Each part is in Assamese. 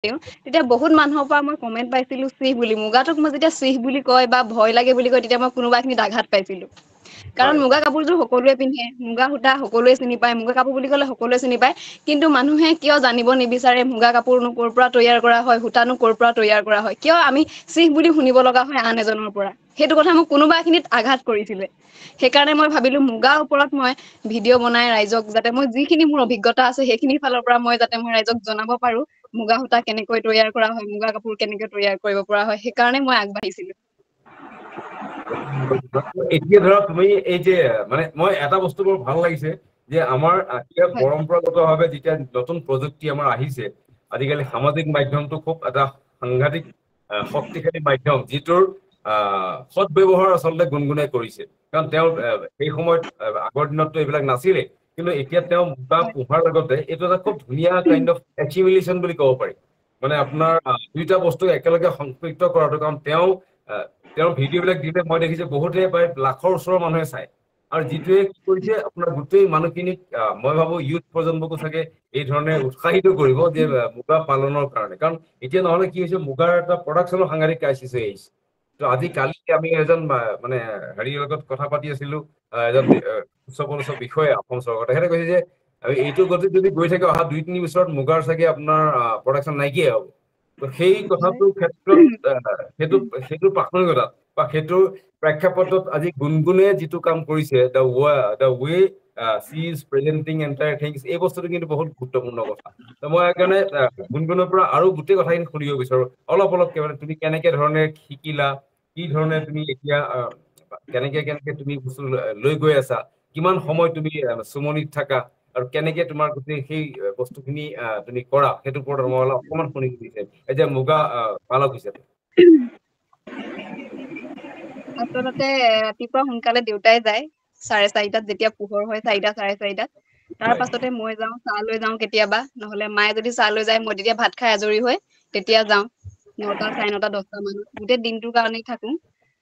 তেতিয়া বহুত মানুহৰ পৰা মই কমেন্ট পাইছিলো চিহ বুলি মুগাটোক মই যেতিয়া চিহ বুলি কয় বা ভয় লাগে বুলি কয় তেতিয়া মই কোনোবাখিনিত আঘাত পাইছিলো কাৰণ হয় মুগা কাপোৰযোৰ সকলোৱে পিন্ধে মুগা সূতা সকলোৱে চিনি পায় মুগা কাপোৰ বুলি ক'লে সকলোৱে চিনি পায় কিন্তু মানুহে কিয় জানিব নিবিচাৰে মুগা কাপোৰনো ক'ৰ পৰা তৈয়াৰ কৰা হয় সূতানো ক'ৰ পৰা তৈয়াৰ কৰা হয় কিয় আমি চিহ বুলি শুনিব লগা হয় আন এজনৰ পৰা সেইটো কথা মোক কোনোবা এখিনিত আঘাত কৰিছিলে সেইকাৰণে মই ভাবিলো মুগাৰ ওপৰত মই ভিডিঅ' বনাই ৰাইজক যাতে মই যিখিনি মোৰ অভিজ্ঞতা আছে সেইখিনি ফালৰ পৰা মই যাতে মই ৰাইজক জনাব পাৰো মুগা সূতা কেনেকৈ তৈয়াৰ কৰা হয় মুগা কাপোৰ কেনেকৈ তৈয়াৰ কৰিব পৰা হয় সেইকাৰণে মই আগবাঢ়িছিলো এতিয়া ধৰা তুমি এই যে মানে মই এটা বস্তু বৰ ভাল লাগিছে যে আমাৰ এতিয়া হয় পৰম্পৰাগতভাৱে যেতিয়া নতুন প্ৰযুক্তি আমাৰ আহিছে আজিকালি সামাজিক মাধ্যমটো খুব এটা সাংঘাতিক শক্তিশালী মাধ্যম যিটোৰ সৎ ব্যৱহাৰ আচলতে গুণগুণে কৰিছে কাৰণ তেওঁ সেই সময়ত আগৰ দিনততো এইবিলাক নাছিলে কিন্তু এতিয়া তেওঁ মুগা পোহাৰ লগতে এইটো এটা খুব ধুনীয়া কাইণ্ড অফ এচিমিলেশ্যন বুলি ক'ব পাৰি মানে আপোনাৰ দুইটা বস্তু একেলগে সংপৃক্ত কৰাটো কাৰণ তেওঁৰ ভিডিঅ' বিলাক দিলে মই দেখিছো বহুতে প্ৰায় লাখৰ ওচৰৰ মানুহে চায় আৰু যিটোৱে কি কৰিছে আপোনাৰ গোটেই মানুহখিনিক মই ভাবো ইউথ প্ৰজন্মকো চাগে এই ধৰণে উৎসাহিত কৰিব যে মুগা পালনৰ কাৰণে কাৰণ এতিয়া নহলে কি হৈছে মুগাৰ এটা প্ৰডাকশ্যনৰ সাংঘাতিক ক্ৰাইচিছ হৈ আহিছে ত আজি কালি আমি এজন মানে হেৰিৰ লগত কথা পাতি আছিলো এজন উচ্চ বিষয়া অসম চৰকাৰ তেখেতে কৈছে যে এইটো গতিত যদি গৈ থাকে অহা 2-3 বছৰত মুগাৰ চাগে আপোনাৰ প্ৰডাকশ্যন নাইকিয়াই হ'ব ত সেই হয় কথাটোৰ ক্ষেত্ৰত সেইটো প্ৰাসংগিকতাত বা সেইটোৰ প্ৰেক্ষাপটত আজি গুণগুণে যিটো কাম কৰিছে the way she is presenting entire things এই বস্তুটো কিন্তু বহুত গুৰুত্বপূৰ্ণ কথা মই সেইকাৰণে গুণগুণৰ পৰা আৰু গোটেই কথাখিনি শুনিব বিচাৰো অলপ মানে তুমি কেনেকে ধৰণে শিকিলা কি ধৰণে তুমি এতিয়া কেনেকে তুমি বস্তু লৈ গৈ আছা কিমান সময় তুমি চুমনিত থাকা আৰু কেনেকে তোমাৰ গোটেই সেই বস্তুখিনি তুমি কৰা সেইটোৰ ওপৰত মই অকণমান শুনিব বিচাৰিম এতিয়া মুগা পালক হিচাপে আচলতে ৰাতিপুৱা সোনকালে দেউতাই যায় 4:30 যেতিয়া পোহৰ হয় 4টা 4:30 তাৰ হয় পাছতে মই যাওঁ চাহ লৈ যাওঁ কেতিয়াবা নহলে মায়ে যদি চাহ লৈ যায় মই তেতিয়া ভাত খাই আজৰি হৈ তেতিয়া যাওঁ 9টা 9:30 10টা মানত গোটেই দিনটোৰ কাৰণেই থাকো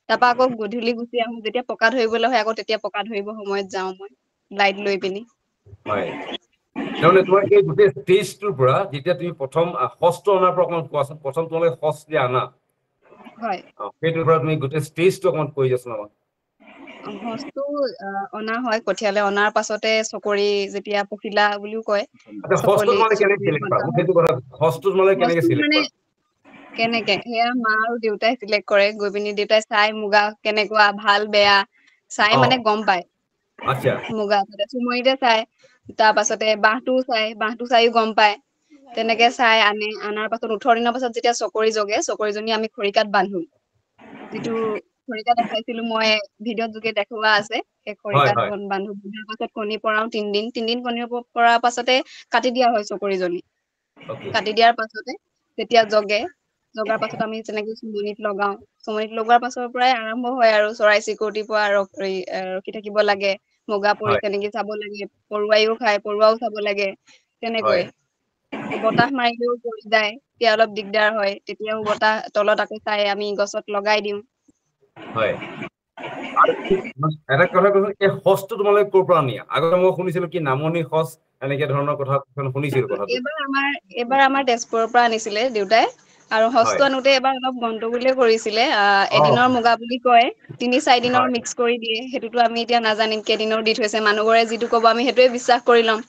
তাৰপা আকৌ গধূলি গুচি আহো যেতিয়া পকা ধৰিবলৈ হয় আকৌ তেতিয়া পকা ধৰিব সময়ত যাওঁ মই লাইট লৈ পিনি হয় তাৰমানে তোমাৰ এই গোটেই ষ্টেজটোৰ পৰা যেতিয়া তুমি প্ৰথম সঁচটো অনাৰ পৰা অকণমান কোৱাচোন প্ৰথম তোমালোকে সঁচ যে আনা হয় সেইটোৰ পৰা তুমি গোটেই ষ্টেজটো অকণমান কৈ দিয়াচোন আমাক সঁচটো অনা হয় কঠিয়ালে অনাৰ পাছতে চকৰি যেতিয়া পখিলা বুলিও কয় আচ্ছা সঁচটো চকলি তোমালোকে কেনেকে চকৰি চিলেক্ট কৰা বন্ধা মোক হয় সেইটো কথা সঁচটো তোমালোকে কেনেকে সঁচটো চিলেক্ট মানে কৰা কেনেকে সেয়া মা আৰু দেউতাই চিলেক্ট কৰে গৈ পিনি দেউতাই চাই মুগা কেনেকুৱা ভাল বেয়া চাই অ মানে গম পায় আচ্ছা মুগা চুমৰিতে চাই তাৰ পাছতে বাঁহটো চাইও গম পায় তেনেকে চাই আনাৰ পাছত 18 দিনৰ পাছত যেতিয়া চকৰি জগে চকৰিজনী আমি খৰিকাত বান্ধো যিটো খৰিকা দেখাইছিলো মই ভিডিঅ'ত যোগে দেখুওৱা আছে সেই হয় খৰিকাত হয় বান্ধো বান্ধাৰ পাছত কণী পৰাও 3 দিন কণী পৰাৰ পাছতে কাটি দিয়া হয় চকৰিজনী অকে কাটি দিয়াৰ পাছতে যেতিয়া জগাৰ পাছত আমি তেনেকে চুমনিত লগাও চুমনিত লগোৱাৰ পাছৰ পৰাই আৰম্ভ হয় আৰু চৰাই চিৰিকটিৰ পৰা ৰখি থাকিব লাগে মুগা হয় পৰিছে নেকি চাব লাগে পৰুৱাইও খায় পৰুৱাও চাব লাগে হয় তেনেকৈ বতাহ মাৰিলেও পৰি যায় তেতিয়া অলপ দিগদাৰ হয় তেতিয়াও বতাহ তলত আকৌ চাই আমি গছত লগাই দিওঁ হয় আৰু এটা কথা কৈছো এই সঁচটো তোমালোকে ক'ৰ পৰা নিয়া আগতে মই শুনিছিলো কি নামনি সঁচ এনেকে ধৰণৰ কথা শুনিছিলো কথাটো এইবাৰ আমাৰ তেজপুৰৰ পৰা আনিছিলে দেউতাই আৰু হয় সঁচটো আনোতে এবাৰ অলপ গণ্ডগোলে কৰিছিলে অ এদিনৰ মুগা বুলি কয় 3-4 দিনৰ হয় মিক্স কৰি দিয়ে সেইটোতো আমি এতিয়া নাজানিম কেইদিনৰ দি থৈছে মানুহবোৰে যিটো ক'ব আমি সেইটোৱে বিশ্বাস কৰি ল'ম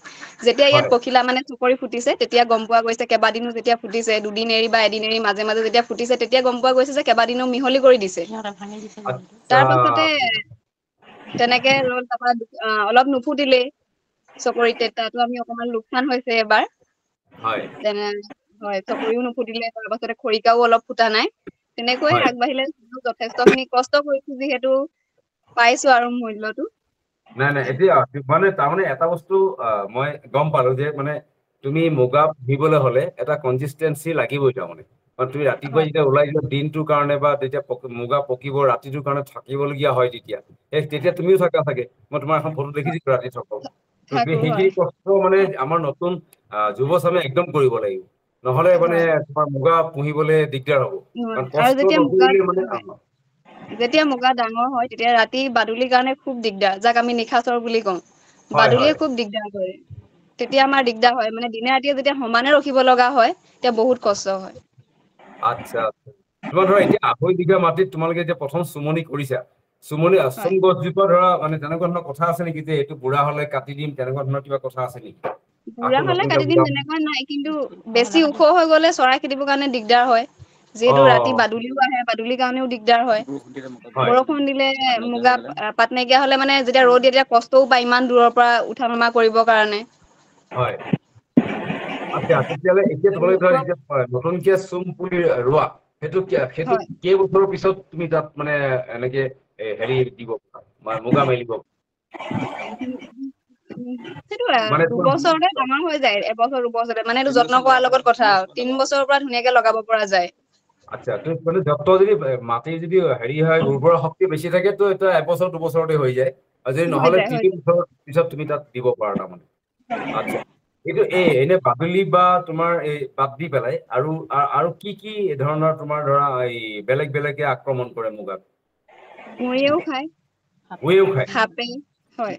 যেতিয়া ইয়াত হয় পখিলা মানে চকৰি ফুটিছে তেতিয়া গম পোৱা গৈছে কেইবাদিনো যেতিয়া ফুটিছে দুদিন এৰি বা এদিন এৰি মাজে মাজে যেতিয়া ফুটিছে তেতিয়া গম পোৱা গৈছে যে কেইবাদিনো মিহলি কৰি দিছে আচ্ছা তাৰ পাছতে তেনেকে ৰল তাৰপা অলপ নুফুতিলেই চকৰিতে তাতো আমি অকমান লোকচান হৈছে এবাৰ হয় তেনে হয় চকৰিও নুফুটিলে তাৰ পাছতে খৰিকাও অলপ ফুটা নাই তেনেকৈ হয় আগবাঢ়িলে যথেষ্ট খিনি কষ্ট কৰিছো যিহেতু পাইছো আৰু মূল্যটো নাই এতিয়া মানে তাৰমানে এটা বস্তু মই গম পালো যে মানে তুমি মুগা পুহিবলৈ হলে এটা কনচিষ্টেঞ্চি লাগিবই তাৰমানে তুমি ৰাতিপুৱাই হয় যেতিয়া ওলাই যোৱা দিনটোৰ কাৰণে বা তেতিয়া মুগা পকিব ৰাতিটোৰ কাৰণে থাকিবলগীয়া হয় তেতিয়া তুমিও থাকা চাগে মই তোমাৰ এখন ফটো দেখিছিলো ৰাতি থকা থাকো হয় সেইখিনি কষ্ট মানে আমাৰ নতুন যুৱচামে একদম কৰিব লাগিব নহলে মানে হয় তোমাৰ মুগা পুহিবলৈ দিগদাৰ হ'ব কাৰণ আৰু কষ্ট যেতিয়া মুগা নকৰিলে মানে হয় যেতিয়া মুগা ডাঙৰ হয় তেতিয়া ৰাতি বাদুলিৰ কাৰণে খুব দিগদাৰ যাক আমি নিশাচৰ বুলি কওঁ হয় বাদুলিয়ে হয় খুব দিগদাৰ কৰে তেতিয়া আমাৰ দিগদাৰ হয় মানে দিনে ৰাতিয়ে যেতিয়া সমানে ৰখিব লগা হয় তেতিয়া বহুত কষ্ট হয়। আচ্ছা তোমাৰ ধৰা এতিয়া 2.5 বিঘা মাটিত তোমালোকে এতিয়া প্ৰথম চুমনি কৰিছা চুমনি হয় চুম গছজোপা ধৰা মানে তেনেকুৱা ধৰণৰ কথা আছে নেকি যে এইটো বুঢ়া হলে কাটি দিম তেনেকুৱা ধৰণৰ কিবা কথা আছে নেকি বুঢ়া আকৌ হলে নতুনকে কাটি দিম বুঢ়া তেনেকুৱা নাই কিন্তু বেছি ওখ হৈ গলে চৰাই খেদিবৰ কাৰণে দিগদাৰ হয় অ যিহেতু ৰাতি বাদুলিও আহে বাদুলিৰ কাৰণেও দিগদাৰ হয় হয় বৰষুণ দিলে মুগা পাত নাইকিয়া হলে মানে যেতিয়া ৰ'দ দিয়ে তেতিয়া কষ্টও পায় ইমান দূৰৰ পৰা উঠা নমা কৰিবৰ কাৰণে হয় আচ্ছা তেতিয়াহ'লে এতিয়া তোমালোকে ধৰা এতিয়া নতুনকে চুম পুলি ৰোৱা সেইটো হয় কেইবছৰৰ পিছত তুমি তাত মানে এনেকে হেৰি দিব মুগা মেলিব সেইটো মানে তোমাৰ দুবছৰতে ডাঙৰ হৈ যায় এবছৰ দুবছৰতে মানে এইটো যত্ন কৰাৰ লগত কথা 3 বছৰৰ পৰা ধুনীয়াকে লগাব পৰা যায় আচ্ছা তুমি মানে যত্ন যদি মাটি যদি হেৰি হয় উৰ্বৰা শক্তি বেছি থাকে তো এটা 1 বছৰ 2 বছৰতে হৈ যায় আৰু যদি হৈ নহলে যায় 3 বছৰৰ পিছত তুমি তাত দিব পাৰা তাৰমানে আচ্ছা এইটো এনে বাদুলি বা তোমাৰ এই বাদ দি পেলাই আৰু কি ধৰণৰ তোমাৰ ধৰা এই বেলেগে আক্ৰমণ কৰে মুগাক মৰিও খায় উৱেও খায় সাপে হয়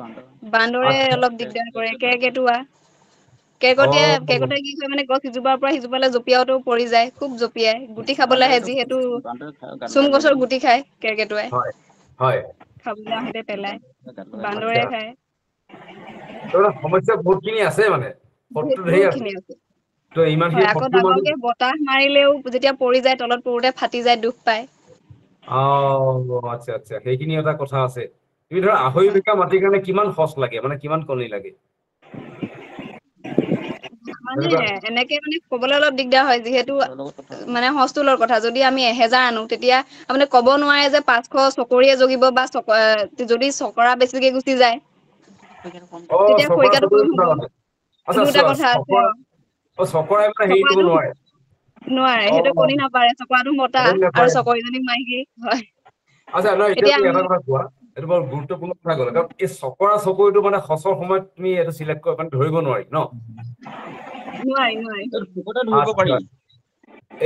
বান্দৰে আচ্ছা অলপ দিগদাৰ কৰে কেৰ্কেটুৱা অ কেৰ্কেটুৱাই কি কৰে মানে গছ সিজোপাৰ পৰা সিজোপালৈ জঁপিয়াওতেও পৰি যায় খুব জঁপিয়াই গুটি খাবলৈ আহে যিহেতু চুম গছৰ গুটি খায় কেৰ্কেটুৱাই হয় হয় খাবলৈ আহোঁতে পেলাই বান্দৰে খায় সমস্যা বহুতখিনি আছে মানে শত্ৰু ধেৰ বহুত আছে খিনি আছে তো ইমানখিনি হয় আকৌ শত্ৰুৰ মাজত ডাঙৰকে বতাহ মাৰিলেও যেতিয়া পৰি যায় তলত পৰোতে ফাটি যায় দুখ পায় আচ্ছা আচ্ছা সেইখিনি এটা কথা আছে তুমি ধৰা 2.5 হয় বিঘা মাটিৰ কাৰণে কিমান খৰচ লাগে মানে কিমান কণী লাগে মানে তেনেকুৱা এনেকে মানে কবলৈ অলপ দিগদাৰ হয় যিহেতু মানে হস্তুলৰ কথা যদি আমি 1000 আনো তেতিয়া আপুনি ক'ব নোৱাৰে যে 500 চকৰিয়ে জগিব বা যদি চকৰা বেছিকে গুচি যায় তেতিয়া চকৰা খৰিকাটো চকৰি কম কথা হ'ব আছে আচ্ছা দুটা কথা আছে চকৰা চকৰাই মানে হেৰি কৰিব চকৰাটো নোৱাৰে নোৱাৰে অ সেইটো কণী নাপাৰে চকৰাটো মতা কণী আৰু নাপাৰে চকৰিজনী মাইকী হয় আচ্ছা নহয় এতিয়া এতিয়া তুমি আমি এটা কথা কোৱা এইটো বৰ গুৰুত্বপূৰ্ণ কথা ক'লা কাৰণ এই চকৰা চকৰিটো মানে সঁচৰ সময়ত তুমি এইটো চিলেক্ট মানে ধৰিব নোৱাৰি ন নোৱাৰি পোকতে ধৰিব পাৰি আচ্ছা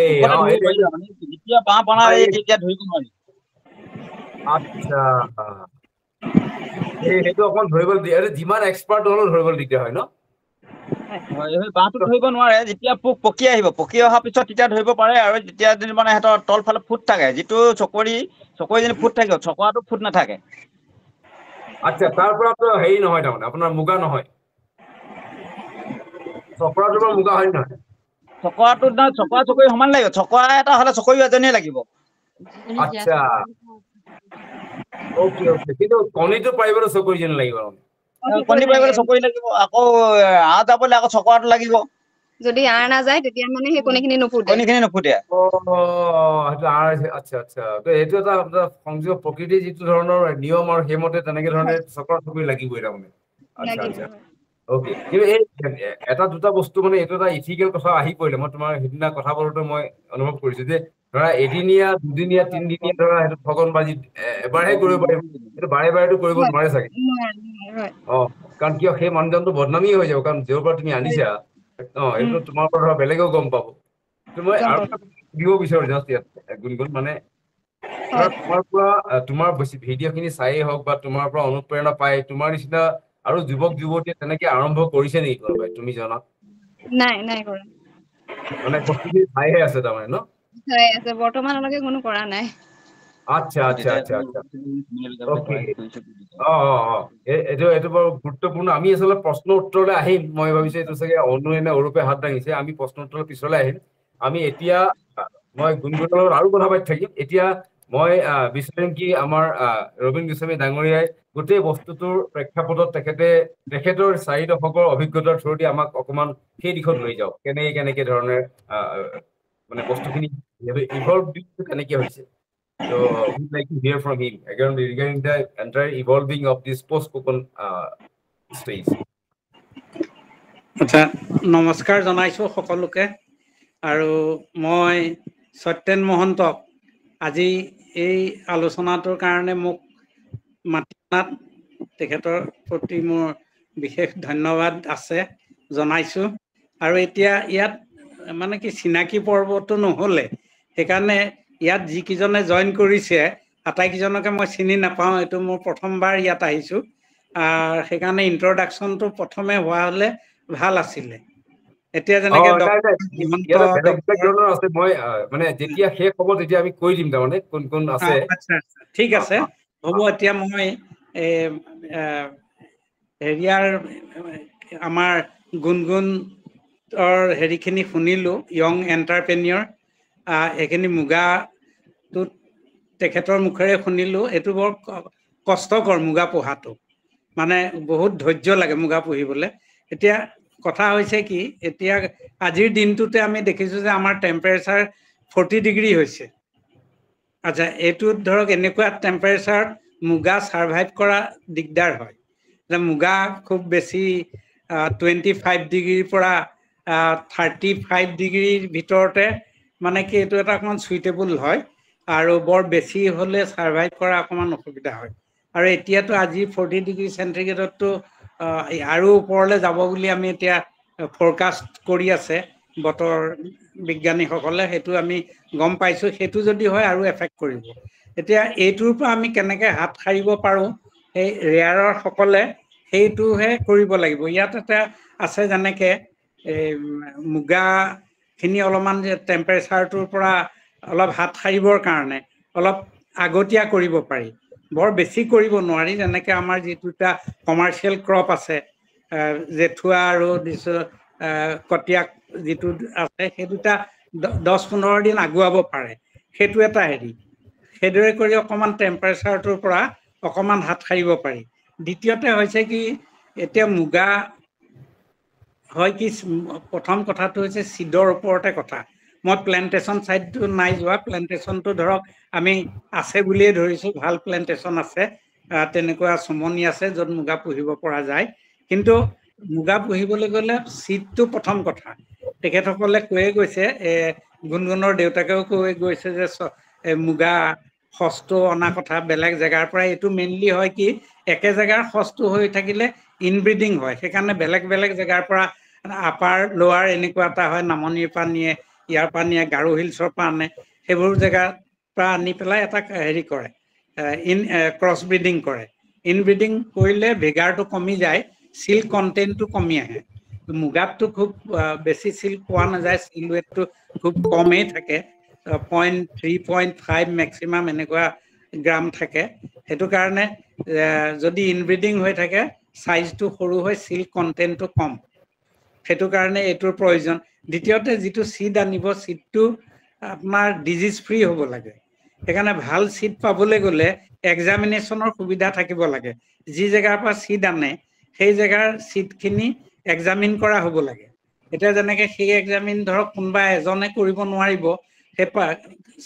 এই পোকতে ধৰিব এইটো পাৰি এইটো মানে যেতিয়া বাঁহ বনাই তেতিয়া ধৰিব নোৱাৰি আচ্ছা সেইটো অকণ ধৰিবলৈ দিয়ে আৰু যিমান এক্সপাৰ্ট হ'লেও ধৰিবলৈ দিগদাৰ হয় ন হয় সেই বাঁহটো ধৰিব নোৱাৰে যেতিয়া পোক পকি আহিব পকি অহাৰ পিছত তেতিয়া ধৰিব পাৰে আৰু যেতিয়া মানে সিহঁতৰ তলফালে ফুট থাকে যিটো চকৰি ফুট থাকিব চকৰাটো ফুট নাথাকে আচ্ছা তাৰ পৰাতো হেৰি নহয় তাৰমানে আপোনাৰ মুগা নহয় চকৰাটোৰ পৰা মুগা হয় নহয় চকৰাটো চকৰা চকৰি সমান লাগিব চকৰা এটা হলে চকৰি এজনীয়ে লাগিব আচ্ছা অকে কিন্তু কণীটো পাৰিবলৈ চকৰিজনী লাগিব চকৰি কণী পাৰিবলৈ চকৰি লাগিব আকৌ যাবলৈ আকৌ চকৰাটো লাগিব যদি আৰ নাযায় তেতিয়া মানে সেই কণীখিনি নুফুটে কণীখিনি নুফুটে সেইটো আচ্ছা আচ্ছা এইটো এটা সংযোগ প্ৰকৃতিৰ যিটো ধৰণৰ নিয়ম আৰু সেইমতে তেনেকে ধৰণে চকৰা চকৰি লাগিবই তাৰমানে আচ্ছা লাগিব আচ্ছা অকে কিন্তু এই এটা দুটা বস্তু মানে এইটো এটা ইথিকেল কথা আহি পৰিলে মই তোমাৰ সিদিনা কথা বলোতে মই অনুভৱ কৰিছো যে ধৰা এদিনীয়া দুদিনীয়া তিনদিনীয়া ধৰা সেইটো ঠগনবাজি এবাৰহে কৰিব পাৰিম সেইটো বাৰে বাৰেতো কৰিব হয় নোৱাৰে চাগে হয় কাৰণ কিয় সেই মানুহজনটো বদনামী হৈ যাব কাৰণ য'ৰ পৰা তুমি আনিছা উম এইটো তোমাৰ পৰা ধৰা বেলেগেও গম পাব মই গম আৰু পাব দিব বিচাৰো জাষ্ট ইয়াত গুণগুণ মানে ধৰা হয় তোমাৰ পৰা তোমাৰ ভিডিঅ' খিনি চায়েই হওক বা তোমাৰ পৰা অনুপ্ৰেৰণা পাই তোমাৰ নিচিনা আৰু যুৱক যুৱতীয়ে তেনেকে আৰম্ভ কৰিছে নেকি কোনোবাই তুমি জনাত নাই কৰা মানে বস্তুখিনি চাইহে আছে তাৰমানে ন চাই আছে বৰ্তমানলৈকে কোনো কৰা নাই আচ্ছা আচ্ছা আচ্ছা আচ্ছা অকে এইটো বৰ গুৰুত্বপূৰ্ণ আমি আচলতে প্ৰশ্ন উত্তৰলৈ আহিম মই ভাবিছো এইটো চাগে অনু অৰূপে হাত দাঙিছে আমি প্ৰশ্ন উত্তৰৰ পিছলৈ আহিম আমি এতিয়া মই গুণগুণৰ লগত আৰু কথা পাতি থাকিম এতিয়া মই বিচাৰিম কি আমাৰ ৰবীন গোস্বামী ডাঙৰীয়াই গোটেই বস্তুটোৰ প্ৰেক্ষাপটত তেখেতৰ 4 দশকৰ অভিজ্ঞতাৰ থ্ৰুদি আমাক অকমান সেই দিশত লৈ যাওক কেনেকে ধৰণে মানে বস্তুখিনি ইভলভ কেনেকে হৈছে So we'd like to hear from him again regarding the entire evolving of this post-spoken stage. আচ্ছা নমস্কাৰ জনাইছোঁ সকলোকে আৰু মই সত্যেন মহন্তক আজি এই আলোচনাটোৰ কাৰণে মোক মাতিনাত তেখেতৰ প্ৰতি মোৰ বিশেষ ধন্যবাদ আছে জনাইছোঁ আৰু এতিয়া ইয়াত মানে কি চিনাকি পৰ্বটো নহ'লে সেইকাৰণে ইয়াত যিকেইজনে জইন কৰিছে আটাইকেইজনকে মই চিনি নাপাওঁ এইটো মোৰ প্ৰথমবাৰ ইয়াত আহিছোঁ সেইকাৰণে ইন্ট্ৰডাকশ্যনটো প্ৰথমে হোৱা হ'লে ভাল আছিলে এতিয়া যেনেকে হিমন্ত ইয়াতে বেলেগ বেলেগ ডক্টৰ ধৰণৰ আছে মই মানে যেতিয়া শেষ হ'ব তেতিয়া আমি কৈ দিম তাৰমানে কোন কোন আছে আচ্ছা ঠিক আছে হ'ব এতিয়া মই হেৰিয়াৰ আমাৰ গুণগুণৰ হেৰিখিনি শুনিলোঁ য়ং এণ্টাৰপ্ৰেনিয়ৰ এইখিনি মুগাটোত তেখেতৰ মুখেৰে শুনিলোঁ এইটো বৰ কষ্টকৰ মুগা পোহাটো মানে বহুত ধৈৰ্য লাগে মুগা পুহিবলৈ এতিয়া কথা হৈছে কি এতিয়া আজিৰ দিনটোতে আমি দেখিছোঁ যে আমাৰ টেম্পাৰেচাৰ 40 ডিগ্ৰী হৈছে আচ্ছা এইটোত ধৰক এনেকুৱা টেম্পাৰেচাৰত মুগা ছাৰ্ভাইভ কৰা দিগদাৰ হয় যে মুগা খুব বেছি 25 ডিগ্ৰীৰ পৰা 35 ডিগ্ৰীৰ ভিতৰতে মানে কি এইটো এটা অকণমান চুইটেবল হয় আৰু বৰ বেছি হ'লে ছাৰ্ভাইভ কৰা অকণমান অসুবিধা হয় আৰু এতিয়াতো আজি 40 ডিগ্ৰী চেণ্টিগ্ৰেডততো আৰু ওপৰলৈ যাব বুলি আমি এতিয়া ফৰকাষ্ট কৰি আছে বতৰ বিজ্ঞানীসকলে সেইটো আমি গম পাইছোঁ সেইটো যদি হয় আৰু এফেক্ট কৰিব এতিয়া এইটোৰ পৰা আমি কেনেকৈ হাত সাৰিব পাৰোঁ সেই ৰেয়াৰৰ সকলে সেইটোহে কৰিব লাগিব ইয়াত এটা আছে যেনেকৈ এই মুগাখিনি অলপমান যে টেম্পাৰেচাৰটোৰ পৰা অলপ হাত সাৰিবৰ কাৰণে অলপ আগতীয়া কৰিব পাৰি বৰ বেছি কৰিব নোৱাৰি যেনেকৈ আমাৰ যিটো এটা কমাৰ্চিয়েল ক্ৰপ আছে জেঠুৱা আৰু কটীয়াক যিটো আছে সেই দুটা 10-15 দিন আগুৱাব পাৰে সেইটো এটা হেৰি সেইদৰে কৰি অকণমান টেম্পাৰেচাৰটোৰ পৰা অকণমান হাত সাৰিব পাৰি দ্বিতীয়তে হৈছে কি এতিয়া মুগা হয় কি প্ৰথম কথাটো হৈছে চিডৰ ওপৰতে কথা মই প্লেণ্টেশ্যন ছাইডটো নাই যোৱা প্লেণ্টেশ্যনটো ধৰক আমি আছে বুলিয়ে ধৰিছোঁ ভাল প্লেণ্টেশ্যন আছে তেনেকুৱা চমনি আছে য'ত মুগা পুহিব পৰা যায় কিন্তু মুগা পুহিবলৈ গ'লে চিডটো প্ৰথম কথা তেখেতসকলে কৈয়ে গৈছে গুণগুণৰ দেউতাকেও কৈ গৈছে যে মুগা সঁচটো অনা কথা বেলেগ জেগাৰ পৰা এইটো মেইনলি হয় কি একে জেগাৰ সঁচটো হৈ থাকিলে ইনব্ৰিডিং হয় সেইকাৰণে বেলেগ বেলেগ জেগাৰ পৰা আপাৰ লোৱাৰ এনেকুৱা এটা হয় নামনিৰ পৰা নিয়ে ইয়াৰ পৰা নিয়ে গাৰো হিলছৰ পৰা আনে সেইবোৰ জেগাৰ পৰা আনি পেলাই এটা হেৰি কৰে ক্ৰছ ব্ৰিডিং কৰে ইনব্ৰিডিং কৰিলে ভিগাৰটো কমি যায় চিল্ক কণ্টেণ্টটো কমি আহে মুগাতটো খুব বেছি চিল্ক পোৱা নাযায় চিলুৱেটটো খুব কমেই থাকে 0.3-0.5 মেক্সিমাম এনেকুৱা গ্ৰাম থাকে সেইটো কাৰণে যদি ইনব্ৰিডিং হৈ থাকে সাইজটো সৰু হয় সিল্ক কন্টেন্টটো কম সেইটো কাৰণে এটোৰ প্ৰয়োজন দ্বিতীয়তে যেটো সিড আনিব সিডটো আপোনাৰ ডিজিজ ফ্ৰী হ'ব লাগে সেইকাৰণে ভাল সিড পাবলৈ গ'লে এক্সামিনেশনৰ সুবিধা থাকিব লাগে যি জেগাৰ পৰা সিড আনে সেই জেগাৰ সিডখিনি এক্সামিন কৰা হ'ব লাগে এটা যেনেকৈ সেই এক্সামিন ধৰক কোনবা এজনে কৰিব নোৱাৰিব সেই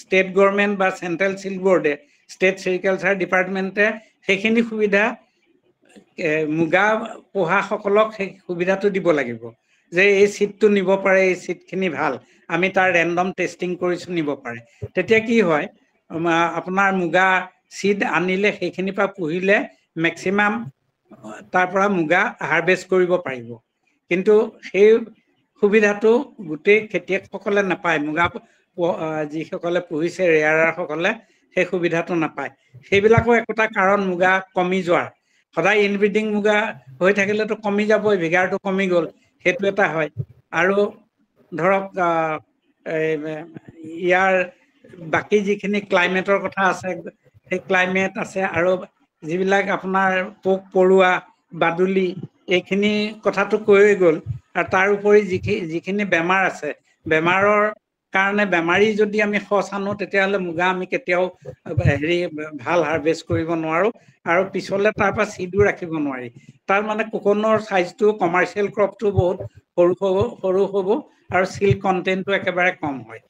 ষ্টেট গভৰ্ণমেণ্ট বা চেন্ট্ৰেল সিল্ক বোৰ্ডে ষ্টেট সেৰিকালচাৰ ডিপাৰ্টমেণ্টে সেইখিনি সুবিধা মুগা পোহাসকলক সেই সুবিধাটো দিব লাগিব যে এই সিডটো নিব পাৰে এই সিডখিনি ভাল আমি তাৰ ৰেন্ডম টেষ্টিং কৰিছো নিব পাৰে তেতিয়া কি হয় আপোনাৰ মুগা সিড আনিলে সেইখিনি পৰা পুহিলে ম্যাক্সিমাম তাৰ পৰা মুগা হাৰভেষ্ট কৰিব পাৰিব কিন্তু সেই সুবিধাটো গোটেই খেতিয়কসকলে নাপায় মুগা যিসকলে পুহিছে ৰেয়াৰাৰ সকলে সেই সুবিধাটো নাপায় সেইবিলাকো একটা কাৰণ মুগা কমি যোৱাৰ সদায় ইনব্ৰিডিং মুগা হৈ থাকিলেতো কমি যাবই ভিগাৰটো কমি গ'ল সেইটো এটা হয় আৰু ধৰক ইয়াৰ বাকি যিখিনি ক্লাইমেটৰ কথা আছে সেই ক্লাইমেট আছে আৰু যিবিলাক আপোনাৰ পোক পৰুৱা বাদুলি এইখিনি কথাটো কৈয়ে গ'ল আৰু তাৰ উপৰি যিখিনি বেমাৰ আছে বেমাৰৰ কাৰণে বেমাৰী যদি আমি খচ আনো তেতিয়াহ'লে মুগা আমি কেতিয়াও হেৰি ভাল হাৰভেষ্ট কৰিব নোৱাৰো আৰু পিছলে তাৰ পৰা সিডো ৰাখিব নোৱাৰি তাৰ মানে কোকনৰ সাইজটো কমাৰ্চিয়েল ক্ৰপটো বহুত সৰু হ'ব আৰু সিল্ক কন্টেন্টটো একেবাৰে কম হয়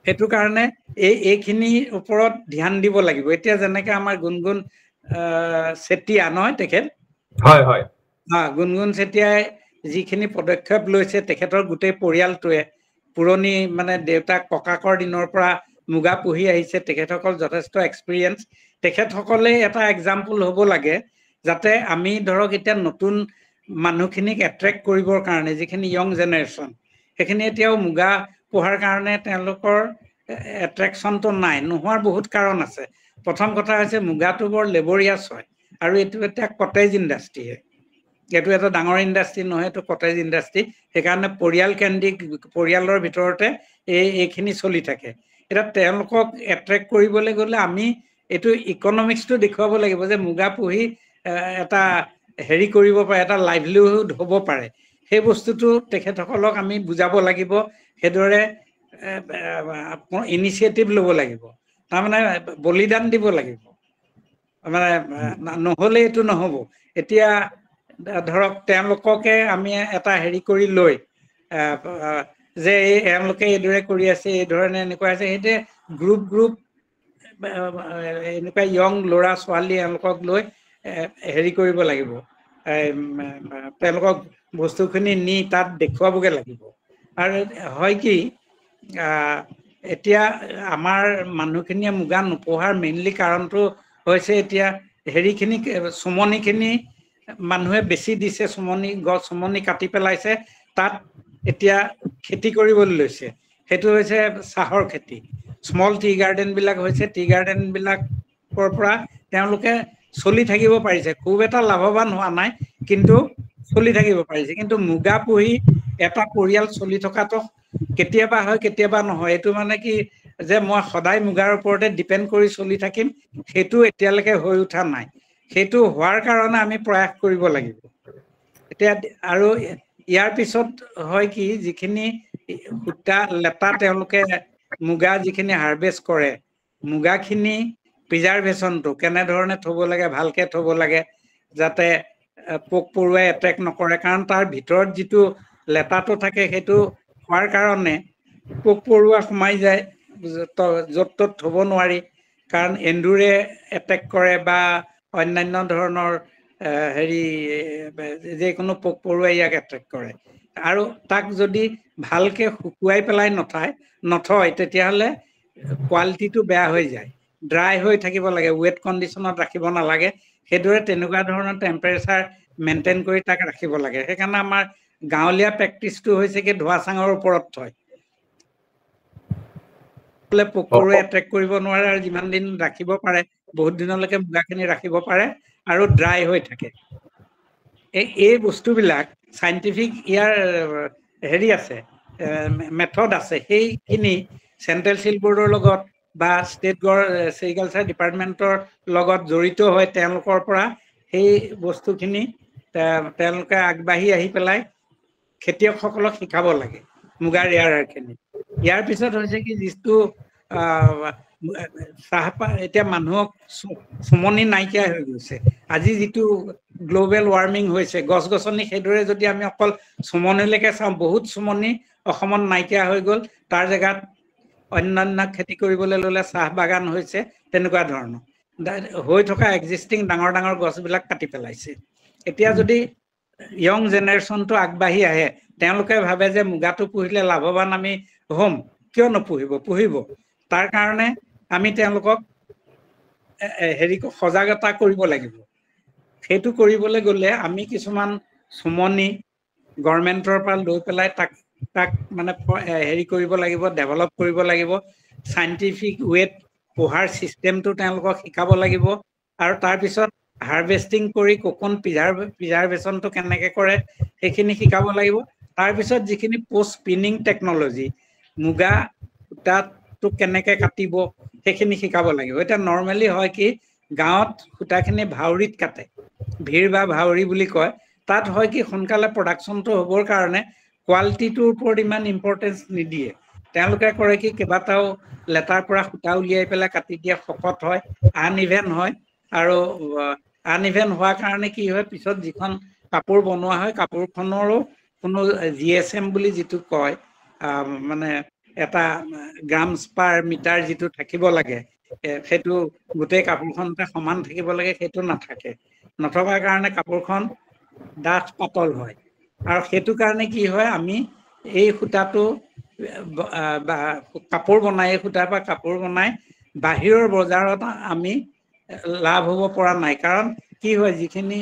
সেইটো কাৰণে এইখিনিৰ ওপৰত ধ্যান দিব লাগিব এতিয়া যেনেকৈ আমাৰ গুণগুণ চেতিয়া নহয় তেখেত হয় হয় গুণগুণ চেতিয়াই যিখিনি পদক্ষেপ লৈছে তেখেতৰ গোটেই পৰিয়ালটোৱে পুৰণি মানে দেউতাক ককাকৰ দিনৰ পৰা মুগা পুহি আহিছে তেখেতসকল যথেষ্ট এক্সপিৰিয়েন্স তেখেতসকলে এটা এক্সাম্পল হ'ব লাগে যাতে আমি ধৰক এতিয়া নতুন মানুহখিনিক এট্ৰেক্ট কৰিবৰ কাৰণে যিখিনি য়ং জেনেৰেশ্যন সেইখিনি এতিয়াও মুগা পোহাৰ কাৰণে তেওঁলোকৰ এট্ৰেকশ্যনটো নাই নোহোৱাৰ বহুত কাৰণ আছে প্ৰথম কথা হৈছে মুগাটো বৰ লেবৰিয়াছ হয় আৰু এইটো এটা কটেজ ইণ্ডাষ্ট্ৰী এইটো এটা ডাঙৰ ইণ্ডাষ্ট্ৰি নহয়, এইটো কটেজ ইণ্ডাষ্ট্ৰি। সেইকাৰণে পৰিয়ালৰ ভিতৰতে এইখিনি চলি থাকে। এতিয়া তেওঁলোকক এট্ৰেক্ট কৰিবলৈ গ'লে আমি এইটো ইকনমিক্সটো দেখুৱাব লাগিব যে মুগা পুহি এটা হেৰি কৰিব পাৰে, এটা লাইভলিহুড হ'ব পাৰে। সেই বস্তুটো তেখেতসকলক আমি বুজাব লাগিব, সেইদৰে ইনিচিয়েটিভ ল'ব লাগিব, তাৰমানে বলিদান দিব লাগিব, মানে নহ'লে এইটো নহ'ব। এতিয়া ধৰক তেওঁলোককে আমি এটা হেৰি কৰি লৈ যে এওঁলোকে এইদৰে কৰি আছে, এই ধৰণে এনেকুৱা আছে, সেইটোৱে গ্ৰুপ এনেকুৱা য়ং ল'ৰা ছোৱালী এওঁলোকক লৈ হেৰি কৰিব লাগিব, তেওঁলোকক বস্তুখিনি নি তাত দেখুৱাবগৈ লাগিব। আৰু হয় কি এতিয়া আমাৰ মানুহখিনিয়ে মুগা নোপোহাৰ মেইনলি কাৰণটো হৈছে এতিয়া হেৰিখিনি চুমনিখিনি মানুহে বেছি দিছে, চুমনি কাটি পেলাইছে, তাত এতিয়া খেতি কৰিবলৈ লৈছে। সেইটো হৈছে চাহৰ খেতি। স্মল টি গাৰ্ডেন বিলাক হৈছে, টি গাৰ্ডেন বিলাকৰ পৰা তেওঁলোকে চলি থাকিব পাৰিছে, খুব এটা লাভৱান হোৱা নাই কিন্তু চলি থাকিব পাৰিছে। কিন্তু মুগা পুহি এটা পৰিয়াল চলি থকাটো কেতিয়াবা হয় কেতিয়াবা নহয়। এইটো মানে কি যে মই সদায় মুগাৰ ওপৰতে ডিপেণ্ড কৰি চলি থাকিম, সেইটো এতিয়ালৈকে হৈ উঠা নাই। সেইটো হোৱাৰ কাৰণে আমি প্ৰয়াস কৰিব লাগিব। এতিয়া আৰু ইয়াৰ পিছত হয় কি, যিখিনি সূতা লেটা তেওঁলোকে মুগা যিখিনি হাৰভেষ্ট কৰে, মুগাখিনি প্ৰিজাৰ্ভেশ্যনটো কেনেধৰণে থ'ব লাগে, ভালকে থ'ব লাগে যাতে পোক পৰুৱাই এটেক নকৰে। কাৰণ তাৰ ভিতৰত যিটো লেটাটো থাকে সেইটো হোৱাৰ কাৰণে পোক পৰুৱা সোমাই যায়, য'ত ত'ত থ'ব নোৱাৰি। কাৰণ এন্দুৰে এটেক কৰে বা অন্যান্য ধৰণৰ হেৰি যিকোনো পোক পৰুৱাই ইয়াক এট্ৰেক্ট কৰে। আৰু তাক যদি ভালকে শুকুৱাই পেলাই নথয় তেতিয়াহ'লে কোৱালিটিটো বেয়া হৈ যায়। ড্ৰাই হৈ থাকিব লাগে, ৱেট কণ্ডিশ্যনত ৰাখিব নালাগে। সেইদৰে তেনেকুৱা ধৰণৰ টেম্পাৰেচাৰ মেইনটেইন কৰি তাক ৰাখিব লাগে। সেইকাৰণে আমাৰ গাঁৱলীয়া প্ৰেক্টিচটো হৈছে কি ধোঁৱা চাঙৰ ওপৰত থয়, পোক পৰুৱাই এট্ৰেক্ট কৰিব নোৱাৰে, আৰু যিমান দিন ৰাখিব পাৰে বহুত দিনলৈকে মুগাখিনি ৰাখিব পাৰে আৰু ড্ৰাই হৈ থাকে। এই বস্তুবিলাক চাইণ্টিফিক ইয়াৰ হেৰি আছে, মেথড আছে। সেইখিনি চেণ্ট্ৰেল চিল্ক বৰ্ডৰ লগত বা ষ্টেট ছেৰিকালচাৰ ডিপাৰ্টমেণ্টৰ লগত জড়িত হৈ তেওঁলোকৰ পৰা সেই বস্তুখিনি তেওঁলোকে আগবাঢ়ি আহি পেলাই খেতিয়কসকলক শিকাব লাগে মুগাৰ খিনি। ইয়াৰ পিছত হৈছে কি, যিটো চাহপাত এতিয়া মানুহক চুমনি নাইকিয়া হৈ গৈছে। আজি যিটো গ্ল'বেল ৱাৰ্মিং হৈছে, গছ গছনি সেইদৰে যদি আমি অকল চুমনিলৈকে চাওঁ, বহুত চুমনি অসমত নাইকিয়া হৈ গ'ল। তাৰ জেগাত অন্যান্য খেতি কৰিবলৈ ল'লে, চাহ বাগান হৈছে, তেনেকুৱা ধৰণৰ হৈ থকা এক্সিষ্টিং ডাঙৰ ডাঙৰ গছবিলাক কাটি পেলাইছে। এতিয়া যদি য়ং জেনেৰেশ্যনটো আগবাঢ়ি আহে, তেওঁলোকে ভাবে যে মুগাটো পুহিলে লাভৱান আমি হ'ম, কিয় নপুহিব, পুহিব। তাৰ কাৰণে আমি তেওঁলোকক সজাগতা কৰিব লাগিব। সেইটো কৰিবলৈ গ'লে আমি কিছুমান চুমনি গভৰ্ণমেণ্টৰ পৰা লৈ পেলাই তাক মানে হেৰি কৰিব লাগিব, ডেভেলপ কৰিব লাগিব। চাইণ্টিফিক ৱেত পোহাৰ চিষ্টেমটো তেওঁলোকক শিকাব লাগিব। আৰু তাৰপিছত হাৰ্ভেষ্টিং কৰি কোকোন প্ৰিজাৰ্ভেশ্যনটো কেনেকে কৰে সেইখিনি শিকাব লাগিব। তাৰপিছত যিখিনি পষ্ট স্পিনিং টেকনলজি, মুগা সূতাটো কেনেকে কাটিব সেইখিনি শিকাব লাগিব। এতিয়া নৰ্মেলি হয় কি, গাঁৱত সূতাখিনি ভাউৰীত কাটে, ভিৰ বা ভাউৰী বুলি কয়। তাত হয় কি, সোনকালে প্ৰডাকশ্যনটো হ'বৰ কাৰণে কোৱালিটিটোৰ ওপৰত ইমান ইম্পৰ্টেঞ্চ নিদিয়ে। তেওঁলোকে কৰে কি, কেইবাটাও লেটাৰ পৰা সূতা উলিয়াই পেলাই কাটি দিয়ে, শকত হয়, আনইভেন হয়। আৰু আনইভেন হোৱাৰ কাৰণে কি হয়, পিছত যিখন কাপোৰ বনোৱা হয়, কাপোৰখনৰো কোনো GSM বুলি যিটো কয়, মানে এটা গ্ৰামছ পাৰ মিটাৰ যিটো থাকিব লাগে, সেইটো গোটেই কাপোৰখনতে সমান থাকিব লাগে, সেইটো নাথাকে। নথকাৰ কাৰণে কাপোৰখন ডাঠ পাতল হয়। আৰু সেইটো কাৰণে কি হয়, আমি এই সূতাটো কাপোৰ বনাই, এই সূতাৰ পৰা কাপোৰ বনাই বাহিৰৰ বজাৰত আমি লাভ হ'ব পৰা নাই। কাৰণ কি হয়, যিখিনি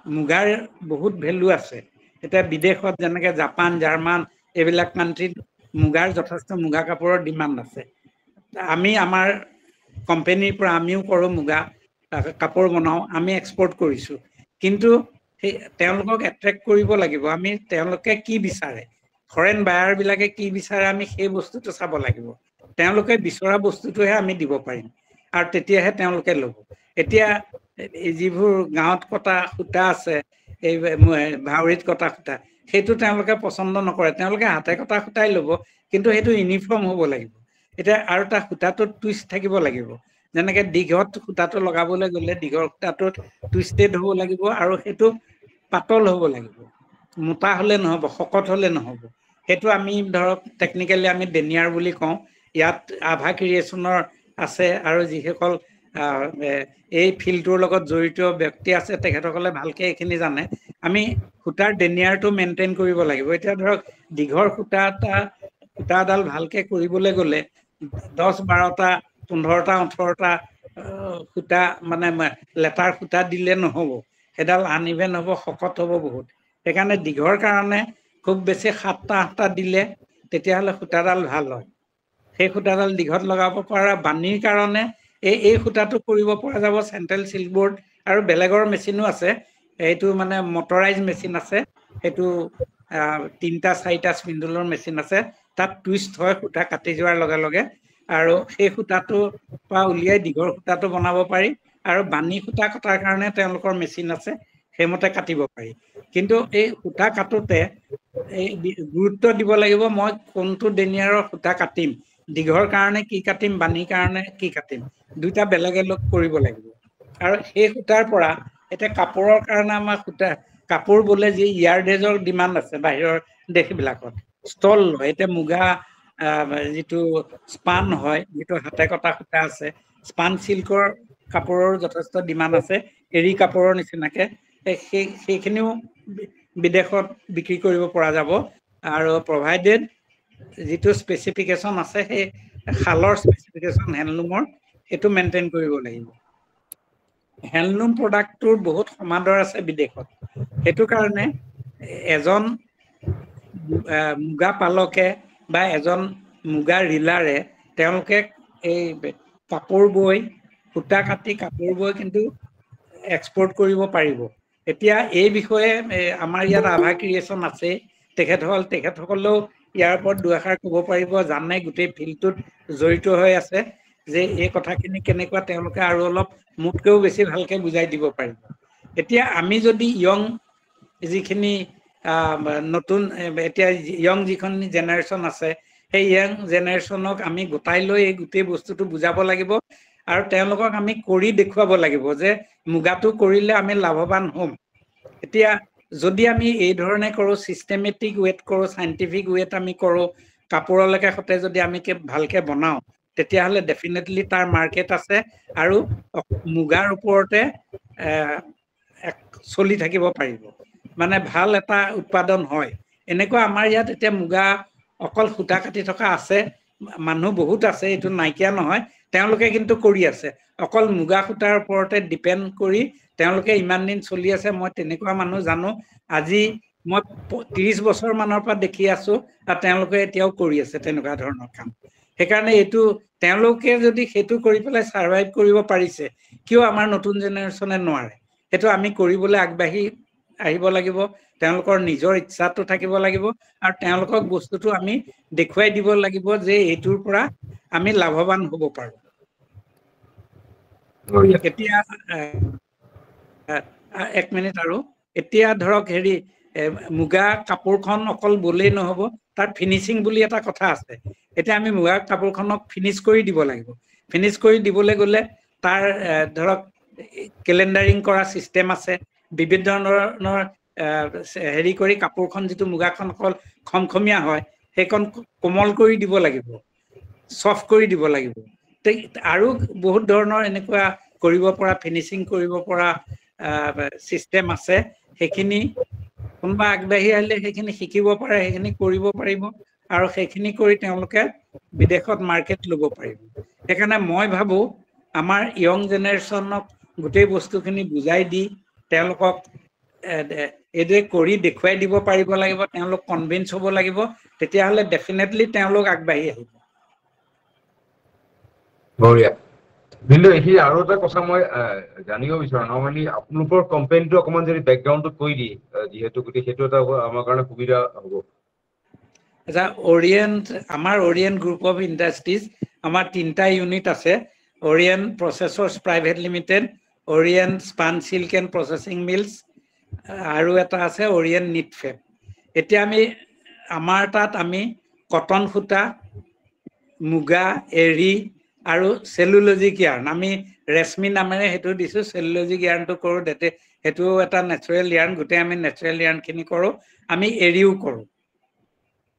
মুগাৰ বহুত ভেলু আছে। এতিয়া বিদেশত যেনেকে জাপান, জাৰ্মান এইবিলাক কাণ্ট্ৰিত মুগাৰ যথেষ্ট মুগা কাপোৰৰ ডিমাণ্ড আছে। আমি আমাৰ কোম্পেনীৰ পৰা আমিও কৰোঁ মুগা কাপোৰ বনাওঁ, আমি এক্সপৰ্ট কৰিছোঁ। কিন্তু সেই তেওঁলোকক এট্ৰেক্ট কৰিব লাগিব আমি তেওঁলোকে কি বিচাৰে ফৰেন বায়াৰ বিলাকে কি বিচাৰে আমি সেই বস্তুটো চাব লাগিব তেওঁলোকে বিচৰা বস্তুটোহে আমি দিব পাৰিম আৰু তেতিয়াহে তেওঁলোকে ল'ব এতিয়া যিবোৰ গাঁৱত কটা সূতা আছে এই ভাউৰিত কটা সূতা সেইটো তেওঁলোকে পছন্দ নকৰে তেওঁলোকে হাতে কটা সূতাই ল'ব কিন্তু সেইটো ইউনিফৰ্ম হ'ব লাগিব এতিয়া আৰু এটা সূতাটোত টুইষ্ট থাকিব লাগিব যেনেকে দীঘত সূতাটো লগাবলৈ গ'লে দীঘৰ সূতাটোত টুইষ্টেড হ'ব লাগিব আৰু সেইটো পাতল হ'ব লাগিব মোটা হ'লে নহ'ব শকত হ'লে নহ'ব সেইটো আমি ধৰক টেকনিকেলি আমি ডেনিয়াৰ বুলি কওঁ ইয়াত আভা ক্ৰিয়েশ্যনৰ আছে আৰু যিসকল এই ফিল্ডটোৰ লগত জড়িত ব্যক্তি আছে তেখেতসকলে ভালকে এইখিনি জানে আমি সূতাৰ ডেনিয়াৰটো মেইনটেইন কৰিব লাগিব এতিয়া ধৰক দীঘৰ সূতাডাল ভালকে কৰিবলৈ গ'লে 10-12টা 15টা 18টা সূতা মানে লেতাৰ সূতা দিলে নহ'ব সেইডাল আনইভেন হ'ব শকত হ'ব বহুত সেইকাৰণে দীঘৰ কাৰণে খুব বেছি 7টা 8টা দিলে তেতিয়াহ'লে সূতাডাল ভাল হয় সেই সূতাডাল দীঘত লগাব পৰা বাণীৰ কাৰণে এই সূতাটো কৰিব পৰা যাব চেন্ট্ৰেল চিল্ক বোৰ্ড আৰু বেলেগৰ মেচিনো আছে এইটো মানে মটৰাইজ মেচিন আছে সেইটো 3টা 4টা স্পিণ্ডলৰ মেচিন আছে তাত টুইষ্ট হয় সূতা কাটি যোৱাৰ লগে লগে আৰু সেই সূতাটো পৰা উলিয়াই দীঘৰ সূতাটো বনাব পাৰি আৰু বাণী সূতা কটাৰ কাৰণে তেওঁলোকৰ মেচিন আছে সেইমতে কাটিব পাৰি কিন্তু এই সূতা কাটোতে এই গুৰুত্ব দিব লাগিব মই কোনটো ডেনিয়াৰৰ সূতা কাটিম দীঘৰ কাৰণে কি কাটিম বাণীৰ কাৰণে কি কাটিম দুইটা বেলেগ বেলেগ কৰিব লাগিব আৰু সেই সূতাৰ পৰা এতিয়া কাপোৰৰ কাৰণে আমাৰ সূতা কাপোৰ বোলে যি ইয়াৰ্ডেজৰ ডিমাণ্ড আছে বাহিৰৰ দেশবিলাকত ষ্টল লয় এতিয়া মুগা যিটো স্পান হয় যিটো হাতে কটা সূতা আছে স্পান চিল্কৰ কাপোৰৰ যথেষ্ট ডিমাণ্ড আছে এৰী কাপোৰৰ নিচিনাকে সেইখিনিও বিদেশত বিক্ৰী কৰিব পৰা যাব আৰু প্ৰভাইডেড যিটো স্পেচিফিকেশ্যন আছে সেই শালৰ স্পেচিফিকেশ্যন হেণ্ডলুমৰ সেইটো মেইনটেইন কৰিব লাগিব হেণ্ডলুম প্ৰডাক্টটোৰ বহুত সমাদৰ আছে বিদেশত সেইটো কাৰণে এজন মুগা পালকে বা এজন মুগা ৰিলাৰে তেওঁলোকে এই কাপোৰ বৈ সূতা কাটি কাপোৰ বৈ কিন্তু এক্সপৰ্ট কৰিব পাৰিব এতিয়া এই বিষয়ে আমাৰ ইয়াত আভা ক্ৰিয়েশ্যন আছে তেখেতসকলেও ইয়াৰ ওপৰত দুআষাৰ ক'ব পাৰিব জানে গোটেই ফিল্ডটোত জড়িত হৈ আছে যে এই কথাখিনি কেনেকুৱা তেওঁলোকে আৰু অলপ মোতকৈও বেছি ভালকে বুজাই দিব পাৰিব এতিয়া আমি যদি ইয়ং যিখিনি নতুন এতিয়া ইয়ং যিখন জেনেৰেশ্যন আছে সেই ইয়ং জেনেৰেশ্যনক আমি গোটাই লৈ এই গোটেই বস্তুটো বুজাব লাগিব আৰু তেওঁলোকক আমি কৰি দেখুৱাব লাগিব যে মুগাটো কৰিলে আমি লাভৱান হ'ম এতিয়া যদি আমি এই ধৰণে কৰোঁ চিষ্টেমেটিক ৱেত কৰোঁ চাইণ্টিফিক ৱেত আমি কৰোঁ কাপোৰলৈকে সতে যদি আমি ভালকে বনাওঁ তেতিয়াহ'লে ডেফিনেটলি তাৰ মাৰ্কেট আছে আৰু মুগাৰ ওপৰতে চলি থাকিব পাৰিব মানে ভাল এটা উৎপাদন হয় এনেকুৱা আমাৰ ইয়াত এতিয়া মুগা অকল সূতা কাটি থকা আছে মানুহ বহুত আছে এইটো নাইকিয়া নহয় তেওঁলোকে কিন্তু কৰি আছে অকল মুগা সূতাৰ ওপৰতে ডিপেণ্ড কৰি তেওঁলোকে ইমান দিন চলি আছে মই তেনেকুৱা মানুহ জানো আজি মই 30 বছৰ মানৰ পৰা দেখি আছো আৰু তেওঁলোকে এতিয়াও কৰি আছে তেনেকুৱা ধৰণৰ কাম সেইকাৰণে এইটো তেওঁলোকে যদি সেইটো কৰি পেলাই সাৰ্ভাইভ কৰিব পাৰিছে কিয় আমাৰ নতুন জেনেৰেশ্যনে নোৱাৰে সেইটো আমি কৰিবলৈ আগবাঢ়ি আহিব লাগিব তেওঁলোকৰ নিজৰ ইচ্ছাটো থাকিব লাগিব আৰু তেওঁলোকক বস্তুটো আমি দেখুৱাই দিব লাগিব যে এইটোৰ পৰা আমি লাভৱান হ'ব পাৰো এতিয়া 1 মিনিট আৰু এতিয়া ধৰক হেৰি মুগা কাপোৰখন অকল বলেই নহ'ব তাৰ ফিনিচিং বুলি এটা কথা আছে এতিয়া আমি মুগা কাপোৰখনক ফিনিছ কৰি দিব লাগিব ফিনিছ কৰি দিবলৈ গ'লে তাৰ ধৰক কেলেণ্ডাৰিং কৰা চিষ্টেম আছে বিভিন্ন ধৰণৰ হেৰি কৰি কাপোৰখন যিটো মুগাখন অকল খমখমীয়া হয় সেইখন কোমল কৰি দিব লাগিব সফ্ট কৰি দিব লাগিব আৰু বহুত ধৰণৰ এনেকুৱা কৰিব পৰা ফিনিচিং কৰিব পৰা চিষ্টেম আছে সেইখিনি কোনোবা আগবাঢ়ি আহিলে সেইখিনি শিকিব পাৰে সেইখিনি কৰিব পাৰিব আৰু সেইখিনি কৰি তেওঁলোকে বিদেশত মাৰ্কেট ল'ব পাৰিব সেইকাৰণে মই ভাবো আমাৰ ইয়ং জেনেৰেশ্যনক গোটেই বস্তুখিনি বুজাই দি তেওঁলোকক এইদৰে কৰি দেখুৱাই দিব পাৰিব লাগিব তেওঁলোক কনভিন্স হ'ব লাগিব তেতিয়াহ'লে ডেফিনেটলি তেওঁলোক আগবাঢ়ি আহিব বঢ়িয়া কিন্তু এইখিনি আৰু এটা কথা মই জানিব বিচাৰোঁ নৰ্মেলি আপোনালোকৰ কোম্পানীটো অকণমান যদি বেকগ্ৰাউণ্ডটো কৈ দিয়ে যিহেতু গতিকে সেইটো এটা আমাৰ কাৰণে সুবিধা হ'ব। আচ্ছা, আমাৰ অৰিয়েণ্ট গ্ৰুপ অফ ইণ্ডাষ্ট্ৰিজ আমাৰ 3টা ইউনিট আছে। Orient processors private limited, Orient spun silk and processing mills, আৰু এটা আছে অৰিয়েণ্ট নিট ফেব। এতিয়া আমাৰ তাত আমি কটন সূতা, মুগা, এৰী আৰু চেলুলজিক য়াৰ্ণ, আমি ৰেশমি নামেৰে সেইটো দিছোঁ। চেলুলজিক য়াৰ্ণটো কৰোঁ, সেইটো এটা নেচাৰেল য়াৰ্ণ, গোটেই আমি নেচাৰেল য়াৰ্ণখিনি কৰোঁ। আমি এৰীও কৰোঁ।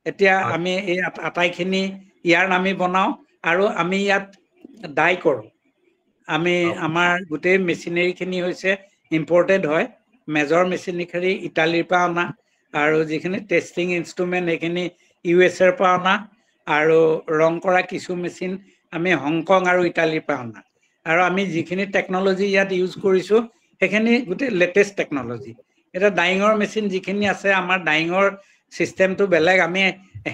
এতিয়া আমি এই আটাইখিনি য়াৰ্ণ আমি বনাওঁ আৰু আমি ইয়াত ডাই কৰোঁ। আমাৰ গোটেই মেচিনেৰীখিনি হৈছে ইম্পৰ্টেড হয়। মেজৰ মেচিনেৰী ইটালীৰ পৰা অনা, আৰু যিখিনি টেষ্টিং ইনষ্ট্ৰুমেণ্ট সেইখিনি USA পৰা অনা, আৰু ৰং কৰা কিছু মেচিন আমি হংকং আৰু ইটালীৰ পৰা অনা। আৰু আমি যিখিনি টেকন'লজি ইয়াত ইউজ কৰিছোঁ সেইখিনি গোটেই লেটেষ্ট টেকন'লজি। এতিয়া ডাইঙৰ মেচিন যিখিনি আছে, আমাৰ ডাইঙৰ চিষ্টেমটো বেলেগ। আমি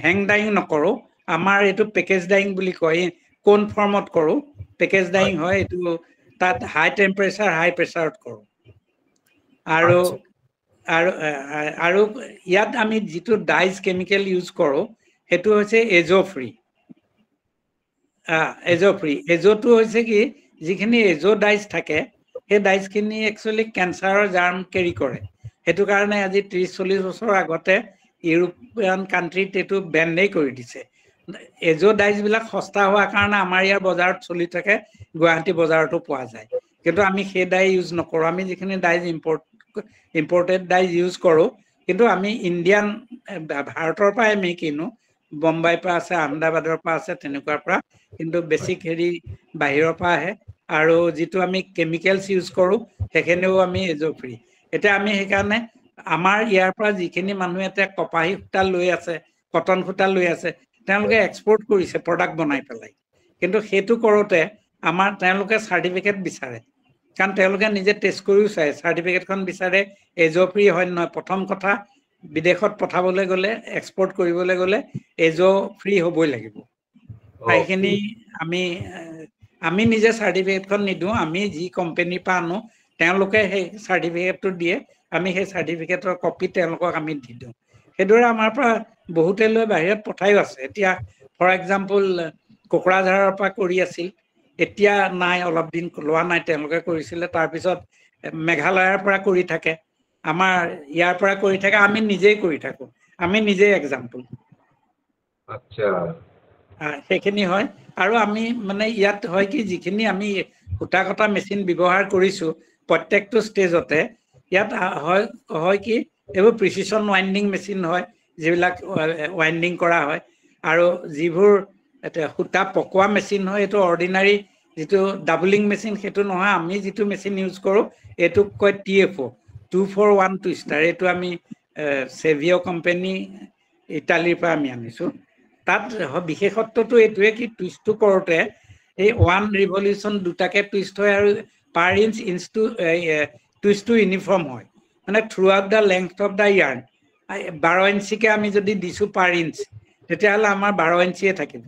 হেং ডাইং নকৰোঁ, আমাৰ এইটো পেকেজ ডাইং বুলি কয়। কোন ফৰ্মত কৰোঁ, পেকেজ ডাইং হয়। এইটো তাত হাই টেম্পাৰেচাৰ হাই প্ৰেছাৰত কৰোঁ। আৰু আৰু ইয়াত আমি যিটো ডাইজ কেমিকেল ইউজ কৰোঁ সেইটো হৈছে এজো ফ্ৰী। এজোটো হৈছে কি, যিখিনি এজো ডাইজ থাকে সেই ডাইজখিনি একচুৱেলি কেঞ্চাৰৰ জাৰ্ম কেৰি কৰে। সেইটো কাৰণে আজি 30-40 বছৰ আগতে ইউৰোপীয়ান কাণ্ট্ৰিত এইটো বেণ্ডেই কৰি দিছে। এজো ডাইজবিলাক সস্তা হোৱাৰ কাৰণে আমাৰ ইয়াৰ বজাৰত চলি থাকে, গুৱাহাটী বজাৰতো পোৱা যায়। কিন্তু আমি সেই ডাই ইউজ নকৰোঁ। আমি যিখিনি ডাইজ ইম্পৰ্টেড ডাইজ ইউজ কৰোঁ, কিন্তু আমি ইণ্ডিয়ান ভাৰতৰ পৰাই আমি কিনো, বম্বাইৰ পৰা আছে, আহমেদাবাদৰ পৰা আছে, তেনেকুৱাৰ পৰা, কিন্তু বেছিক বাহিৰৰ পৰা আহে। আৰু যিটো আমি কেমিকেলছ ইউজ কৰোঁ সেইখিনিও আমি এজো ফ্ৰী। এতিয়া আমি সেইকাৰণে আমাৰ ইয়াৰ পৰা যিখিনি মানুহে এতিয়া কপাহী সূতা লৈ আছে, কটন সূতা লৈ আছে, তেওঁলোকে এক্সপৰ্ট কৰিছে প্ৰডাক্ট বনাই পেলাই। কিন্তু সেইটো কৰোঁতে তেওঁলোকে চাৰ্টিফিকেট বিচাৰে, কাৰণ তেওঁলোকে নিজে টেষ্ট কৰিও চায়, চাৰ্টিফিকেটখন বিচাৰে এজো ফ্ৰী হয় নহয়। প্ৰথম কথা, বিদেশত পঠাবলৈ গ'লে, এক্সপৰ্ট কৰিবলৈ গ'লে এজো ফ্ৰী হ'বই লাগিব। সেইখিনি আমি নিজে চাৰ্টিফিকেটখন নিদিওঁ, আমি যি কোম্পানীৰ পৰা আনো তেওঁলোকে সেই চাৰ্টিফিকেটটো দিয়ে। আমি সেই চাৰ্টিফিকেটৰ কপি তেওঁলোকক আমি দি দিওঁ। সেইদৰে আমাৰ পৰা বহুতে লৈ বাহিৰত পঠাইও আছে। এতিয়া ফৰ এক্সাম্পল কোকৰাঝাৰৰ পৰা কৰি আছিল, এতিয়া নাই, অলপ দিন লোৱা নাই, তেওঁলোকে কৰিছিলে। তাৰপিছত মেঘালয়ৰ পৰা কৰি থাকে, আমাৰ ইয়াৰ পৰা কৰি থাকে, আমি নিজেই কৰি থাকোঁ। আমি নিজেই এক্সাম্পল। আচ্ছা, সেইখিনি হয়। আৰু আমি ইয়াত হয় কি, যিখিনি আমি সূতা কটা মেচিন ব্যৱহাৰ কৰিছোঁ প্ৰত্যেকটো ষ্টেজতে, ইয়াত হয় কি, এইবোৰ প্ৰিচিছন ৱাইণ্ডিং মেচিন হয়, যিবিলাক ৱাইণ্ডিং কৰা হয়। আৰু যিবোৰ সূতা পকোৱা মেচিন হয়, এইটো অৰ্ডিনাৰী যিটো ডাবলিং মেচিন সেইটো নহয়। আমি যিটো মেচিন ইউজ কৰোঁ এইটোক কয় TFO, 241 টুইষ্টাৰ। এইটো আমি চেভিঅ' কোম্পানী ইটালীৰ পৰা আমি আনিছোঁ। তাত বিশেষত্বটো এইটোৱে কি, টুইষ্টটো কৰোঁতে এই 1 ৰিভলিউশ্যন দুটাকে টুইষ্ট হয়, আৰু পাৰ ইঞ্চটো টুইষ্টটো ইউনিফৰ্ম হয়। Through out the length of the yarn 12 ইঞ্চিকে আমি যদি দিছোঁ পাৰ ইঞ্চ, তেতিয়াহ'লে আমাৰ 12 ইঞ্চিয়ে থাকিব।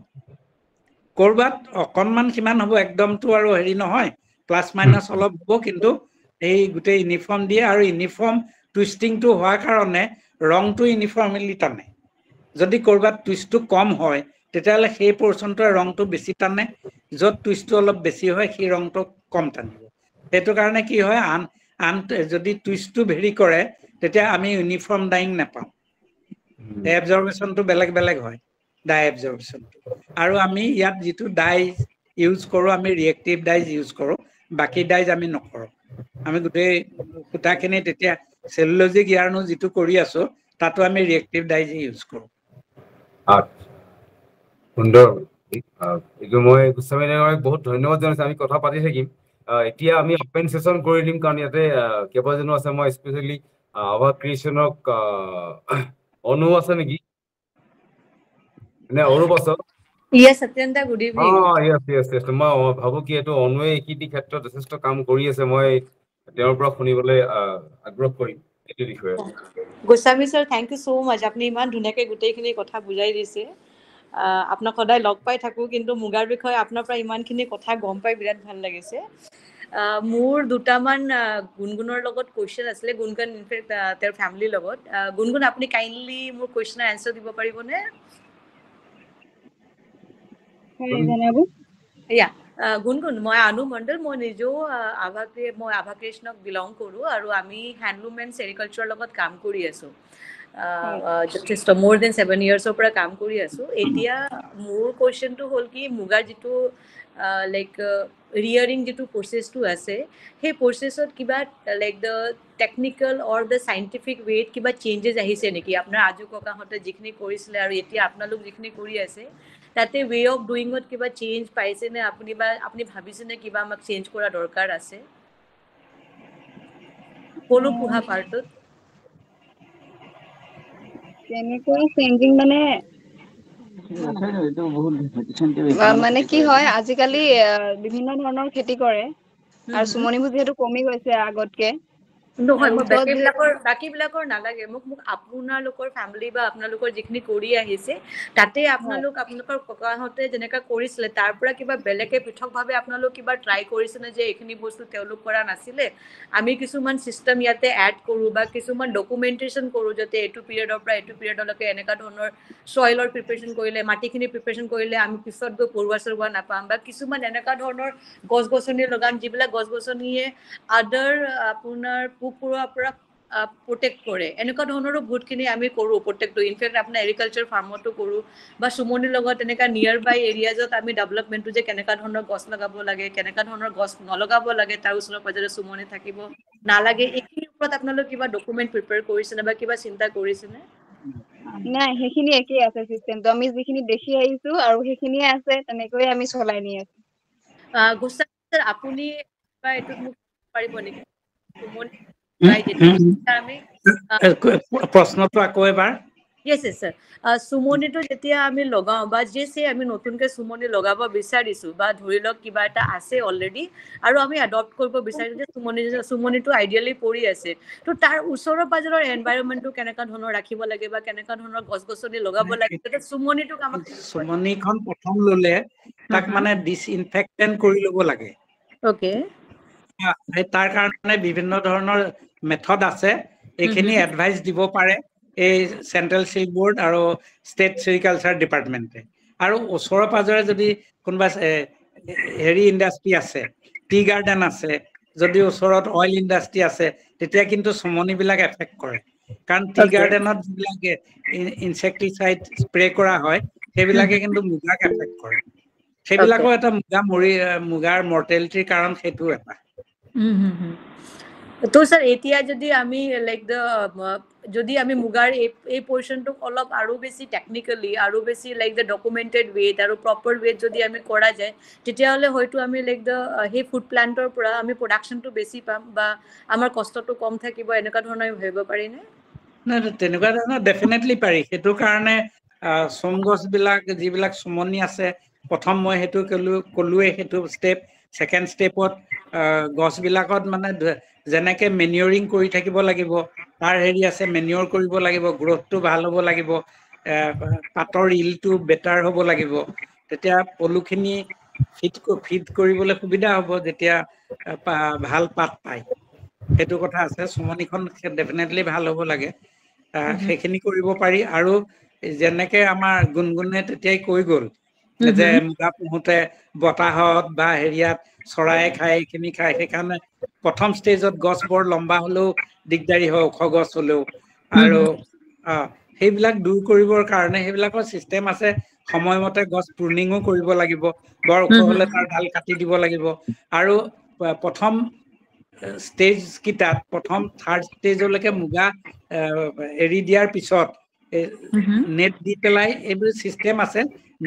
ক'ৰবাত অকণমান সিমান হ'ব, একদমটো আৰু নহয়, প্লাছ মাইনাছ অলপ হ'ব, কিন্তু এই গোটেই ইউনিফৰ্ম দিয়ে। আৰু ইউনিফৰ্ম টুইষ্টিংটো হোৱাৰ কাৰণে ৰংটো ইউনিফৰ্মলি টানে। যদি ক'ৰবাত টুইষ্টটো কম হয় তেতিয়াহ'লে সেই পৰ্চনটোৱে ৰংটো বেছি টানে, য'ত টুইষ্টটো অলপ বেছি হয় সেই ৰংটো কম টানিব। সেইটো কাৰণে কি হয়, যদি টুইষ্টটো ভেৰি কৰে তেতিয়া আমি ইউনিফৰ্ম ডাইং নাপাওঁ। এবজৰ্বেশ্যনটো বেলেগ বেলেগ হয়, ডাই এবজৰ্বেশ্যনটো। আৰু আমি ইয়াত যিটো ডাই ইউজ কৰোঁ, আমি ৰিয়েক্টিভ ডাইজ ইউজ কৰোঁ, বাকী ডাইজ আমি নকৰোঁ। আমি গোটেই সূতাখিনি তেতিয়া চেলুলজিক য়াৰ্ণো যিটো কৰি আছোঁ তাতো আমি ৰিয়েক্টিভ ডাইজ ইউজ কৰোঁ। সুন্দৰ। এইটো মই গোস্বামী ডাঙৰীয়াক বহুত ধন্যবাদ জনাইছোঁ। আমি কথা পাতি থাকিম। এতিয়া আমি অপেন ছেশ্যন কৰি দিম, কাৰণ ইয়াতে কেইবাজনো আছে। মই স্পেচিয়েলি আভা ক্ৰিয়েশ্যনক অনু আছে নেকি, নে অৰূপ আছে? Yes, Satyanta, good evening. Yes. মই ভাবোঁ কি এইটো অনুৱে এইখিনি ক্ষেত্ৰত যথেষ্ট কাম কৰি আছে। মই তেওঁৰ পৰা শুনিবলৈ আগ্ৰহ কৰিম এইটো বিষয়ে। Goswami sir, thank you so much. Apni iman dhuniyake guteikhini kotha bujai dise. আপোনাক সদায় লগ পাই থাকোঁ, কিন্তু মুগাৰ বিষয়ে আপোনাৰ পৰা ইমানখিনি কথা গম পাই বিৰাট ভাল লাগিছে। মোৰ দুটামান গুণগুণৰ লগত কুৱেশ্যন আছিলে, গুণগুণ ইনফেক্ট তেওঁৰ ফেমিলিৰ লগত। গুণগুণ, আপুনি কাইণ্ডলি মোৰ কুৱেশ্যনৰ এনচাৰ দিব পাৰিবনে? ইয়া, গুণগুণ, মই আনু মণ্ডল, মই নিজেও মই আভা কৃষ্ণক বিলং কৰোঁ আৰু আমি হেণ্ডলুম এণ্ড চেৰিকালচাৰৰ লগত কাম কৰি আছোঁ। যথেষ্ট মোৰ দেন 7 yearsৰ পৰা কাম কৰি আছোঁ। এতিয়া মোৰ কুৱেশ্যনটো হ'ল কি, মুগাৰ যিটো লাইক ৰিয়াৰিং যিটো প্ৰচেছটো আছে, সেই প্ৰচেছত কিবা like the technical or the scientific ৱেত কিবা চেঞ্জেছ আহিছে নেকি? আপোনাৰ আজু ককাহঁতে যিখিনি কৰিছিলে আৰু এতিয়া আপোনালোক যিখিনি কৰি আছে, তাতে ৱে অফ ডুইঙত কিবা চেঞ্জ পাইছেনে আপুনি, বা আপুনি ভাবিছেনে কিবা আমাক চেঞ্জ কৰা দৰকাৰ আছে পলু পোহা পাৰ্টত? তেনেকুৱা চেঞ্জিং মানে কি হয়, আজিকালি বিভিন্ন ধৰণৰ খেতি কৰে আৰু চুমনিবোৰ যিহেতু কমি গৈছে আগতকে। নহয়, আৰু মই ওচৰত বাকীবিলাকৰ নালাগে মোক আপোনালোকৰ ফেমিলি বা আপোনালোকৰ যিখিনি কৰি আহিছে, তাতে আপোনালোকৰ ককাহঁতে যেনেকা কৰিছিলে, তাৰ পৰা কিবা বেলেগে পৃথকভাৱে আপোনালোক কিবা ট্ৰাই কৰিছেনে যে এইখিনি বস্তু তেওঁলোক কৰা নাছিলে, আমি কিছুমান চিষ্টেম ইয়াতে এড কৰোঁ বা কিছুমান ডকুমেণ্টেশ্যন কৰোঁ, যাতে এইটো পিৰিয়ডৰ পৰা এইটো পিৰিয়ডলৈকে এনেকুৱা ধৰণৰ চইলৰ প্ৰিপেৰেশ্যন কৰিলে, মাটিখিনি প্ৰিপেৰেশ্যন কৰিলে আমি পিছত গৈ পৰুৱা চৰুৱা নাপাম, বা কিছুমান এনেকুৱা ধৰণৰ গছ গছনি লগাম যিবিলাক গছ গছনিয়ে আদাৰ আপোনাৰ পোক পৰুৱাৰ পৰা প্ৰটেক্ট কৰে। এনেকুৱা ধৰণৰো বহুতখিনি আমি কৰোঁ প্ৰত্যেকটো। ইনফেক্ট আপোনাৰ এগ্ৰিকালচাৰ ফাৰ্মতো কৰোঁ, বা চুমনিৰ লগত এনেকুৱা নিয়াৰ বাই এৰিয়াজত আমি ডেভেলপমেণ্টটো যে কেনেকুৱা ধৰণৰ গছ লগাব লাগে, কেনেকুৱা ধৰণৰ গছ নলগাব লাগে, তাৰ ওচৰে পাজৰে চুমনি থাকিব নালাগে, এইখিনিৰ ওপৰত আপোনালোক কিবা ডকুমেণ্ট প্ৰিপেয়াৰ কৰিছেনে বা কিবা চিন্তা কৰিছেনে? নাই, সেইখিনি একেই আছে চিষ্টেমটো। আমি যিখিনি দেখি আহিছো আৰু সেইখিনিয়ে আছে, তেনেকৈয়ে আমি চলাই নি আছো। গোস্বামী ছাৰ, আপুনি এইটোত মোক পাৰিব নেকি? প্ৰশ্নটো আকৌ এবাৰ। য়েছ ছাৰ। চুমনিটো যেতিয়া আমি লগাওঁ বা আমি নতুনকৈ চুমনি লগাব বিচাৰিছোঁ, বা ধৰি লওক কিবা এটা আছে অলৰেডি আৰু আমি এডপ্ট কৰিব বিচাৰিছোঁ যে চুমনিটো আইডিয়েলি পৰি আছে, তো তাৰ ওচৰৰ পাজৰৰ এনভাইৰনমেণ্টটো কেনেকুৱা ধৰণৰ ৰাখিব লাগে বা কেনেকুৱা ধৰণৰ গছ গছনি লগাব লাগে যাতে চুমনিটোক আমাক চুমনিখন প্ৰথম ললে তাক মানে ডিসইনফেক্টেন্ট কৰি ল'ব লাগে। অ'কে। তাৰ কাৰণে বিভিন্ন ধৰণৰ মেথড আছে, এইখিনি এডভাইচ দিব পাৰে এই চেন্ট্ৰেল চিল্ক বোৰ্ড আৰু ষ্টেট চেৰিকালচাৰ ডিপাৰ্টমেণ্টে। আৰু ওচৰে পাজৰে যদি কোনোবা হেৰি ইণ্ডাষ্ট্ৰি আছে, টি গাৰ্ডেন আছে, যদি ওচৰত অইল ইণ্ডাষ্ট্ৰি আছে, তেতিয়া কিন্তু চুমনিবিলাক এফেক্ট কৰে। কাৰণ টি গাৰ্ডেনত যিবিলাক ইনচেক্টিচাইড স্প্ৰে কৰা হয়, সেইবিলাকে কিন্তু মুগাক এফেক্ট কৰে। সেইবিলাকো এটা মুগাৰ মৰ্টেলিটিৰ কাৰণ সেইটো এটা। তো স্যাৰ, এতিয়া যদি আমি লাইক যদি আমি মুগাৰ এই পৰ্যনটোক অলপ আৰু বেছি টেকনিকেলি আৰু বেছি লাইক দ্য ডকুমেণ্টেড ৱেত আৰু প্ৰপাৰ ৱেত যদি আমি কৰা যায়, তেতিয়াহ'লে হয়তো আমি লাইক সেই ফুড প্লান্টৰ পৰা আমি প্ৰডাকশ্যনটো বেছি পাম বা আমাৰ কষ্টটো কম থাকিব, এনেকুৱা ধৰণৰ ভাবিব পাৰিনে? নাই, তেনেকুৱা ধৰণৰ ডেফিনেটলি পাৰি। সেইটো কাৰণে চোম গছবিলাক যিবিলাক চুমনি আছে, প্ৰথম মই সেইটো ক'লোৱে সেইটো ষ্টেপ। ছেকেণ্ড ষ্টেপত গছবিলাকত মানে যেনেকে মেনিয়ৰিং কৰি থাকিব লাগিব, তাৰ হেৰি আছে, মেনিয়ৰ কৰিব লাগিব, গ্ৰথটো ভাল হ'ব লাগিব, পাতৰ ইলটো বেটাৰ হ'ব লাগিব, তেতিয়া পলুখিনি ফিট কৰিবলৈ সুবিধা হ'ব যেতিয়া ভাল পাত পায়। সেইটো কথা আছে। চুমনিখন ডেফিনেটলি ভাল হ'ব লাগে, সেইখিনি কৰিব পাৰি। আৰু যেনেকে আমাৰ গুণগুণে তেতিয়াই কৈ গ'ল যে মুগা পোহোতে বতাহত বা হেৰিয়াত চৰাই খায়, এইখিনি খায়, সেইকাৰণে প্ৰথম ষ্টেজত গছ বৰ লম্বা হলেও দিগদাৰী হয়, ওখ গছ হলেও। আৰু সেইবিলাক দূৰ কৰিবৰ কাৰণে সেইবিলাকৰ চিষ্টেম আছে। সময়মতে গছ প্ৰুনিঙো কৰিব লাগিব, বৰ ওখ হলে তাৰ ডাল কাটি দিব লাগিব। আৰু প্ৰথম ষ্টেজ কেইটাত, প্ৰথম থাৰ্ড ষ্টেজলৈকে মুগা এৰি দিয়াৰ পিছত নেট দি পেলাই, এইবোৰ চিষ্টেম আছে,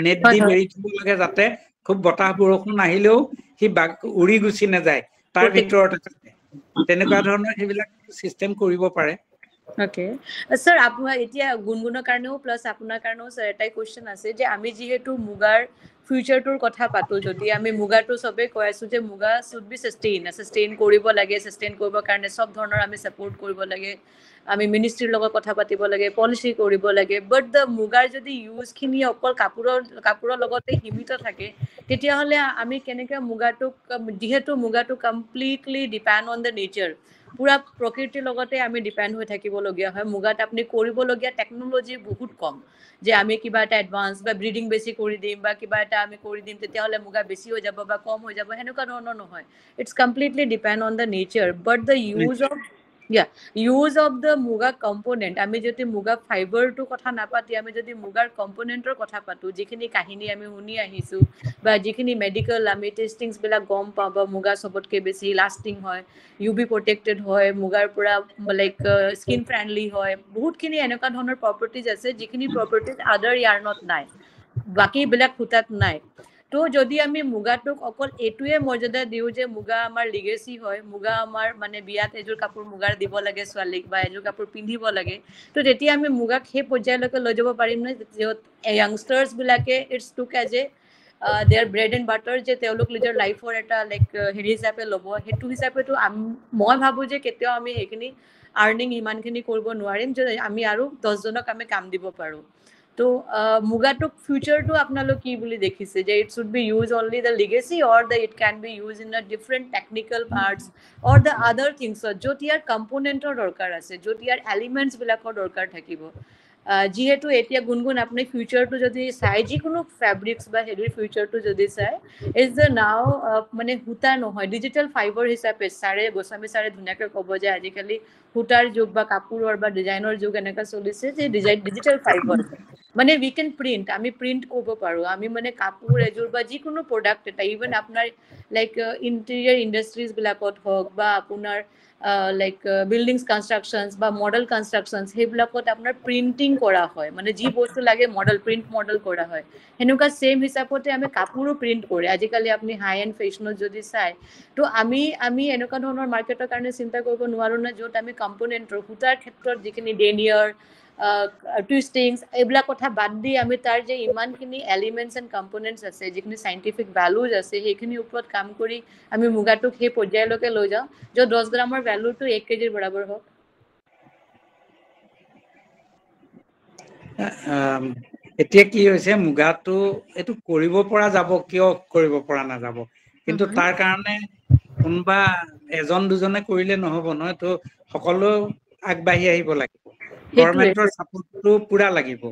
নেট দি বেৰি থব লাগে, যাতে খুব বতাহ বৰষুণ আহিলেও সি উৰি গুচি নাযায়, তাৰ ভিতৰতে থাকে। তেনেকুৱা ধৰণৰ সেইবিলাক চিষ্টেম কৰিব পাৰে। ওকে স্যাৰ আপোনাৰ এতিয়া গুণগুণৰ কাৰণেও প্লাছ আপোনাৰ কাৰণেও স্যাৰ এটাই কুৱেশ্যন আছে যে আমি যিহেতু মুগাৰ ফিউচাৰটোৰ কথা পাতো যদি আমি মুগাটো চবেই কৈ আছো যে মুগা শুড বি সাষ্টেইন কৰিব লাগে সাষ্টেইন কৰিবৰ কাৰণে সব ধৰণৰ আমি সাপোৰ্ট কৰিব লাগে আমি মিনিষ্ট্ৰীৰ লগত কথা পাতিব লাগে পলিচি কৰিব লাগে বাট দ্য মুগাৰ যদি ইউজখিনি অকল কাপোৰৰ লগতে সীমিত থাকে তেতিয়াহ'লে আমি কেনেকৈ মুগাটোক যিহেতু মুগাটো completely depend on the nature পুৰা প্ৰকৃতিৰ লগতে আমি ডিপেণ্ড হৈ থাকিবলগীয়া হয় মুগাত আপুনি কৰিবলগীয়া টেকন'লজি বহুত কম যে আমি কিবা এটা এডভান্স বা ব্ৰিডিং বেছি কৰি দিম বা কিবা এটা আমি কৰি দিম তেতিয়াহ'লে মুগা বেছি হৈ যাব বা কম হৈ যাব সেনেকুৱা ধৰণৰ নহয় it's completely depend on the nature but the use of the muga component আমি যদি মুগা ফাইবাৰটোৰ কথা নাপাতি আমি যদি মুগাৰ কম্পনেণ্টৰ কথা পাতোঁ যিখিনি কাহিনী আমি শুনি আহিছোঁ বা যিখিনি মেডিকেল আমি টেষ্টিংছবিলাক গম পাওঁ বা মুগা চবতকৈ বেছি লাষ্টিং হয় UV প্ৰটেক্টেড হয় মুগাৰ পৰা লাইক স্কিন ফ্ৰেণ্ডলি হয় বহুতখিনি এনেকুৱা ধৰণৰ প্ৰপাৰ্টিজ আছে যিখিনি প্ৰপাৰ্টিজ আদাৰ ইয়াৰ্ণত নাই বাকীবিলাক সূতাত নাই তো যদি আমি মুগাটোক অকল এইটোৱে মৰ্যাদা দিওঁ যে মুগা আমাৰ লিগেচি হয় মুগা আমাৰ মানে বিয়াত এযোৰ কাপোৰ মুগাৰ দিব লাগে ছোৱালীক বা এযোৰ কাপোৰ পিন্ধিব লাগে তো তেতিয়া আমি মুগাক সেই পৰ্যায়লৈকে লৈ যাব পাৰিম নে য'ত য়াংষ্টাৰ্ছবিলাকে it's took as a their bread and butter যে তেওঁলোক নিজৰ লাইফৰ এটা লাইক হেৰি হিচাপে ল'ব সেইটো হিচাপেতো মই ভাবোঁ যে কেতিয়াও আমি সেইখিনি আৰ্নিং ইমানখিনি কৰিব নোৱাৰিম যে আমি আৰু 10জনক আমি কাম দিব পাৰোঁ তো মুগাটোক ফিউচাৰটো আপোনালোক কি বুলি দেখিছে যে it should be use only the legacy or the it can be use in the different technical parts or the other থিংছত য'ত ইয়াৰ কম্পনেণ্টৰ দৰকাৰ আছে য'ত ইয়াৰ এলিমেণ্টছবিলাকৰ দৰকাৰ থাকিব যিহেতু এতিয়া গুণগুণ আপুনি ফিউচাৰটো যদি চাই যিকোনো ফেব্ৰিক্স বা হেৰিৰ ফিউচাৰটো যদি চাই ইজ দ্য নাও মানে সূতা নহয় ডিজিটেল ফাইবাৰ হিচাপে গোস্বামী ছাৰে ধুনীয়াকৈ ক'ব যে আজিকালি সূতাৰ যুগ বা কাপোৰৰ বা ডিজাইনৰ যুগ এনেকুৱা চলিছে যে ডিজিটেল ফাইবাৰ মানে উই কেন প্ৰিণ্ট আমি প্ৰিণ্ট কৰিব পাৰোঁ আমি মানে কাপোৰ এযোৰ বা যিকোনো প্ৰডাক্ট এটা ইভেন আপোনাৰ লাইক ইণ্টেৰিয়াৰ ইণ্ডাষ্ট্ৰিজবিলাকত হওক বা আপোনাৰ লাইক বিল্ডিংছ কনষ্ট্ৰাকশ্যনছ বা মডেল কনষ্ট্ৰাকশ্যনছ সেইবিলাকত আপোনাৰ প্ৰিণ্টিং কৰা হয় মানে যি বস্তু লাগে প্ৰিণ্ট মডেল কৰা হয় সেনেকুৱা ছেইম হিচাপতে আমি কাপোৰো প্ৰিণ্ট কৰে আজিকালি আপুনি হাই এণ্ড ফেশ্বনত যদি চাই তো আমি এনেকুৱা ধৰণৰ মাৰ্কেটৰ কাৰণে চিন্তা কৰিব নোৱাৰোঁ নে য'ত আমি কম্পনেণ্টৰ সূতাৰ ক্ষেত্ৰত যিখিনি ডেনিয়াৰ টুইষ্টিংছ এইবিলাক কথা বাদ দি আমি তাৰ যে ইমানখিনি এলিমেণ্টছ এণ্ড কম্পনেণ্টছ আছে যিখিনি চাইণ্টিফিক ভেলুজ আছে সেইখিনিৰ ওপৰত কাম কৰি আমি মুগাটোক সেই পৰ্যায়লৈকে লৈ যাওঁ য'ত 10 গ্ৰামৰ ভেলুটো 1 কেজিৰ বৰাবৰ হওক এতিয়া কি হৈছে মুগাটো এইটো কৰিব পৰা যাব কিয় কৰিব পৰা নাযাব কিন্তু তাৰ কাৰণে কোনোবা এজন দুজনে কৰিলে নহব নহয় তো সকলো আগবাঢ়ি আহিব লাগিব গভৰ্ণমেণ্টৰ ছাপোৰ্টটো পুৰা লাগিব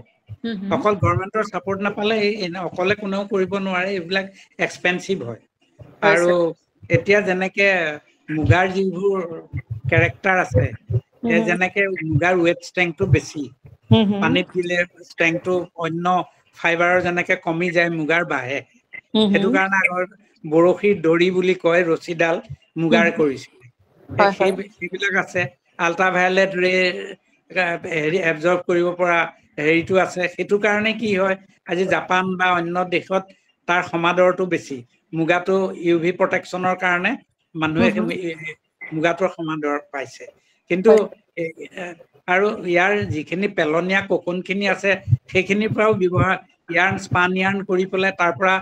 অকল গভৰ্ণমেণ্টৰ ছাপোৰ্ট নাপালে অকলে কোনেও কৰিব নোৱাৰে এইবিলাক এক্সপেঞ্চিভ হয় আৰু এতিয়া যেনেকে মুগাৰ যিবোৰ কেৰেক্টাৰ আছে যেনেকে মুগাৰ ৱেট ষ্ট্ৰেংথটো বেছি পানীত দিলে ষ্ট্ৰেংথটো অন্য ফাইবাৰৰ যেনেকে কমি যায় মুগাৰ বাঢ়ে সেইটো কাৰণে আগৰ বৰশীৰ দড়ি বুলি কয় ৰছীডাল মুগাৰ কৰিছিলে সেইবিলাক আছে আল্ট্ৰাভায়লেট ৰে হেৰি এবজৰ্ব কৰিব পৰা হেৰিটো আছে সেইটো কাৰণে কি হয় আজি জাপান বা অন্য দেশত তাৰ সমাদৰটো বেছি মুগাটো UV প্ৰটেকশ্যনৰ কাৰণে মানুহে মুগাটোৰ সমাদৰ পাইছে কিন্তু আৰু ইয়াৰ যিখিনি পেলনীয়া কোকোনখিনি আছে সেইখিনিৰ পৰাও ব্যৱহাৰ ইয়াৰ্ন স্পান ইয়াৰ্ন কৰি পেলাই তাৰ পৰা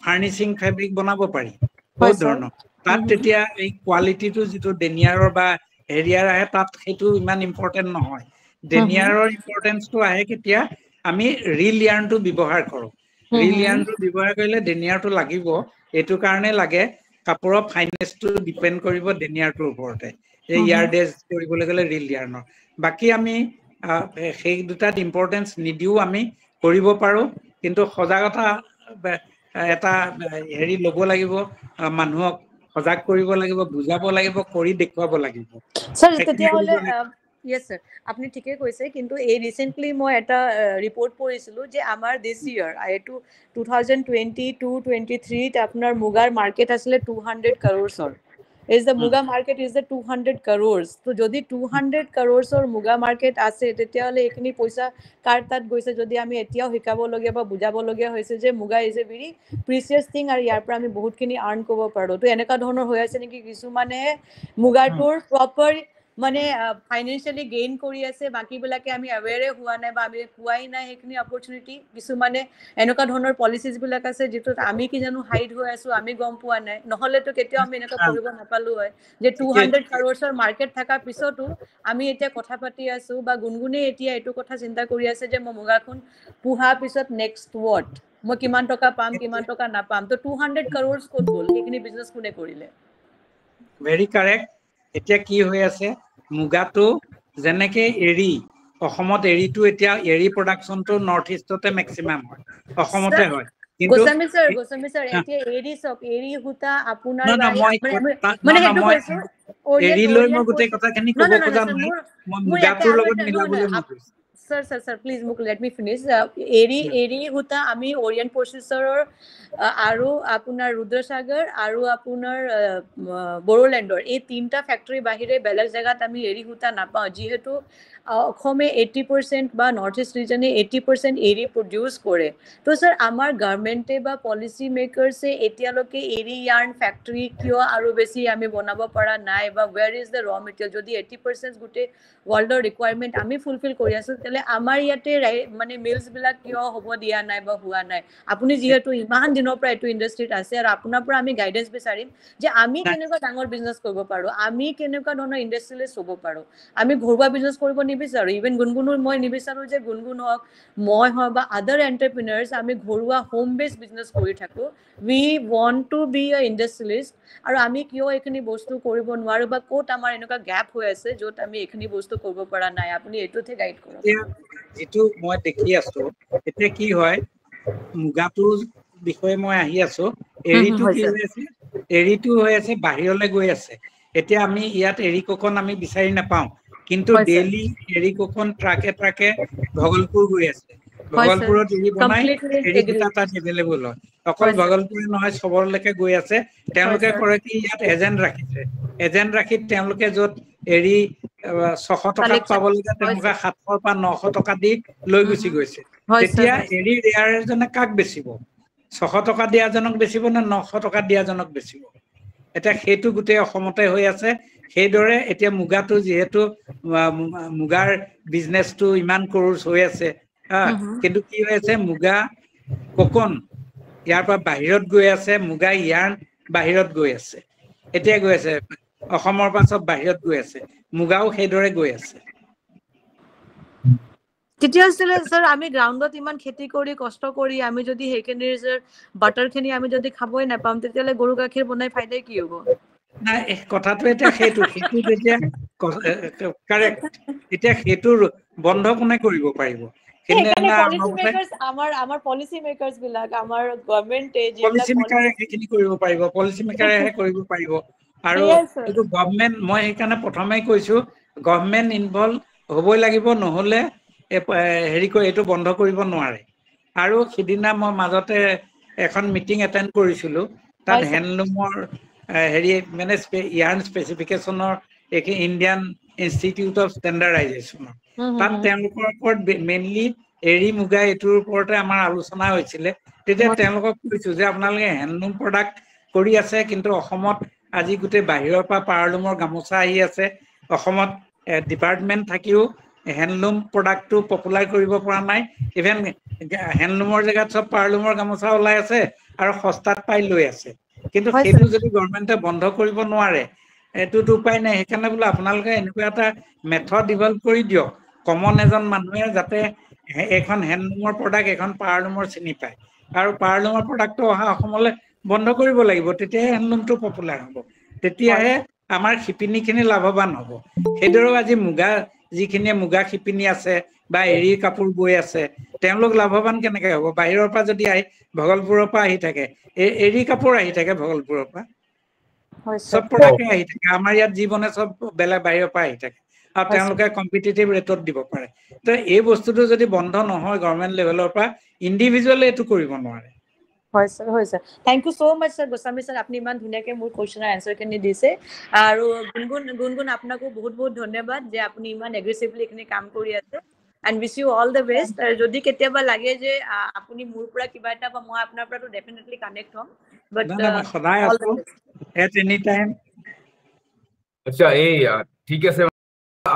ফাৰ্নিচিং ফেব্ৰিক বনাব পাৰি বহুত ধৰণৰ তাত তেতিয়া এই কোৱালিটিটো যিটো ডেনিয়াৰৰ বা হেৰিয়াৰ আহে তাত সেইটো ইমান ইম্পৰ্টেণ্ট নহয় ডেনিয়াৰৰ ইম্পৰ্টেঞ্চটো আহে কেতিয়া আমি ৰিল ইয়াৰ্নটো ব্যৱহাৰ কৰোঁ ৰিল ইয়াৰ্নটো ব্যৱহাৰ কৰিলে ডেনিয়াৰটো লাগিব এইটো কাৰণে লাগে কাপোৰৰ ফাইনেছটো ডিপেণ্ড কৰিব ডেনিয়াৰটোৰ ওপৰতে এই ইয়াৰডেজ কৰিবলৈ গ'লে ৰিল ইয়াৰ্নৰ বাকী আমি সেই দুটাত ইম্পৰ্টেঞ্চ নিদিও আমি কৰিব পাৰোঁ কিন্তু সজাগতা এটা হেৰি ল'ব লাগিব মানুহক সজাগ কৰিব লাগিব বুজাব লাগিব কৰি দেখুৱাব লাগিব স্যাৰ তেতিয়াহ'লে ইয়েছ স্যাৰ আপুনি ঠিকে কৈছে কিন্তু এই ৰিচেণ্টলি মই এটা ৰিপৰ্ট পঢ়িছিলোঁ যে আমাৰ দিছ ইয়াৰ এইটো 2022-23 আপোনাৰ মুগাৰ মাৰ্কেট আছিলে 200 crores is the muga market is the 200 crores তো যদি 200 crores মুগা মাৰ্কেট আছে তেতিয়াহ'লে এইখিনি পইচা কাৰ তাত গৈছে যদি আমি এতিয়াও শিকাবলগীয়া বা বুজাবলগীয়া হৈছে যে মুগা is a very precious thing আৰু ইয়াৰ পৰা আমি বহুতখিনি আৰ্ণ কৰিব পাৰোঁ তো এনেকুৱা ধৰণৰ হৈ আছে নেকি কিছুমানে মুগাটোৰ প্ৰপাৰ মানে ফাইনেন্সিয়েলি গেইন কৰি আছে, বাকীবিলাকে আমি এৱেৰে হোৱা নাই বা আমি পোৱাই নাই সেইখিনি অপৰচুনিটি। কিছুমানে এনেকুৱা ধৰণৰ পলিচিছবিলাক আছে যিটোত আমি কি জানো হাইড হৈ আছো, আমি গম পোৱা নাই, নহ'লেতো কেতিয়াও আমি এনেকুৱা কৰিব নাপালো হয় যে 200 crores মাৰ্কেট থকাৰ পিছতো আমি এতিয়া কথা পাতি আছো বা গুণগুণে এতিয়া এইটো কথা চিন্তা কৰি আছে যে মই মুগাখন পোহাৰ পিছত নেক্সট ৱৰ্ড মই কিমান টকা পাম, কিমান টকা নাপাম। তো 200 crores ক'ত গ'ল, সেইখিনি বিজনেছ কোনে কৰিলে? Very correct. এতিয়া কি হৈ আছে, মুগাটো যেনেকে এৰি, অসমত এৰিটো এতিয়া এৰি প্ৰডাকশ্যনটো নৰ্থ ইষ্টতে মেক্সিমাম হয়, অসমতে হয়। কিন্তু গোস্বামী স্যাৰ এতিয়া এৰি চাওক, এৰি সূতা আপোনাৰ মই সেইটো কৈছো এৰি লৈ মই গোটেই কথাখিনি ক'ব খোজা স্যাৰ নাই, মই মোৰ ইয়াতে মুগাটোৰ আৰু লগত এটা মিলাবলৈ মই কৈছো। স্যাৰ প্লিজ মোক লেট মি ফিনিছ। এৰি সূতা আমি অৰিয়েণ্ট প্ৰচেছৰৰ আৰু আপোনাৰ ৰুদ্ৰসাগৰ আৰু আপোনাৰ বড়োলেণ্ডৰ এই 3টা ফেক্টৰীৰ বাহিৰে বেলেগ জেগাত আমি এৰি সূতা নাপাওঁ। যিহেতু অসমে 80% বা নৰ্থ ইষ্ট ৰিজনে 80% এৰি প্ৰডিউচ কৰে। তো স্যাৰ আমাৰ গভৰ্ণমেণ্টে বা পলিচি মেকাৰ্ছে এতিয়ালৈকে এৰি ইয়াৰ্ণ ফেক্টৰী কিয় আৰু বেছি আমি বনাব পৰা নাই, বা ৱেৰ ইজ দ্য ৰ মেটেৰিয়েল? যদি 80% গোটেই ৱৰ্ল্ডৰ ৰিকুৱাৰমেণ্ট আমি ফুলফিল কৰি আছো, তেতিয়াহ'লে আমাৰ ইয়াতে মানে মিলছবিলাক কিয় হ'ব দিয়া নাই বা হোৱা নাই? আপুনি যিহেতু ইমান দিনৰ পৰা এইটো ইণ্ডাষ্ট্ৰীত আছে, আৰু আপোনাৰ পৰা আমি গাইডেন্স বিচাৰিম যে আমি কেনেকুৱা ডাঙৰ বিজনেছ কৰিব পাৰো, আমি কেনেকুৱা ধৰণৰ ইণ্ডাষ্ট্ৰিয়েলিষ্ট হ'ব পাৰো। আমি ঘৰুৱা বিজনেছ কৰিব নিবিচাৰো, ইভেন গুণগুণো মই নিবিচাৰো যে গুণগুণ হওক, মই হওক বা আদাৰ এণ্টাৰপ্ৰিনাৰ্ছ আমি ঘৰুৱা হোম বেছ বিজনেছ কৰি থাকো। উই ৱান্ট টু বি এ ইণ্ডাষ্ট্ৰিয়েলিষ্ট। আৰু আমি কিয় এইখিনি বস্তু কৰিব নোৱাৰো, বা ক'ত আমাৰ এনেকুৱা গেপ হৈ আছে য'ত আমি এইখিনি বস্তু কৰিব পৰা নাই? আপুনি এইটোতে গাইড কৰক। এতিয়া যিটো মই দেখি আছো, এতিয়া কি হয়, মুগাটোৰ বিষয়ে মই আহি আছো। এৰিটো কি হৈ আছে, এৰিটো হৈ আছে বাহিৰলৈ গৈ আছে। এতিয়া আমি ইয়াত এৰি ককন আমি বিচাৰি নাপাওঁ, কিন্তু হয় ছাৰ, ডেইলি এৰি ককন ট্ৰাকে ট্ৰাকে ভগলপুৰ গৈ আছে। হয় ছাৰ, ভগলপুৰত এৰি বনাই কমপ্লিটলি এৰি এগ্ৰী। সূতা তাত এভেইলেবল হয়। অকল হয় ছাৰ, ভগলপুৰে নহয়, চবৰলৈকে গৈ আছে। হয় তেওঁলোকে ছাৰ, কৰে কি, ইয়াত এজেণ্ট ৰাখিছে। এজেণ্ট ৰাখি তেওঁলোকে য'ত এৰি 600 টকাত কালেকশ্যন, পাবলগীয়া হয় তেওঁলোকে ছাৰ, 700 বা 900 টকা দি লৈ গুচি গৈছে। হয় ছাৰ, তেতিয়া হয় ছাৰ। এৰি ৰেয়াৰজনে কাক বেচিব? 600 টকা দিয়াজনক বেচিব নে 900 টকা দিয়াজনক বেচিব? এতিয়া সেইটো গোটেই অসমতে হৈ আছে। সেইদৰে এতিয়া মুগাটো যিহেতু মুগাৰ বিজনেচটো ইমান ক্ৰ'ৰ্ছ হৈ আছে, কিন্তু কি হৈ আছে, মুগা ককন ইয়াৰ পৰা বাহিৰত গৈ আছে, মুগা ইয়াৰ্ণ বাহিৰত গৈ আছে। এতিয়া গৈ আছে, অসমৰ পৰা চব বাহিৰত গৈ আছে, মুগাও সেইদৰে গৈ আছে। তেতিয়া আছিলে স্যাৰ আমি গ্ৰাউণ্ডত ইমান খেতি কৰি কষ্ট কৰি আমি যদি সেইখিনিৰ বাটাৰখিনি আমি যদি খাবই নাপাম, তেতিয়াহ'লে গৰু গাখীৰ বনাই ফাইদাই কি হ'ব? নাই, কথাটো এতিয়া সেইটো যেতিয়া কাৰেক্ট, এতিয়া সেইটো বন্ধ কোনে কৰিব পাৰিব? সেইকাৰণে সেইদিনা পলিচি অলপতে মেকাৰ্ছ, আমাৰ পলিচি মেকাৰ্ছ বিলাক, আমাৰ গভৰ্ণমেণ্টে যিবিলাক পলিচি মেকাৰে পলিচি, সেইখিনি কৰিব পাৰিব, পলিচি মেকাৰেহে কৰিব পাৰিব। আৰু সেয়াই ছাৰ। এইটো গভৰ্ণমেণ্ট, মই সেইকাৰণে প্ৰথমেই কৈছো, গভৰ্ণমেণ্ট ইনভল্ভ হ'বই লাগিব, নহ'লে হেৰি কৰি এইটো বন্ধ কৰিব নোৱাৰে। আৰু সিদিনা মই মাজতে এখন মিটিং এটেণ্ড কৰিছিলো, তাত হয় ছাৰ, হেণ্ডলুমৰ হেৰি মানে ইয়াৰ্ণ স্পেচিফিকেশ্যনৰ ইণ্ডিয়ান ইনষ্টিটিউট অফ ষ্টেণ্ডাৰ্ডাইজেশ্যনৰ, তাত তেওঁলোকৰ ওপৰত মেইনলি এৰী মুগা এইটোৰ ওপৰতে আমাৰ আলোচনা হৈছিলে। তেতিয়া তেওঁলোকক কৈছো যে আপোনালোকে হেণ্ডলুম প্ৰডাক্ট কৰি আছে, কিন্তু অসমত আজি গোটেই বাহিৰৰ পৰা পাৱাৰলুমৰ গামোচা আহি আছে। অসমত ডিপাৰ্টমেন্ট থাকিও হেণ্ডলুম প্ৰডাক্টটো পপুলাৰ কৰিব পৰা নাই। ইভেন হেণ্ডলুমৰ জেগাত চব পাৱাৰলুমৰ গামোচা ওলাই আছে আৰু সস্তাত পাই লৈ আছে। কিন্তু হয় সেইটো ছাৰ, যদি গভৰ্ণমেণ্টে বন্ধ কৰিব নোৱাৰে, এইটোতো উপায় নাই। সেইকাৰণে বোলো আপোনালোকে এনেকুৱা এটা মেথড ডেভেলপ কৰি দিয়ক, কমন এজন মানুহে যাতে এইখন হেণ্ডলুমৰ প্ৰডাক্ট, এইখন পাৱাৰলুমৰ চিনি পায়। আৰু পাৱাৰলুমৰ প্ৰডাক্টটো অহা অসমলৈ বন্ধ কৰিব লাগিব, তেতিয়াহে হেণ্ডলুমটো পপুলাৰ হ'ব। হয় তেতিয়াহে আমাৰ শিপিনীখিনি লাভৱান হ'ব। সেইদৰেও আজি মুগা, যিখিনিয়ে মুগা শিপিনী আছে বা এৰীৰ কাপোৰ বৈ আছে, তেওঁলোক লাভৱান কেনেকে হ'ব? বাহিৰৰ পৰা যদি ভগলপুৰৰ পৰা আহি থাকে, এৰী কাপোৰ আহি থাকে ভগলপুৰৰ পৰা, হয় ছাৰ, চব প্ৰডাক্টে আহি থাকে। আমাৰ ইয়াত যি বনে চব বেলেগ বাহিৰৰ পৰা আহি থাকে, আৰু হয় ছাৰ। তেওঁলোকে কম্পিটিটিভ ৰেটত দিব পাৰে। ত এই বস্তুটো যদি বন্ধ নহয় গভৰ্ণমেণ্ট লেভেলৰ পৰা, ইণ্ডিভিজুৱেলে এইটো কৰিব নোৱাৰে। হয় ছাৰ, হয় sir. Thank you so' mass sir Goswami sir, আপুনি ইমান ধুনীয়াকৈ মোৰ কুৱেশ্যনৰ এনচাৰখিনি দিছে। আৰু গুণগুণ আপোনাকো বহুত বহুত ধন্যবাদ যে আপুনি ইমান এগ্ৰেছিভলি এইখিনি কাম কৰি আছে। And wish you all the best. যদি কেতিয়াবা লাগে যে আপুনি মোৰ পৰা কিবা এটা বা মই আপোনাৰ পৰাতো ডেফিনেটলি কানেক্ট হ'ম। বাট নাই নাই, মই সদায় অল আছো the best. At any time. আচ্ছা, ঠিক আছে।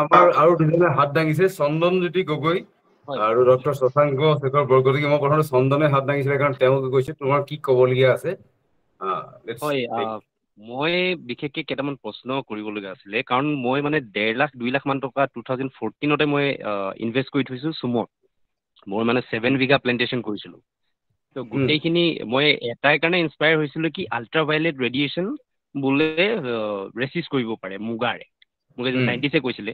আমাৰ আৰু দুজনে হাত দাঙিছে, চন্দনজ্যোতি গগৈ হয়। আৰু ডক্টৰ শশাংক শেখৰ বৰগতিকে। মই প্ৰথমে চন্দনে হাত দাঙিছিলে কাৰণ তেওঁলোকে কৈছে তোমাৰ কি ক'বলগীয়া আছে। হয়, মই বিশেষকে কেইটামান প্ৰশ্ন কৰিবলগীয়া আছিলে, কাৰণ মই মানে 1.5 লাখ 2 লাখ মান টকা 2014 মই ইনভেষ্ট কৰি থৈছো চুমত। মই মানে 7 বিঘা প্লেণ্টেশ্যন কৰিছিলো। তো গোটেইখিনি মই এটাই কাৰণে ইনস্পায়াৰ হৈছিলো কি আল্ট্ৰাভাইলেট ৰেডিয়েশ্যন বোলে ৰেচিষ্ট কৰিব পাৰে মুগাৰে, মোক এজন চাইণ্টিষ্টে কৈছিলে।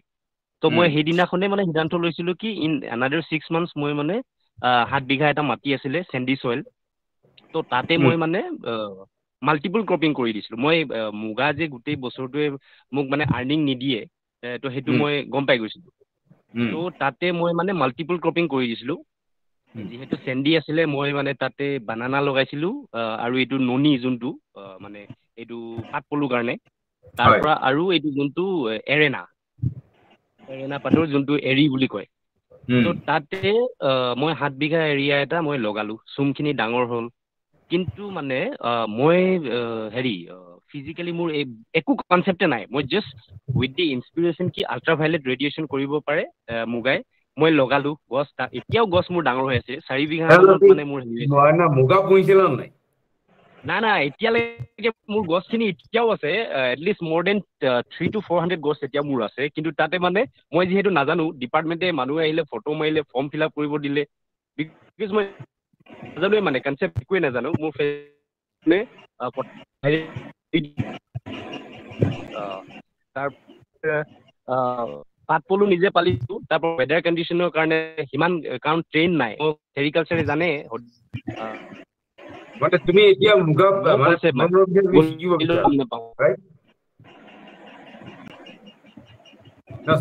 তো মই সেইদিনাখনে মানে সিদ্ধান্ত লৈছিলো কি ইন এনাডাৰ 6 মান্থছ মই মানে 7 বিঘা এটা মাটি আছিলে চেণ্ডি চইল, তো তাতে মই মানে মাল্টিপল ক্ৰপিং কৰি দিছিলো। মই মুগা যে গোটেই বছৰটোৱে মোক মানে আৰ্নিং নিদিয়ে, তো সেইটো মই গম পাই গৈছিলো। তো তাতে মই মানে মাল্টিপল ক্ৰপিং কৰি দিছিলো। যিহেতু চেণ্ডি আছিলে, মই মানে তাতে বানানা লগাইছিলো, আৰু এইটো ননি যোনটো মানে এইটো পাত পলুৰ কাৰণে, তাৰ পৰা আৰু এইটো যোনটো এৰেনা পাতৰ যোনটো এৰী বুলি কয়। তো তাতে মই 7 বিঘা এৰিয়া এটা মই লগালো, চুমখিনি ডাঙৰ হ'ল। কিন্তু মানে মই ফিজিকেলি মোৰ একো কনচেপ্টে নাই। মই জাষ্ট উইথ দি ইনস্পিৰেশ্যন কি আল্ট্ৰাভাইলেট ৰেডিয়েশ্যন কৰিব পাৰে মুগাই, মই লগালো গছ। এতিয়াও গছ মোৰ ডাঙৰ হৈ আছে। 4 বিঘা মানত মানে মোৰ মুগা পুহিছিল নাই? নাই, এতিয়ালৈকে মোৰ গছখিনি এতিয়াও আছে। এটলিষ্ট মোৰ দেন 300 to 400 গছ এতিয়াও মোৰ আছে। কিন্তু তাতে মানে মই যিহেতু নাজানো, ডিপাৰ্টমেণ্টে মানুহে আহিলে ফটো মাৰিলে, ফৰ্ম ফিল আপ কৰিব দিলে, বিকজ মই নাজানোৱে মানে কনচেপ্ট একোৱে নাজানো। মোৰ তাৰ পাত পলু নিজে পালিছো। তাৰপৰা ৱেডাৰ কণ্ডিশ্যনৰ কাৰণে সিমান, কাৰণ ট্ৰেইন নাই, চেৰিকালচাৰে জানে। মানে তুমি এতিয়া মুগা মানে শিকিব বিচাৰা, right?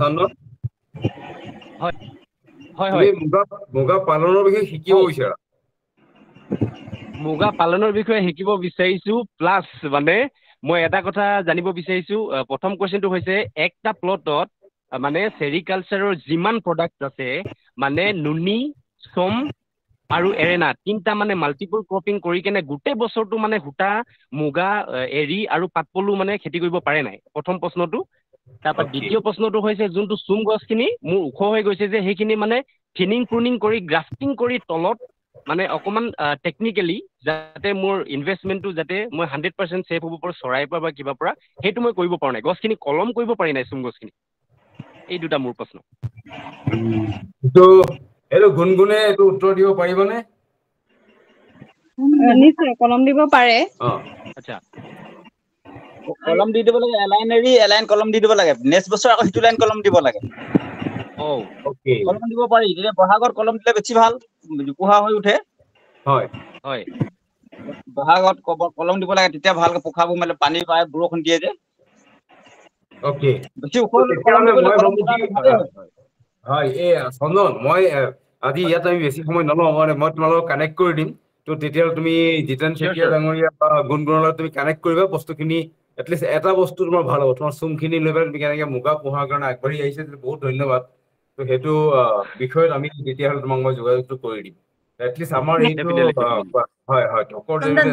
চন্দন, তুমি মুগা পালনৰ বিষয়ে শিকিব বিচাৰা? মুগা পালনৰ বিষয়ে শিকিব বিচাৰিছো, প্লাছ মানে মই এটা কথা জানিব বিচাৰিছো। প্ৰথম কুৱেশ্যনটো হৈছে, একটা প্লটত মানে চেৰিকালচাৰৰ যিমান প্ৰডাক্ট আছে, মানে নুনি, চম আৰু এৰেনা, 3টা মানে মাল্টিপল ক্ৰপিং কৰি কেনে গোটেই বছৰটো মানে সূতা, মুগা, এৰী আৰু পাতপলু মানে খেতি কৰিব পাৰে নাই? প্ৰথম প্ৰশ্নটো। তাৰপৰা দ্বিতীয় প্ৰশ্নটো হৈছে, যোনটো চুম গছখিনি মোৰ ওখ হৈ গৈছে যে, সেইখিনি মানে থিনিং প্ৰুনিং কৰি গ্ৰাফটিং কৰি তলত মানে অকণমান টেকনিকেলি যাতে মোৰ ইনভেষ্টমেণ্টটো যাতে মই 100% ছেভ হ'ব পাৰোঁ চৰাইৰ পৰা বা কিবা পৰা, সেইটো মই কৰিব পৰা নাই। গছখিনি কলম কৰিব পাৰি নাই চুম গছখিনি। এই দুটা মোৰ প্ৰশ্ন। এইটো গুণগুণে এইটো উত্তৰ দিব পাৰিবনে? নিশ্চয় কলম দিব পাৰে। আচ্ছা, কলম দি দিব লাগে, এলাইন এৰি এলাইন কলম দি দিব লাগে। নেক্সট বছৰ আকৌ সিটো লাইন কলম দিব লাগে। কলম দিব পাৰি, তেতিয়া বহাগত কলম দিলে বেছি ভাল, জোপোহা হৈ উঠে। হয়। বহাগত কলম দিব লাগে, তেতিয়া ভালকে পোখাবোৰ মানে পানী পায়, বৰষুণ দিয়ে যে। বেছি ওখ কলম দিবলৈ কলম হয়। এই চন্দন, মই আজি ইয়াত আমি বেছি সময় নলওঁ, মই তোমালোকক কানেক্ট কৰি দিম। তো তেতিয়াহ'লে তুমি জিতেন চেতিয়া ডাঙৰীয়া বা গুণগুণৰ লগত তুমি কানেক্ট কৰিবা বস্তুখিনি। এটলিষ্ট এটা বস্তু তোমাৰ ভাল হ'ব, তোমাৰ চুমখিনি লৈ পেলাই তুমি কেনেকৈ মুগা পোহাৰ কাৰণে আগবাঢ়ি আহিছে, বহুত ধন্যবাদ। তো সেইটো বিষয়ত আমি তেতিয়াহ'লে তোমাক মই যোগাযোগটো কৰি দিম। এটলিষ্ট আমাৰ এইটো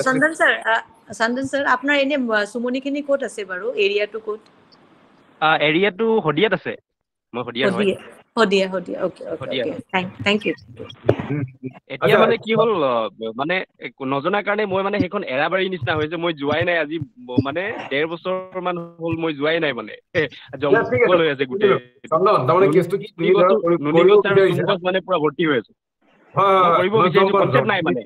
চন্দন ছাৰ, আপোনাৰ এনে চুমনিখিনি ক'ত আছে বাৰু? এৰিয়াটো ক'ত? এৰিয়াটো শদিয়াত আছে। মই শদিয়াৰ হয়। Thank you. এতিয়া মানে কি হ'ল, মানে নজনাৰ কাৰণে মই মানে সেইখন এৰাবাৰীৰ নিচিনা হৈছে। মই যোৱাই নাই আজি, মানে 1.5 বছৰ মান হ'ল মই যোৱাই নাই। মানে জংঘল হৈ আছে গোটেই, নুনি গছ আৰু চুম গছ মানে পুৰা ভৰ্তি হৈ আছে। কৰিব বিচাৰিছো, কনচেপ্ট নাই মানে।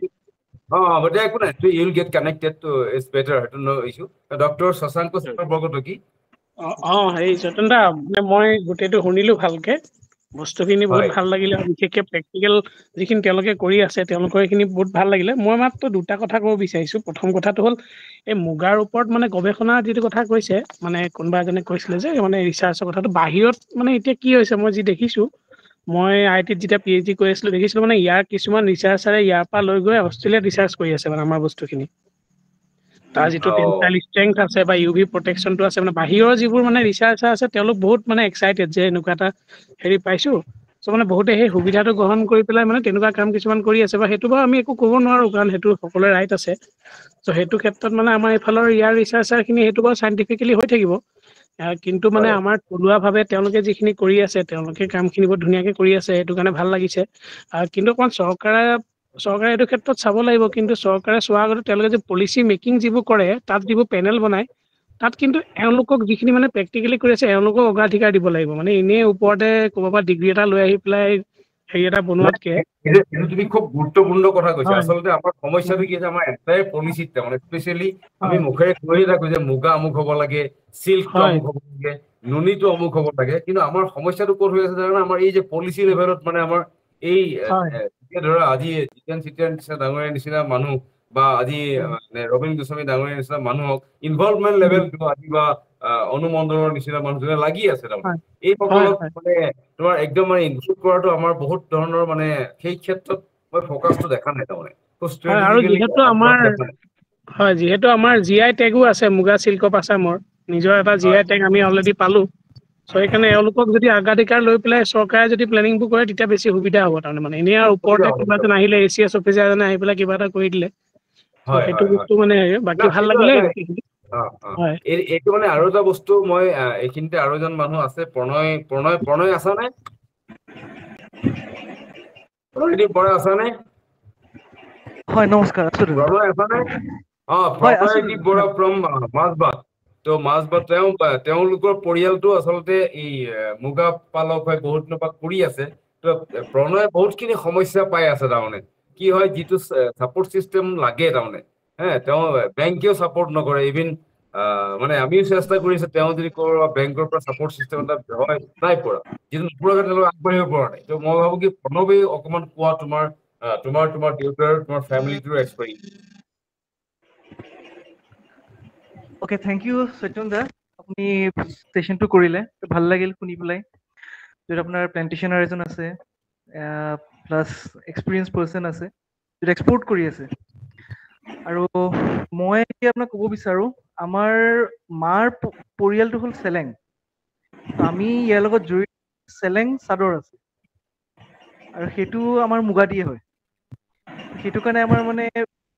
একো নাই, you will get connected to is better, সেইটো no issue. Doctor Shashanka Borkotoky. Harry Jatan দা, মানে মই গোটেইটো শুনিলো ভালকে, বস্তুখিনি বহুত ভাল লাগিলে। বিশেষকে প্ৰেক্টিকেল যিখিনি তেওঁলোকে কৰি আছে, তেওঁলোকৰ এইখিনি বহুত ভাল লাগিলে। মই মাত্ৰ দুটা কথা ক'ব বিচাৰিছো। প্ৰথম কথাটো হ'ল, এই মুগাৰ ওপৰত মানে গৱেষণা যিটো কথা কৈছে, মানে কোনোবা এজনে কৈছিলে যে মানে ৰিচাৰ্চৰ কথাটো বাহিৰত মানে এতিয়া কি হৈছে, মই যি দেখিছো, মই IIT যেতিয়া PhD কৰি আছিলো দেখিছিলো, মানে ইয়াৰ কিছুমান ৰিচাৰ্চাৰে ইয়াৰ পৰা লৈ গৈ অষ্ট্ৰেলিয়াত ৰিচাৰ্চ কৰি আছে মানে আমাৰ বস্তুখিনি। তাৰ যিটো টেনচাইল ষ্ট্ৰেংথ আছে বা UV প্ৰটেকশ্যনটো আছে, মানে বাহিৰৰ যিবোৰ মানে ৰিচাৰ্চাৰ আছে, তেওঁলোক বহুত মানে এক্সাইটেড যে এনেকুৱা এটা হেৰি পাইছো। চ' মানে বহুতে সেই সুবিধাটো গ্ৰহণ কৰি পেলাই মানে তেনেকুৱা কাম কিছুমান কৰি আছে, বা সেইটো বাৰু আমি একো ক'ব নোৱাৰো, কাৰণ সেইটো সকলোৰে ৰাইট আছে। চ' সেইটো ক্ষেত্ৰত মানে আমাৰ এইফালৰ ইয়াৰ ৰিচাৰ্চাৰখিনি সেইটো বাৰু চাইণ্টিফিকেলি হৈ থাকিব। কিন্তু মানে আমাৰ থলুৱাভাৱে তেওঁলোকে যিখিনি কৰি আছে তেওঁলোকে কামখিনি বৰ ধুনীয়াকে কৰি আছে, সেইটো কাৰণে ভাল লাগিছে। কিন্তু অকণমান চৰকাৰে এইটো ক্ষেত্ৰত চাব লাগিব, কিন্তু চৰকাৰে চোৱাৰ আগতে তেওঁলোকে যে পলিচি মেকিং যিবোৰ কৰে, তাত যিবোৰ পেনেল বনায়, তাত কিন্তু এওঁলোকক যিখিনি মানে প্ৰেক্টিকেলি কৰি আছে এওঁলোকক অগ্ৰাধিকাৰ দিব লাগিব। মানে এনেই ওপৰতে ক'ৰবাৰ পৰা ডিগ্ৰী এটা লৈ আহি পেলাই হেৰি এটা বনোৱাতকে। এইটো তুমি খুব গুৰুত্বপূৰ্ণ কথা কৈছা। হয় আচলতে আমাৰ সমস্যাটো কি আছে, আমাৰ এটাই পলিচিত মানে স্পেচিয়েলি আমি হয় মুখেৰে কৈয়ে থাকো যে মুগা অমুক হ'ব লাগে, চিল্কটো হয় অমুক হ'ব লাগে, নুনীটো অমুক হ'ব লাগে। কিন্তু আমাৰ সমস্যাটো ক'ত হৈ আছে জানা, আমাৰ এই যে পলিচি লেভেলত মানে আমাৰ এই হয় এতিয়া ধৰা আজি জিতেন চিতেন নিচিনা ডাঙৰীয়া নিচিনা মানুহ বা আজি ৰবীন গোস্বামী ডাঙৰীয়া নিচিনা মানুহক ইনভলভমেণ্ট লেভেলটো আজি বা অনুমণ্ডলৰ নিচিনা মানুহ যোনে লাগি আছে তাৰমানে হয় এই হয় সকলক হয় মানে তোমাৰ একদম মানে ইনক্লুড কৰাটো আমাৰ বহুত ধৰণৰ মানে সেই ক্ষেত্ৰত মই ফকাচটো দেখা নাই তাৰমানে খুব হয় আৰু ষ্ট্ৰেটেজিকেলি যিহেতু আমাৰ দেখা নাই। হয় যিহেতু আমাৰ GI টেগো আছে মুগা চিল্ক অফ আছামৰ, নিজৰ এটা হয় GI টেগ আমি অলৰেডি পালো। চ' সেইকাৰণে এওঁলোকক যদি অগ্ৰাধিকাৰ লৈ পেলাই চৰকাৰে যদি প্লেনিংবোৰ কৰে তেতিয়া বেছি সুবিধা হ'ব তাৰমানে। মানে এনেই আৰু ওপৰতে সুবিধা কিবা হ'ব। এজন আহিলে ACS অফিচাৰ এজনে আহি পেলাই কিবা এটা কৰি দিলে। চ' হয় সেইটো হয় হয় বস্তু মানে না বাকী ভাল সেইটো লাগিলে নাই বাকীখিনি। অ অ হয় এইটো মানে আৰু এটা বস্তু মই এইখিনিতে আৰু এজন মানুহ আছে প্ৰণয় আছা নে? প্ৰণয়দীপ বৰা আছা নে? হয় নমস্কাৰ, আছো দাদা। প্ৰণয় আছা নে? হয় আছো প্ৰণয়দীপ দাদা, বৰা হয়। ফ্ৰম মাজবাট। ত' মাজবাট তেওঁলোকৰ পৰিয়ালটো আচলতে এই মুগা পালক হৈ বহুত দিনৰ পৰা কৰি আছে। ত প্ৰণয়ে বহুতখিনি সমস্যা পাই আছে তাৰমানে। কি হয় যিটো চাপৰ্ট চিষ্টেম লাগে তাৰমানে তেওঁ বেংকেও চাপৰ্ট নকৰে। ইভিন মানে আমিও চেষ্টা কৰিছো, তেওঁ যদি বেংকৰ পৰা চাপৰ্ট চিষ্টেম এটা হয় নাই পৰা, যিটো নপৰাকে তেওঁলোকে আগবাঢ়িব পৰা নাই। ত মই ভাবো কি প্ৰণৱেই অকমান কোৱা তোমাৰ দেউতাৰ তোমাৰ ফেমিলিটোৰ এক্সপেৰিয়েঞ্চ। অ'কে, থেংক ইউ সত্যম দা, আপুনি ছেশ্যনটো কৰিলে ভাল লাগিল শুনি পেলাই। য'ত আপোনাৰ প্লেণ্টেশ্যনাৰ এজন আছে, প্লাছ এক্সপিৰিয়েঞ্চ পাৰ্চন আছে, য'ত এক্সপৰ্ট কৰি আছে। আৰু মই এতিয়া আপোনাক ক'ব বিচাৰোঁ, আমাৰ মাৰ পৰিয়ালটো হ'ল চেলেং। ত' আমি ইয়াৰ লগত জড়িত চেলেং চাদৰ আছে, আৰু সেইটো আমাৰ মুগা দিয়ে হয়। সেইটো কাৰণে আমাৰ মানে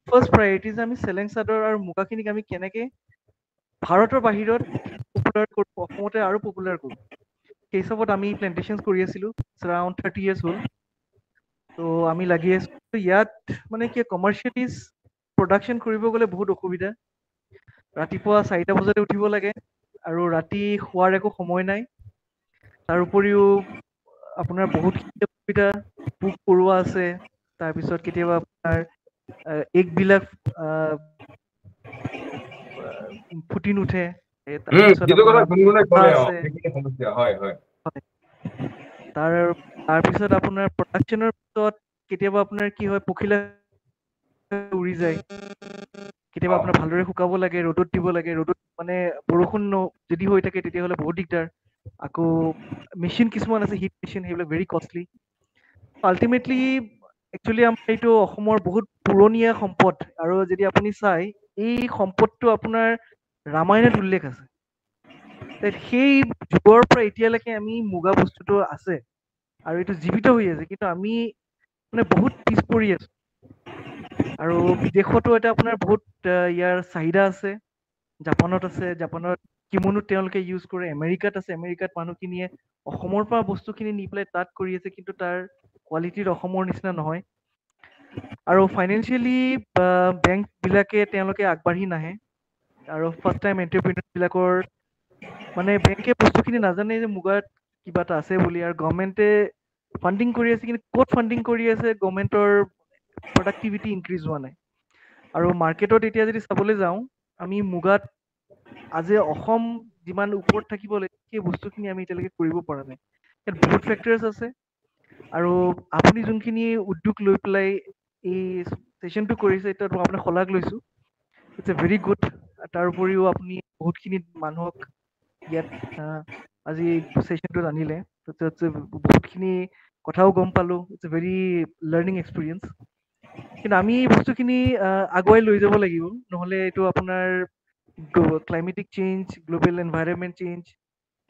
ফাৰ্ষ্ট প্ৰায়ৰিটি যে আমি চেলেং চাদৰ আৰু মুগাখিনিক আমি কেনেকে ভাৰতৰ বাহিৰত পপুলাৰ কৰোঁ, অসমতে আৰু পপুলাৰ কৰোঁ, সেই হিচাপত আমি প্লেণ্টেশ্যন কৰি আছিলোঁ। এৰাউণ্ড 30 years হ'ল। ত' আমি লাগি আছোঁ ইয়াত মানে কি কমাৰ্চিয়েলিজ প্ৰডাকশ্যন কৰিব গ'লে বহুত অসুবিধা। ৰাতিপুৱা 4টা বজাতে উঠিব লাগে আৰু ৰাতি শোৱাৰ একো সময় নাই। তাৰ উপৰিও আপোনাৰ বহুতখিনি অসুবিধা, পোক পৰুৱা আছে। তাৰপিছত কেতিয়াবা আপোনাৰ এগবিলাক ফুটি নুঠে। তাৰপিছত যিটো কথা আপোনাৰ গুণগুণে মহ ক'লে আছে। সেইখিনি সমস্যা হয় হয়। হয়। তাৰপিছত আপোনাৰ প্ৰডাকশ্যনৰ পিছত কেতিয়াবা আপোনাৰ কি হয়, পখিলা উৰি যায়। কেতিয়াবা আপোনাৰ ভালদৰে শুকাব লাগে, ৰ'দত দিব লাগে। ৰ'দত মানে বৰষুণ যদি হৈ থাকে তেতিয়াহ'লে বহুত দিগদাৰ। আকৌ মেচিন কিছুমান আছে, হিট মেচিন, সেইবিলাক ভেৰি কষ্টলি। আল্টিমেটলি একচুৱেলি আমাৰ এইটো অসমৰ বহুত পুৰণীয়া সম্পদ, আৰু যদি আপুনি চাই এই সম্পদটো আপোনাৰ ৰামায়ণত উল্লেখ আছে। সেই যুগৰ পৰা এতিয়ালৈকে আমি মুগা বস্তুটো আছে আৰু এইটো জীৱিত হৈ আছে, কিন্তু আমি মানে বহুত পিছ পৰি আছো। আৰু বিদেশতো এটা আপোনাৰ বহুত ইয়াৰ চাহিদা আছে। জাপানত আছে, জাপানত কিমনো তেওঁলোকে ইউজ কৰে। আমেৰিকাত আছে, আমেৰিকাত মানুহখিনিয়ে অসমৰ পৰা বস্তুখিনি নি পেলাই তাত কৰি আছে, কিন্তু তাৰ কোৱালিটিত অসমৰ নিচিনা নহয়। আৰু ফাইনেন্সিয়েলি বেংকবিলাকে তেওঁলোকে আগবাঢ়ি নাহে। আৰু ফাৰ্ষ্ট টাইম এণ্টাৰপ্ৰিনাৰবিলাকৰ মানে বেংকে বস্তুখিনি নাজানে যে মুগাত কিবা এটা আছে বুলি, আৰু গভৰ্ণমেণ্টে ফাণ্ডিং কৰি আছে, কিন্তু ক'ত ফাণ্ডিং কৰি আছে, গভৰ্ণমেণ্টৰ প্ৰডাক্টিভিটি ইনক্ৰিজ হোৱা নাই। আৰু মাৰ্কেটত এতিয়া যদি চাবলৈ যাওঁ, আমি মুগাত আজি অসম যিমান ওপৰত থাকিব লাগে সেই বস্তুখিনি আমি এতিয়ালৈকে কৰিব পৰা নাই। ইয়াত বহুত ফেক্টৰ্ছ আছে। আৰু আপুনি যোনখিনি উদ্যোগ লৈ পেলাই এই ছেশ্যনটো কৰিছে, এতিয়াতো আপোনাক শলাগ লৈছোঁ। It's a very good. তাৰ উপৰিও আপুনি বহুতখিনি মানুহক ইয়াত আজি ছেশ্যনটোত আনিলে, বহুতখিনি কথাও গম পালোঁ। It's a very learning experience. কিন্তু আমি এই বস্তুখিনি আগুৱাই লৈ যাব লাগিব, নহ'লে এইটো আপোনাৰ climatic change, global environment change,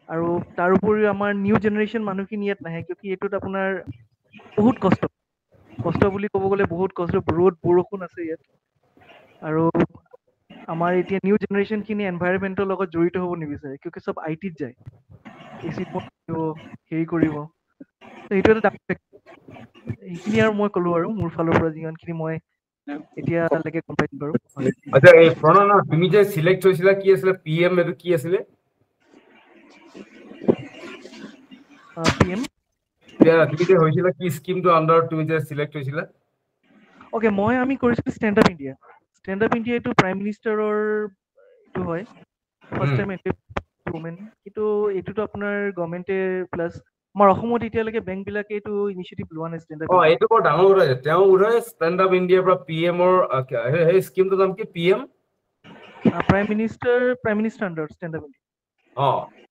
আৰু তাৰ উপৰিও আমাৰ নিউ জেনেৰেশ্যন মানুহখিনি ইয়াত নাহে, কিয় এইটোত আপোনাৰ বহুত কষ্ট বুলি ক'ব গ'লে বহুত কষ্ট। ৰ'দ বৰষুণ আছে ইয়াত। আৰু আমাৰ এতিয়া নিউ জেনেৰেশ্যন খিনি এনভাইৰনমেন্টৰ লগত জড়িত হ'ব নিবিচাৰে কিয়কি চব আইটিত যায় এচিত হেৰি কৰিব সেইটো এটা ডাঙৰ এইখিনি আৰু মই ক'লো আৰু মোৰ ফালৰ পৰা যিমানখিনি মই এতিয়ালৈকে গম পাইছো বাৰু আচ্ছা এই প্ৰণয় তুমি যে সিলেক্ট হৈছিলা কি আছিলে PM এটো কি আছিলে PM তুমি যে হৈছিলা কি স্কিমটো আন্ডাৰ তুমি যে সিলেক্ট হৈছিলা ওকে আমি কৰিছিলো ষ্টেণ্ড আপ ইণ্ডিয়া এইটো প্ৰাইম মিনিষ্টাৰৰ এইটো হয় ফাৰ্ষ্ট টাইম ইমপ্লিমেণ্ট কিন্তু এইটোতো আপোনাৰ গভৰ্ণমেণ্টে প্লাছ আমাৰ অসমত এতিয়ালৈকে বেংক বিলাকে এইটো ইনিচিয়েটিভ লোৱা নাই ষ্টেণ্ড আপ এইটো বৰ ডাঙৰ কথা আছে তেওঁ উৰাই ষ্টেণ্ড আপ ইণ্ডিয়াৰ পৰা PM ৰ সেই স্কিমটোৰ নাম কি PM prime minister under stand up India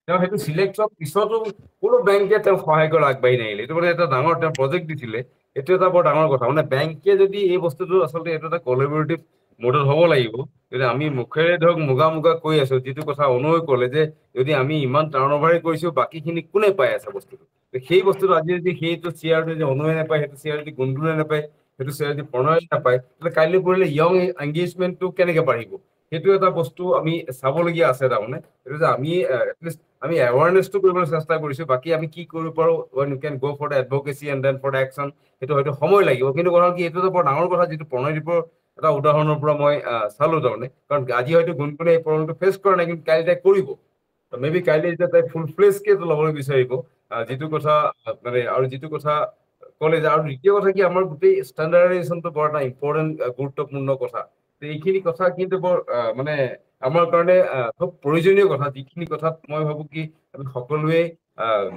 তেওঁ সেইটো সিলেক্ট হোৱাৰ পিছতো কোনো বেংকে তেওঁ সহায় কৰি আগবাঢ়ি নাহিলে এইটো মানে এটা ডাঙৰ তেওঁ প্ৰজেক্ট দিছিলে এইটো এটা বৰ ডাঙৰ কথা মানে বেংকে যদি এই বস্তুটো আচলতে এইটো এটা কলাবৰেটিভ মডেল হ'ব লাগিব যদি আমি মুখেৰে ধৰক মুগা কৈ আছো যিটো কথা অনুভৱ ক'লে যে যদি আমি ইমান টাৰ্ণ অভাৰে কৰিছো বাকীখিনি কোনে পাই আছে বস্তুটো সেই বস্তুটো আজি যদি সেইটো শ্বেয়াৰটো যদি অনুভৱে নাপায় সেইটো শ্বেয়াৰ যদি গুণগুণে নাপায় সেইটো শ্বেয়াৰ যদি প্ৰণয়ে নাপায় তাহলে কাইলৈ পৰিলে য়ং এংগেজমেণ্টটো কেনেকে বাঢ়িব সেইটো এটা বস্তু আমি চাবলগীয়া আছে তাৰমানে এইটো যে আমি এটলিষ্ট আমি এৱাৰনেছটো কৰিবলৈ চেষ্টা কৰিছো বাকী আমি কি কৰিব পাৰো when you can go for the advocacy and then for the action সেইটো হয়তো সময় লাগিব কিন্তু কথা কি এইটো এটা বৰ ডাঙৰ কথা যিটো প্ৰণয়দীপৰ এটা উদাহৰণৰ পৰা মই চালো তাৰমানে কাৰণ আজি হয়তো গুণগুণে এই প্ৰব্লেমটো ফেচ কৰা নাই কিন্তু কাইলৈ তাই কৰিব মেবি কাইলৈ যেতিয়া তাই ফুল ফ্লেজকে ল'বলৈ বিচাৰিব যিটো কথা মানে আৰু যিটো কথা ক'লে যে আৰু দ্বিতীয় কথা কি আমাৰ গোটেই ষ্টেণ্ডাৰ্ডাইজেশ্যনটো বৰ এটা ইম্পৰ্টেণ্ট গুৰুত্বপূৰ্ণ কথা এইখিনি কথা কিন্তু বৰ মানে আমাৰ কাৰণে খুব প্ৰয়োজনীয় কথা যিখিনি কথাত মই ভাবো কি আমি সকলোৱে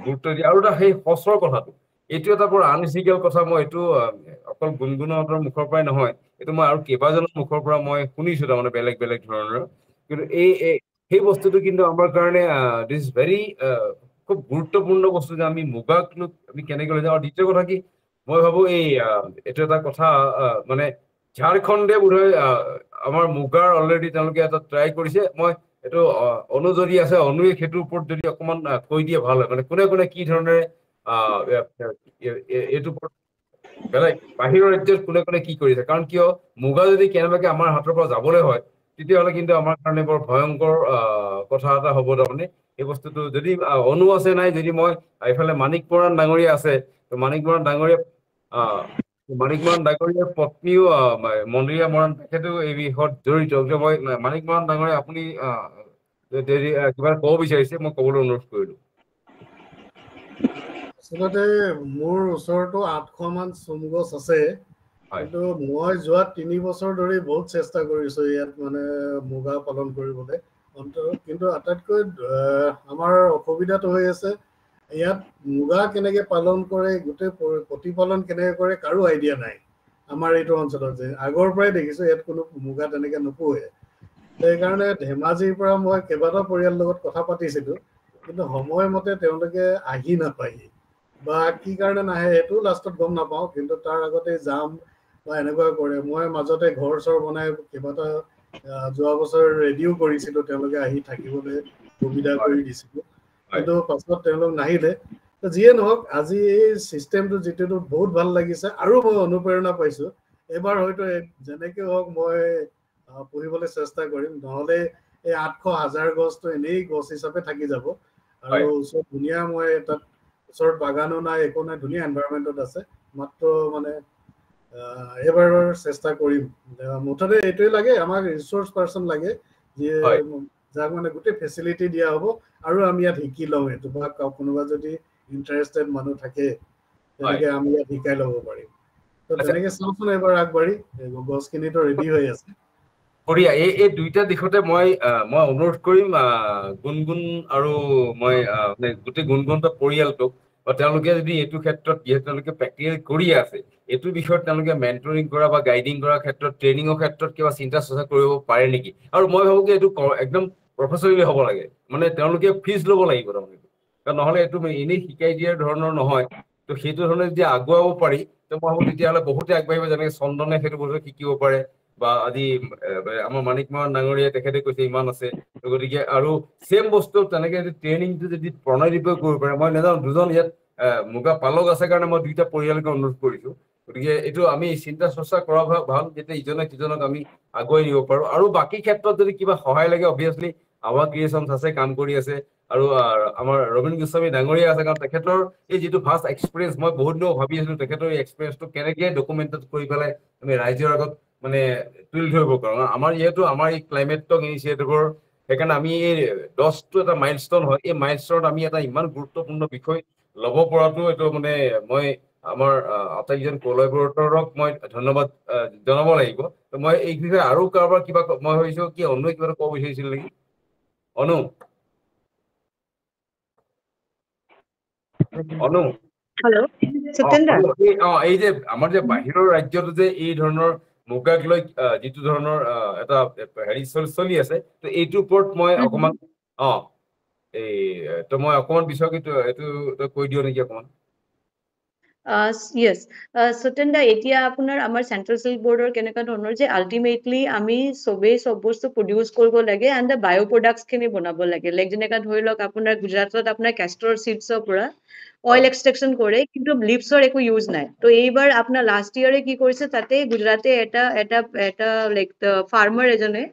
গুৰুত্ব দিয়ে আৰু এটা সেই সঁচৰ কথাটো এইটো এটা বৰ আনইথিকেল কথা মই এইটো অকল গুণগুণহঁতৰ মুখৰ পৰাই নহয় এইটো মই আৰু কেইবাজনৰ মুখৰ পৰা মই শুনিছো তাৰমানে বেলেগ বেলেগ ধৰণৰ কিন্তু সেই বস্তুটো কিন্তু আমাৰ কাৰণে দিছ ভেৰি খুব গুৰুত্বপূৰ্ণ বস্তু যে আমি মুগাক আমি কেনেকে লৈ যাওঁ আৰু দ্বিতীয় কথা কি মই ভাবো এইটো এটা কথা মানে ঝাৰখণ্ডে বোধহয় আমাৰ মুগাৰ অলৰেডি তেওঁলোকে এটা ট্ৰাই কৰিছে মই এইটো অনু যদি আছে অনুৱে সেইটোৰ ওপৰত যদি অকমান কৈ দিয়ে ভাল হয় মানে কোনে কোনে কি ধৰণে এইটো বেলেগ বাহিৰৰ ৰাজ্যত কোনে কোনে কি কৰিছে কাৰণ কিয় মুগা যদি কেনেবাকে আমাৰ হাতৰ পৰা যাবলৈ হয় তেতিয়াহ'লে কিন্তু আমাৰ কাৰণে বৰ ভয়ংকৰ কথা এটা হ'ব তাৰমানে এই বস্তুটো যদি অনু আছে নাই যদি মই এইফালে মাণিক মৰাণ ডাঙৰীয়া আছে মাণিক মৰাণ ডাঙৰীয়া পত্নীও মন্দিৰা মৰাণ তেখেতো এই বিষয়ত জড়িত মই মাণিক মৰাণ ডাঙৰীয়া আপুনি কিবা ক'ব বিচাৰিছে মই ক'বলৈ অনুৰোধ কৰিলো আচলতে মোৰ ওচৰতো 800মান চোম গছ আছে কিন্তু মই যোৱা 3 বছৰ ধৰি বহুত চেষ্টা কৰিছো ইয়াত মানে মুগা পালন কৰিবলৈ কিন্তু আটাইতকৈ আমাৰ অসুবিধাটো হৈ আছে ইয়াত মুগা কেনেকে পালন কৰে গোটেই প্ৰতিপালন কেনেকে কৰে কাৰো আইডিয়া নাই আমাৰ এইটো অঞ্চলত যে আগৰ পৰাই দেখিছো ইয়াত কোনো মুগা তেনেকে নোপোহে সেইকাৰণে ধেমাজিৰ পৰা মই কেইবাটাও পৰিয়ালৰ লগত কথা পাতিছিলো কিন্তু সময়মতে তেওঁলোকে আহি নাপায় বা কি কাৰণে নাহে সেইটো লাষ্টত গম নাপাওঁ কিন্তু তাৰ আগতে যাম বা এনেকুৱা কৰে মই মাজতে ঘৰ চৰ বনাই কেইবাটা যোৱা বছৰ ৰেডিও কৰিছিলো তেওঁলোকে আহি থাকিবলৈ সুবিধা কৰি দিছিলো কিন্তু পাছত তেওঁলোক নাহিলে যিয়ে নহওক আজি এই চিষ্টেমটো যিটো বহুত ভাল লাগিছে আৰু মই অনুপ্ৰেৰণা পাইছো এবাৰ হয়তো যেনেকে হওক মই পঢ়িবলৈ চেষ্টা কৰিম নহ'লে এই 800,000 গছটো এনেই গছ হিচাপে থাকি যাব আৰু ওচৰত ধুনীয়া মই তাত ওচৰত বাগানো নাই একো নাই ধুনীয়া এনভাইৰনমেণ্টত আছে মাত্ৰ মানে এবাৰ চেষ্টা কৰিম মুঠতে এইটোৱে লাগে আমাক ৰিচোৰ্চ পাৰ্চন লাগে যিয়ে যাক মানে গোটেই ফেচিলিটি দিয়া হ'ব আৰু আমি ইয়াত শিকি লওঁ এইটো বা কোনোবা যদি ইণ্টাৰেষ্টেড মানুহ থাকে তেনেকে আমি ইয়াত শিকাই ল'ব পাৰিম তো তেনেকে চাওঁচোন এবাৰ আগবাঢ়ি গছখিনিতো ৰেডি হৈ আছে বঢ়িয়া এই দুইটা দিশতে মই অনুৰোধ কৰিম গুণগুণ আৰু মই গোটেই গুণগুণৰ পৰিয়ালটোক বা তেওঁলোকে যদি এইটো ক্ষেত্ৰত যিহেতু তেওঁলোকে প্ৰেক্টিকেল কৰি আছে এইটো বিষয়ত তেওঁলোকে মেণ্টৰিং কৰা বা গাইডিং কৰাৰ ক্ষেত্ৰত ট্ৰেইনিঙৰ ক্ষেত্ৰত কিবা চিন্তা চৰ্চা কৰিব পাৰে নেকি আৰু মই ভাবো যে এইটো একদম প্ৰফেচনেলি হ'ব লাগে মানে তেওঁলোকে ফিজ ল'ব লাগিব তাৰমানে কাৰণ নহ'লে এইটো এনেই শিকাই দিয়াৰ ধৰণৰ নহয় তো সেইটো ধৰণে যদি আগুৱাব পাৰি তো মই ভাবো তেতিয়াহ'লে বহুতে আগবাঢ়িব যেনেকে চন্দনে সেইটো বস্তু শিকিব পাৰে বা আজি আমাৰ মাণিক মৰাণ ডাঙৰীয়া তেখেতে কৈছে ইমান আছে গতিকে আৰু চেম বস্তু তেনেকে যদি ট্ৰেইনিংটো যদি প্ৰণয়দীপে কৰিব পাৰে মই নাজানো দুজন ইয়াত মুগা পালক আছে কাৰণে মই দুইটা পৰিয়ালকে অনুৰোধ কৰিছো গতিকে এইটো আমি চিন্তা চৰ্চা কৰা ভাল, যাতে ইজনে সিজনক আমি আগুৱাই নিব পাৰো। আৰু বাকী ক্ষেত্ৰত যদি কিবা সহায় লাগে, অবভিয়াছলি আমাৰ ক্ৰিয়েশ্যনছ আছে, কাম কৰি আছে, আৰু আমাৰ ৰবীন গোস্বামী ডাঙৰীয়া আছে, কাৰণ তেখেতৰ এই যিটো ফাৰ্ষ্ট এক্সপিৰিয়েঞ্চ, মই বহুত দিন ভাবি আছিলো তেখেতৰ এই এক্সপিৰিয়েঞ্চটো কেনেকৈ ডকুমেণ্টেড কৰি পেলাই আমি ৰাইজৰ আগত মানে তুলি ধৰিব পাৰো। আমাৰ যিহেতু আমাৰ এই ক্লাইমেটক ইনিচিয়েটিভৰ, সেইকাৰণে আমি এই 10টো এটা মাইলষ্টন হয়, এই মাইলষ্টনত আমি এটা ইমান গুৰুত্বপূৰ্ণ বিষয় ল'ব পৰাটো এইটো মানে মই আমাৰ আটাইকেইজন কলাবৰেটৰক মই ধন্যবাদ জনাব লাগিব। মই এই বিষয়ে আৰু কাৰোবাৰ কিবা মই ভাবিছো কি অনু কিবা ক'ব বিচাৰিছিল নেকি? অনু হেল্ল' সত্যেন্দ্ৰ, এই যে আমাৰ যে বাহিৰৰ ৰাজ্যতো যে এই ধৰণৰ মুগাক লৈ যিটো ধৰণৰ এটা হেৰি চলি আছে, তো এইটোৰ ওপৰত মই অকমান মই অকমান বিচাৰো এইটো কৈ দিও নেকি অকমান? ইয়েছ সত্যেন্দ্ৰ, এতিয়া আপোনাৰ আমাৰ চেন্ট্ৰেল চিল্ক বৰ্ডৰ কেনেকুৱা ধৰণৰ যে আল্টিমেটলি আমি চবেই চব বস্তু প্ৰডিউচ কৰিব লাগে এণ্ড দ্য বায়' প্ৰডাক্টছখিনি বনাব লাগে। লাইক যেনেকুৱা ধৰি লওক আপোনাৰ গুজৰাটত আপোনাৰ কেষ্টৰ চিডছৰ পৰা অইল এক্সট্ৰেকশ্যন কৰে, কিন্তু লিভছৰ একো ইউজ নাই। তো এইবাৰ আপোনাৰ লাষ্ট ইয়াৰে কি কৰিছে, তাতে গুজৰাটে এটা লাইক ফাৰ্মাৰ এজনে,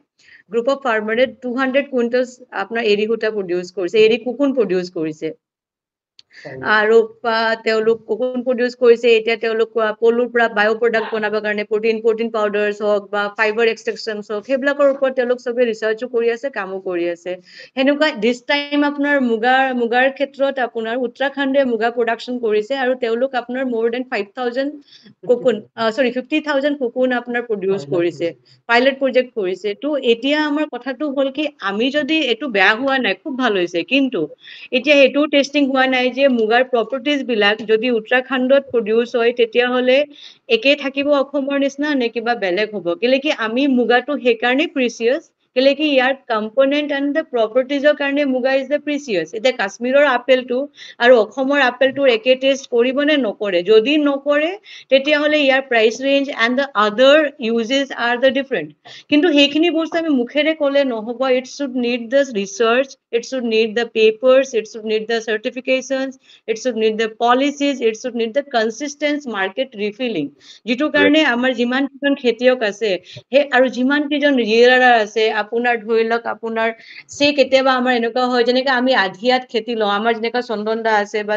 গ্ৰুপ অফ ফাৰ্মাৰে 200 কুইণ্টলছ আপোনাৰ এৰী সূতা প্ৰডিউচ কৰিছে, এৰী কুকুন প্ৰডিউচ কৰিছে। আৰু তেওঁলোক কোকুন প্ৰডিউচ কৰিছে, এতিয়া তেওঁলোক পলুৰ পৰা বায়' প্ৰডাক্ট বনাবৰ কাৰণে প্ৰটিন পাউডাৰ্ছ হওক বা ফাইবাৰ এক্সট্ৰেকশ্যনছ হওক, সেইবিলাকৰ ওপৰত তেওঁলোক চবে ৰিচাৰ্চো কৰি আছে, কামো কৰি আছে। সেনেকুৱা দিছ টাইম আপোনাৰ মুগাৰ ক্ষেত্ৰত আপোনাৰ উত্তৰাখণ্ডে মুগা প্ৰডাকশ্যন কৰিছে, আৰু তেওঁলোক আপোনাৰ more than 50,000 কোকুন আপোনাৰ প্ৰডিউচ কৰিছে, পাইলট প্ৰজেক্ট কৰিছে। তো এতিয়া আমাৰ কথাটো হ'ল কি, আমি যদি এইটো বেয়া হোৱা নাই, খুব ভাল হৈছে, কিন্তু এতিয়া এইটোও টেষ্টিং হোৱা নাই যে মুগাৰ প্ৰপাৰ্টিজ বিলাক যদি উত্তৰাখণ্ডত প্ৰডিউচ হয়, তেতিয়াহ'লে একেই থাকিব অসমৰ নিচিনা নে কিবা বেলেগ হ'ব? কেলে কি আমি মুগাটো সেইকাৰণে প্ৰিচিয়াছ, কেলে কি ইয়াৰ কম্পনেণ্ট এণ্ড দ্য প্ৰপাৰ্টিজৰ কাৰণে মুগা ইজ দ্য প্ৰিচিয়াছ। এতিয়া কাশ্মীৰৰ আপেলটো আৰু অসমৰ আপেলটোৰ একে টেষ্ট কৰিব নে নকৰে? যদি নকৰে, তেতিয়াহ'লে ইয়াৰ price range and the other uses are the different. কিন্তু সেইখিনি বস্তু আমি মুখেৰে ক'লে নহ'ব, it should need the research, it should need the papers, it should need the certifications, it should need the policies, it should need the consistent market refilling. যিটো কাৰণে আমাৰ যিমান কেইজন খেতিয়ক আছে, সেই আৰু যিমান কেইজন ৰিয়েলাৰ আছে, আপোনাৰ ধৰি লওক আপোনাৰ কেতিয়াবা আমাৰ এনেকুৱা হয়, যেনেকৈ আমি আধিয়াত খেতি লওঁ, আমাৰ যেনেকুৱা চন্দন দা আছে বা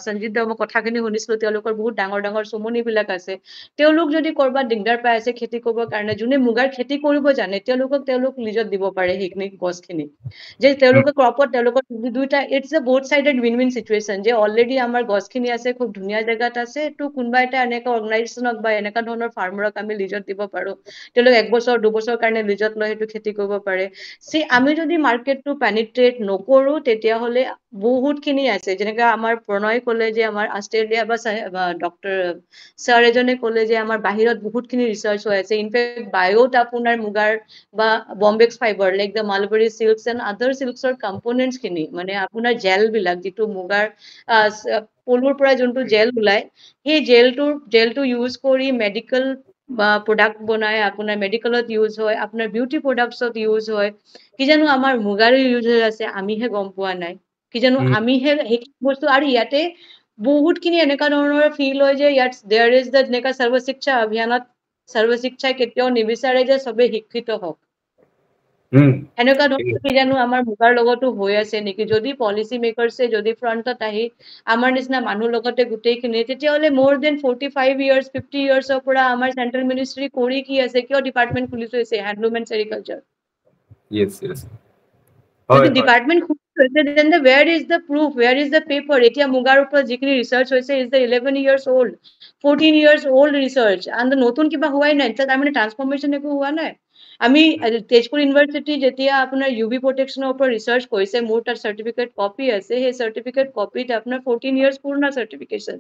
সঞ্জিত দা, মই কথাখিনি শুনিছিলো, তেওঁলোকৰ বহুত ডাঙৰ ডাঙৰ চমনিবিলাক আছে। তেওঁলোক যদি ক'ৰবাত দিগদাৰ পাই আছে খেতি কৰিবৰ কাৰণে, যোনে মুগাৰ খেতি কৰিব জানে, তেওঁলোক লিজত দিব পাৰে সেইখিনি গছখিনি, যে তেওঁলোকে ক্ৰপত তেওঁলোকৰ দুইটা, ইটছ এ বহুত চাইডেড উইন উইন চিটুৱেশ্যন, যে অলৰেডি আমাৰ গছখিনি আছে, খুব ধুনীয়া জেগাত আছে, তো কোনোবা এটা এনেকুৱা অৰ্গেনাইজেশ্যনক বা এনেকুৱা ধৰণৰ ফাৰ্মাৰক আমি লিজত দিব পাৰো, তেওঁলোক 1 বছৰ 2 বছৰ কাৰণে লিজত লৈ সেইটো খেতি কৰিব পাৰে। আমি যদি মাৰ্কেটটো পেনিট্ৰেট নকৰো, তেতিয়াহ'লে বহুতখিনি আছে, যেনেকৈ আমাৰ প্ৰণয় ক'লে যে আমাৰ অষ্ট্ৰেলিয়া বা ডক্টৰ ছাৰ এজনে ক'লে যে আমাৰ বাহিৰত বহুতখিনি ৰিচাৰ্চ হৈ আছে, ইনফেক্ট বায়'ত আপোনাৰ মুগাৰ বা bombyx fibre like the mulberry silks and other চিল্কছৰ কম্পনেণ্টছখিনি, মানে আপোনাৰ জেলবিলাক, যিটো মুগাৰ পলুৰ পৰা যোনটো জেল ওলায়, সেই জেলটো ইউজ কৰি মেডিকেল বা প্ৰডাক্ট বনাই, আপোনাৰ মেডিকেলত ইউজ হয়, আপোনাৰ বিউটি প্ৰডাক্টছত ইউজ হয়। কি জানো আমাৰ মুগাৰো ইউজ হৈ আছে, আমিহে গম পোৱা নাই, কি জানো আমিহে সেইখিনি বস্তু। আৰু ইয়াতে বহুতখিনি এনেকুৱা ধৰণৰ ফিল হয় যে ইয়াত দেয়াৰ ইজ দ্য যেনেকুৱা সৰ্ব শিক্ষা অভিযানত সৰ্ব শিক্ষাই কেতিয়াও নিবিচাৰে যে চবেই শিক্ষিত হওক, এনেকুৱা ধৰণৰ কি জানো আমাৰ মুগাৰ লগতো হৈ আছে নেকি? যদি পলিচি মেকাৰ্ছে যদি ফ্ৰণ্টত আহি আমাৰ নিচিনা মানুহ লগতে গোটেইখিনি, তেতিয়াহ'লে more than 45 years 50 yearsৰ পৰা আমাৰ চেন্ট্ৰেল মিনিষ্ট্ৰী কৰি কি আছে, কিয় ডিপাৰ্টমেণ্ট খুলি থৈছে হেণ্ডলুম এণ্ড চেৰিকালচাৰ? যদি ডিপাৰ্টমেণ্ট খুলি থৈছে, then where is the proof, where is the paper? এতিয়া মুগাৰ ওপৰত যিখিনি ৰিচাৰ্চ হৈছে is the 11 years old 14 years old research, and নতুন কিবা হোৱাই নাই, তাৰমানে ট্ৰান্সফৰ্মেশ্যন একো হোৱা নাই। আমি তেজপুৰ ইউনিভাৰ্চিটি যেতিয়া আপোনাৰ UV প্ৰটেকশ্যনৰ ওপৰত ৰিচাৰ্চ কৰিছে, মোৰ তাত চাৰ্টিফিকেট কপি আছে, সেই চাৰ্টিফিকেট কপিত আপোনাৰ 14 years পুৰণা চাৰ্টিফিকেশ্যন।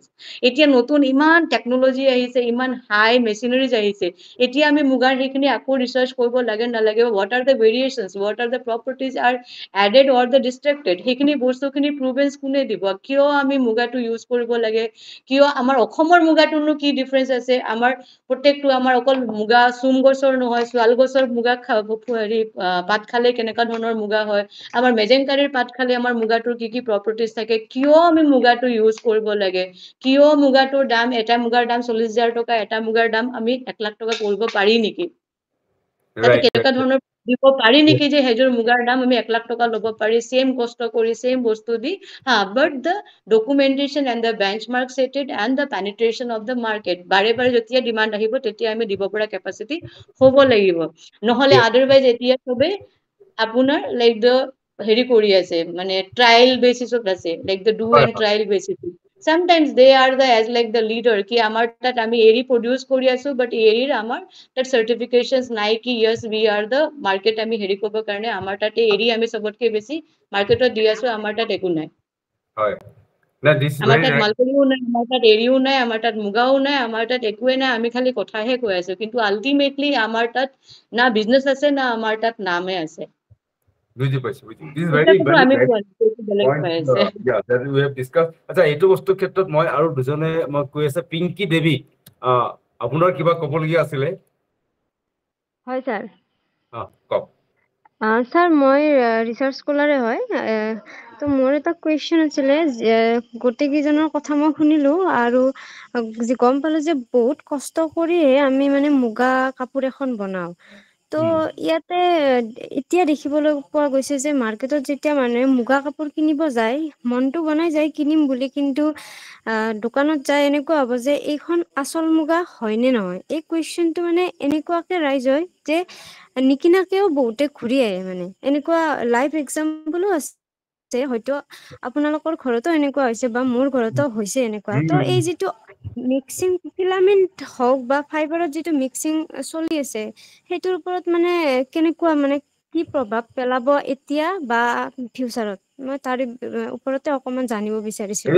এতিয়া নতুন ইমান টেকনলজি আহিছে, ইমান হাই মেচিনাৰিজ আহিছে, এতিয়া আমি মুগাৰ সেইখিনি আকৌ ৰিচাৰ্চ কৰিব লাগে নালাগে? What are the variations, what are the properties are added or the distracted, সেইখিনি বস্তুখিনি প্ৰুভেন্স কোনে দিব? কিয় আমি মুগাটো ইউজ কৰিব লাগে? কিয় আমাৰ অসমৰ মুগাটোনো কি ডিফাৰেঞ্চ আছে? আমাৰ প্ৰত্যেকটো আমাৰ অকল মুগা চোম গছৰ নহয়, শুৱাল গছৰ মুগা হেৰি পাত খালে কেনেকুৱা ধৰণৰ মুগা হয়, আমাৰ মেজেংকাৰীৰ পাত খালে আমাৰ মুগাটোৰ কি প্ৰপাৰ্টিজ থাকে, কিয় আমি মুগাটো ইউজ কৰিব লাগে, কিয় মুগাটোৰ দাম, এটা মুগাৰ দাম 40,000 টকা, এটা মুগাৰ দাম আমি 1 লাখ টকা কৰিব পাৰি নেকি, তাতে কেনেকুৱা ধৰণৰ দিব পাৰি নেকি যে সেইযোৰ মুগাৰ দাম আমি 1 লাখ টকা ল'ব পাৰি, সেম কষ্ট কৰি সেম বস্তু দি, but the documentation and the benchmark setted and the penetration of the market, বাৰে যেতিয়া ডিমাণ্ড আহিব তেতিয়া আমি দিব পৰা কেপাচিটি হ'ব লাগিব, নহলে আদাৰৱাইজ এতিয়া চবে আপোনাৰ লাইক দ্য হেৰি কৰি আছে, মানে ট্ৰায়েল বেচিছত আছে, like the do and trial basis, sometimes they are the as like the leader কি আমাৰ তাত আমি এৰি প্ৰডিউস কৰি আছো, বাট এৰিৰ আমাৰ তাত সাৰ্টিফিকেশনস নাই কি yes we are the market আমি হেৰি কৰিব কাৰণে আমাৰ তাতে এৰি আমি সবতকে বেছি মাৰ্কেটত দি আছো, আমাৰ তাত একো নাই, হয় না দিস আমাৰ ভেৰি তাত মালকৰিও নাই, আমাৰ তাত এৰিও নাই, আমাৰ তাত মুগাও নাই, আমাৰ তাত একোৱে নাই, আমি খালি কথাহে কৈ আছো, কিন্তু আলটিমেটলি আমাৰ তাত না বিজনেস আছে না আমাৰ তাত নামে আছে, বুজি পাইছো দিস এটা ভেৰি কিন্তু ভেৰি আমি ভেৰি কোৱা নাই, এইটো বেলেগ পইণ্ট কৈ আছে। that we have discussed আচ্ছা এইটো বস্তুৰ ক্ষেত্ৰত মই আৰু দুজনে মই কৈ আছে পিংকি দেৱী আপোনাৰ কিবা ক'বলগীয়া আছিলে হয় স্যাৰ কওক স্যাৰ মই ৰিচাৰ্চ স্কলাৰে হয় তো মোৰ এটা কুৱেশ্যন আছিলে গোটেইকেইজনৰ কথা মই শুনিলো আৰু গম পালো যে বহুত কষ্ট কৰিয়ে আমি মানে মুগা কাপোৰ এখন বনাও, তো ইয়াতে এতিয়া দেখিবলৈ পোৱা গৈছে যে মাৰ্কেটত যেতিয়া মানুহে মুগা কাপোৰ কিনিব যায়, মনটো বনাই যায় কিনিম বুলি, কিন্তু দোকানত যায় এনেকুৱা হ'ব যে এইখন আচল মুগা হয় নে নহয়, এই কুৱেশ্যনটো মানে এনেকুৱাকে ৰাইজ হয় যে নিকিনাকেও বহুতে ঘূৰি আহে, মানে এনেকুৱা লাইভ এক্সাম্পলো আছে, হয়তো আপোনালোকৰ ঘৰতো এনেকুৱা হৈছে বা মোৰ ঘৰতো হৈছে এনেকুৱা, তো এই যিটো মিক্সিং ফিলামেন্ট হওক বা ফাইবাৰত যিটো মিক্সিং চলি আছে সেইটোৰ ওপৰত মানে কেনেকুৱা, মানে কি প্ৰভাৱ পেলাব এতিয়া বা ফিউচাৰত, মই তাৰ ওপৰতে অকমান জানিব বিচাৰিছিলো।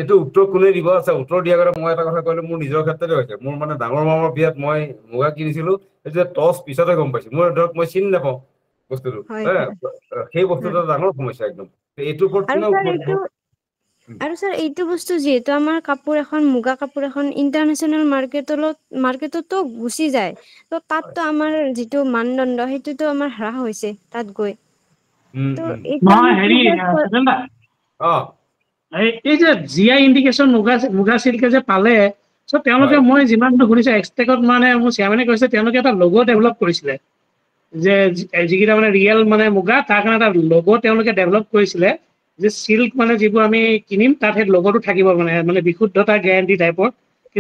এইটো উত্তৰ কোনে দিব আছে, উত্তৰ দিয়াৰ আগতে মই এটা কথা কৈলো, মোৰ নিজৰ ক্ষেত্ৰতে হৈছে, মোৰ মানে ডাঙৰ মামৰ বিয়াত মই মুগা কিনিছিলো, এই যে টচ পিছতে গম পাইছো, মই ধৰক মই চিনি নাপাওঁ বস্তুটো, সেই বস্তুটো ডাঙৰ সমস্যা একদম, এইটোৰ ওপৰত কোনে উত্তৰ দিব? আৰু স্যাৰ এইটো বস্তু যিহেতু আমাৰ কাপোৰ এখন মুগা কাপোৰ এখন ইন্টাৰনেশ্যনেল মাৰ্কেটতো গুচি যায়, তো তাততো আমাৰ যিটো মানদণ্ড সেইটোতো আমাৰ হ্ৰাস হৈছে তাত গৈ, তো এইটো হেৰি এই যে জিআই ইণ্ডিকেশ্যন মুগা চিল্কে যে পালে, চ' তেওঁলোকে মই যিমানটো শুনিছো এক্সটেকত মানে মোৰ চেয়াৰমেনে কৈছে তেওঁলোকে এটা লগো ডেভেলপ কৰিছিলে, যে যিকেইটা মানে ৰিয়েল মানে মুগা তাৰ কাৰণে এটা লগো তেওঁলোকে ডেভেলপ কৰিছিলে, যে চিল্ক মানে যিবোৰ আমি কিনিম তাত সেই লগোটো থাকিব, মানে বিশুদ্ধতা গেৰাণ্টি টাইপৰ,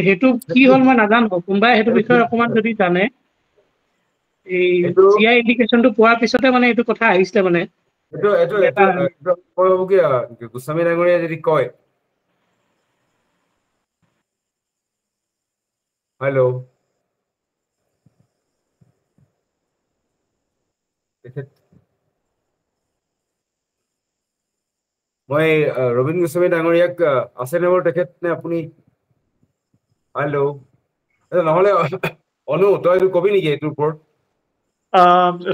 সেইটো কি হ'ল মই নাজানো, কোনোবাই সেইটো বিষয়ে অকমান যদি জানে, এই জিআই ইণ্ডিকেশ্যনটো পোৱাৰ পিছতে মানে এইটো কথা আহিছিলে মানে গোস্বামী ডাঙৰীয়া যদি কয়, হেল্ল' মই ৰবীন গোস্বামী ডাঙৰীয়াক আছেনে বাৰু তেখেত নে আপুনি? হেল্ল' নহলে অনু তই এইটো কবি নেকি এইটোৰ ওপৰত?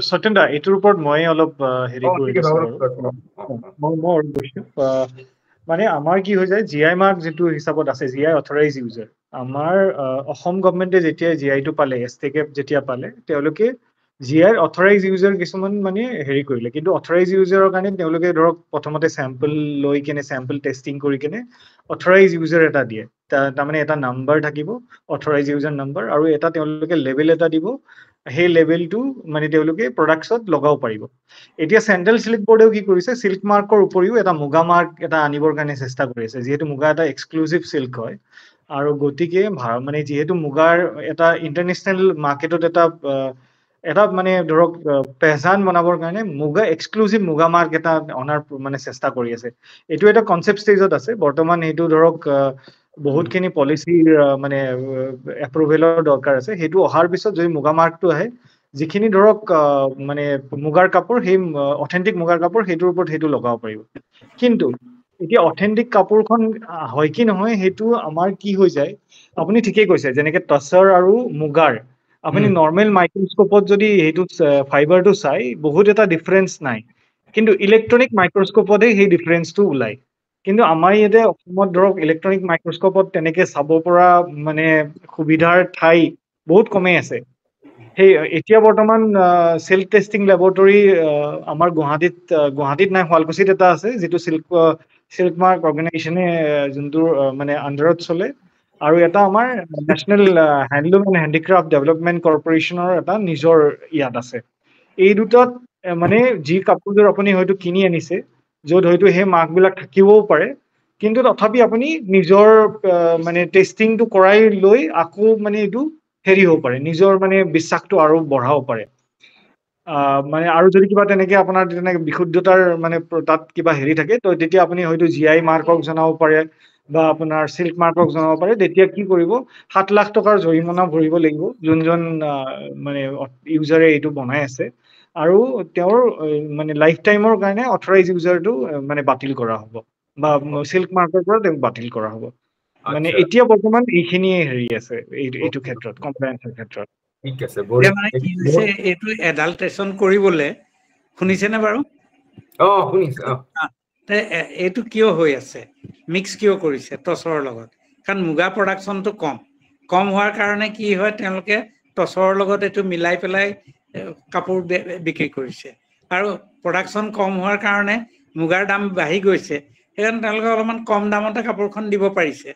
সত্যেন দা এইটোৰ ওপৰত মই অলপ হেৰি কৰি দিছো মানে আমাৰ কি হৈ যায়, জিআই মাৰ্ক যিটো হিচাপত আছে, জিআই অথৰাইজ ইউজাৰ, আমাৰ অসম গভৰ্ণমেণ্টে যেতিয়া জিআইটো পালে, এছটেকেপ যেতিয়া পালে, তেওঁলোকে জিআইৰ অথৰাইজ ইউজাৰ কিছুমান মানে হেৰি কৰিলে, কিন্তু অথৰাইজ ইউজাৰৰ কাৰণে তেওঁলোকে ধৰক প্ৰথমতে চেম্পল লৈ কেনে চেম্পল টেষ্টিং কৰি কেনে অথৰাইজ ইউজাৰ এটা দিয়ে, তাৰমানে এটা নাম্বাৰ থাকিব অথৰাইজ ইউজাৰ নাম্বাৰ, আৰু এটা তেওঁলোকে লেবেল এটা দিব, সেই লেবেলটো মানে তেওঁলোকে প্ৰডাক্টছত লগাব পাৰিব। এতিয়া চেন্ট্ৰেল চিল্ক বোৰ্ডেও কি কৰিছে, চিল্ক মাৰ্কৰ উপৰিও এটা মুগা মাৰ্ক এটা আনিবৰ কাৰণে চেষ্টা কৰি আছে, যিহেতু মুগা এটা এক্সক্লুচিভ চিল্ক হয়, আৰু গতিকে মানে যিহেতু মুগাৰ এটা ইণ্টাৰনেশ্যনেল মাৰ্কেটত এটা মানে ধৰক পেহচান বনাবৰ কাৰণে মুগা এক্সক্লুচিভ মুগা মাৰ্ক এটা অনাৰ মানে চেষ্টা কৰি আছে। এইটো এটা কনচেপ্ট ষ্টেজত আছে বৰ্তমান, এইটো ধৰক বহুতখিনি পলিচিৰ মানে এপ্ৰুভেলৰ দৰকাৰ আছে, সেইটো অহাৰ পিছত যদি মুগা মাৰ্কটো আহে, যিখিনি ধৰক মানে মুগাৰ কাপোৰ, সেই অথেণ্টিক মুগাৰ কাপোৰ সেইটোৰ ওপৰত সেইটো লগাব পাৰিব। কিন্তু এতিয়া অথেণ্টিক কাপোৰখন হয় কি নহয় সেইটো আমাৰ কি হৈ যায়, আপুনি ঠিকেই কৈছে, যেনেকে টচৰ আৰু মুগাৰ আপুনি নৰ্মেল মাইক্ৰস্কোপত যদি সেইটো ফাইবাৰটো চাই বহুত এটা ডিফাৰেঞ্চ নাই, কিন্তু ইলেক্ট্ৰনিক মাইক্ৰস্কোপতহে সেই ডিফাৰেঞ্চটো ওলাই। কিন্তু আমাৰ ইয়াতে অসমত ধৰক ইলেক্ট্ৰনিক মাইক্ৰস্কোপত তেনেকে চাব পৰা মানে সুবিধাৰ ঠাই বহুত কমেই আছে। সেই এতিয়া বৰ্তমান চিল্ক টেষ্টিং লেবৰেটৰী আমাৰ গুৱাহাটীত নাই, শুৱালকুছিত এটা আছে, যিটো চিল্ক মাৰ্ক অৰ্গেনাইজেশ্যনে যোনটো মানে আণ্ডাৰত চলে, আৰু এটা আমাৰ national handloom and handicraft development কৰ্পৰেশ্যনৰ এটা নিজৰ ইয়াত আছে। এই দুটাত মানে যি কাপোৰযোৰ আপুনি হয়তো কিনি আনিছে, য'ত হয়তো সেই মাৰ্কবিলাক থাকিবও পাৰে, কিন্তু তথাপি আপুনি নিজৰ মানে টেষ্টিংটো কৰাই লৈ আকৌ মানে এইটো হেৰি হ'ব পাৰে, নিজৰ মানে বিশ্বাসটো আৰু বঢ়াব পাৰে। মানে আৰু যদি কিবা তেনেকে আপোনাৰ তেনেকে বিশুদ্ধতাৰ মানে তাত কিবা হেৰি থাকে, তো তেতিয়া আপুনি হয়তো GI মাৰ্কক জনাব পাৰে বা আপোনাৰ চিল্ক মাৰ্কক জনাব পাৰে। তেতিয়া কি কৰিব, 7 লাখ টকাৰ জৰিমনা ভৰিব লাগিব যোনজন মানে ইউজাৰে এইটো বনাই আছে, আৰু তেওঁৰ মানে লাইফ টাইমৰ কাৰণে অথৰাইজ ইউজাৰটো মানে বাতিল কৰা হ'ব, বা চিল্ক মাৰ্কৰ পৰা তেওঁক বাতিল কৰা হ'ব। মানে এতিয়া বৰ্তমান এইখিনিয়ে হেৰি আছে এইটো ক্ষেত্ৰত, কমপ্লায়েন্সৰ ক্ষেত্ৰত। ঠিক আছে, মানে কি হৈছে, এইটো এডাল্ট্ৰেশ্যন কৰিবলে, শুনিছেনে বাৰু? শুনিছে। এইটো কিয় হৈ আছে, মিক্স কিয় কৰিছে টচৰৰ লগত? কাৰণ মুগা প্ৰডাকশ্যনটো কম হোৱাৰ কাৰণে কি হয়, তেওঁলোকে টচৰৰ লগত এইটো মিলাই পেলাই কাপোৰ বিক্ৰী কৰিছে, আৰু প্ৰডাকশ্যন কম হোৱাৰ কাৰণে মুগাৰ দাম বাঢ়ি গৈছে, সেইকাৰণে তেওঁলোকে অলপমান কম দামতে কাপোৰখন দিব পাৰিছে।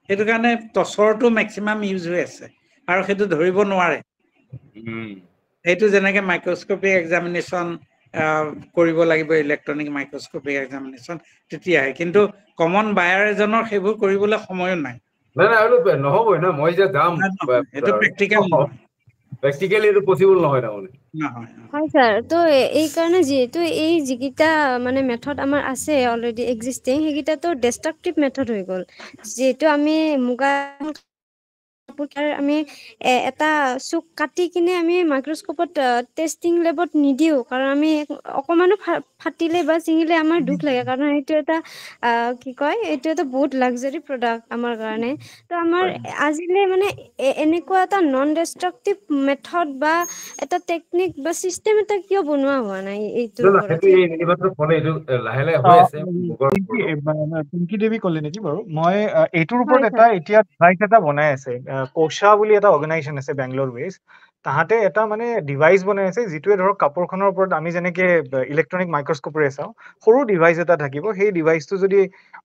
সেইটো কাৰণে টচৰটো মেক্সিমাম ইউজ হৈ আছে, আৰু সেইটো ধৰিব নোৱাৰে। সেইটো যেনেকে মাইক্ৰস্কপিক এক্সামিনেশ্যন কৰিব লাগিব, ইলেক্ট্ৰনিক মাইক্ৰস্কপিক এক্সামিনেশ্যন, তেতিয়াহে। কিন্তু কমন বায়াৰ এজনৰ সেইবোৰ কৰিবলৈ সময়ো নাই। নহবই না, মই যে যাম সেইটো প্ৰেক্টিকেল নহয়, প্ৰেক্টিকেলি এইটো পচিবল নহয় তাৰমানে। হয় ছাৰ, তো এই কাৰণে যিহেতু এই যিকেইটা মানে মেথড আমাৰ আছে অলৰেডি এক্সিষ্টিং, সেইকেইটাতো ডেষ্ট্ৰাকটিভ মেথড হৈ গ'ল। যিহেতু আমি মুগা আমি এটা চুক কাটি কিনে আমি মাইক্ৰস্কোপত টেষ্টিং লেবত নিদিওঁ, কাৰণ আমি অকমানো ফাটিলে বা ছিঙিলে আমাৰ দুখ লাগে, কাৰণ এইটো এটা কি কয়, এইটো এটা বহুত লাক্সাৰী প্ৰডাক্ট আমাৰ কাৰণে। তো আমাৰ আজিলে মানে এনেকুৱা এটা নন ডেষ্ট্ৰাকটিভ মেথড বা এটা টেকনিক বা চিষ্টেম এটা কিয় বনোৱা হোৱা নাই এইটোৰ ওপৰত? পিংকি দেৱী ক'লে নেকি বাৰু? মই এইটোৰ ওপৰত এটা এতিয়া ডিভাইচ এটা বনাই আছে, কোশা বুলি এটা অৰ্গেনাইজেশ্যন আছে বেংগলোৰ বেছ। তাহাঁতে এটা মানে ডিভাইচ বনাই আছে, যিটোৱে ধৰক কাপোৰখনৰ ওপৰত আমি যেনেকে ইলেক্ট্ৰনিক মাইক্ৰস্কোপেৰে চাওঁ, সৰু ডিভাইচ এটা থাকিব। সেই ডিভাইচটো যদি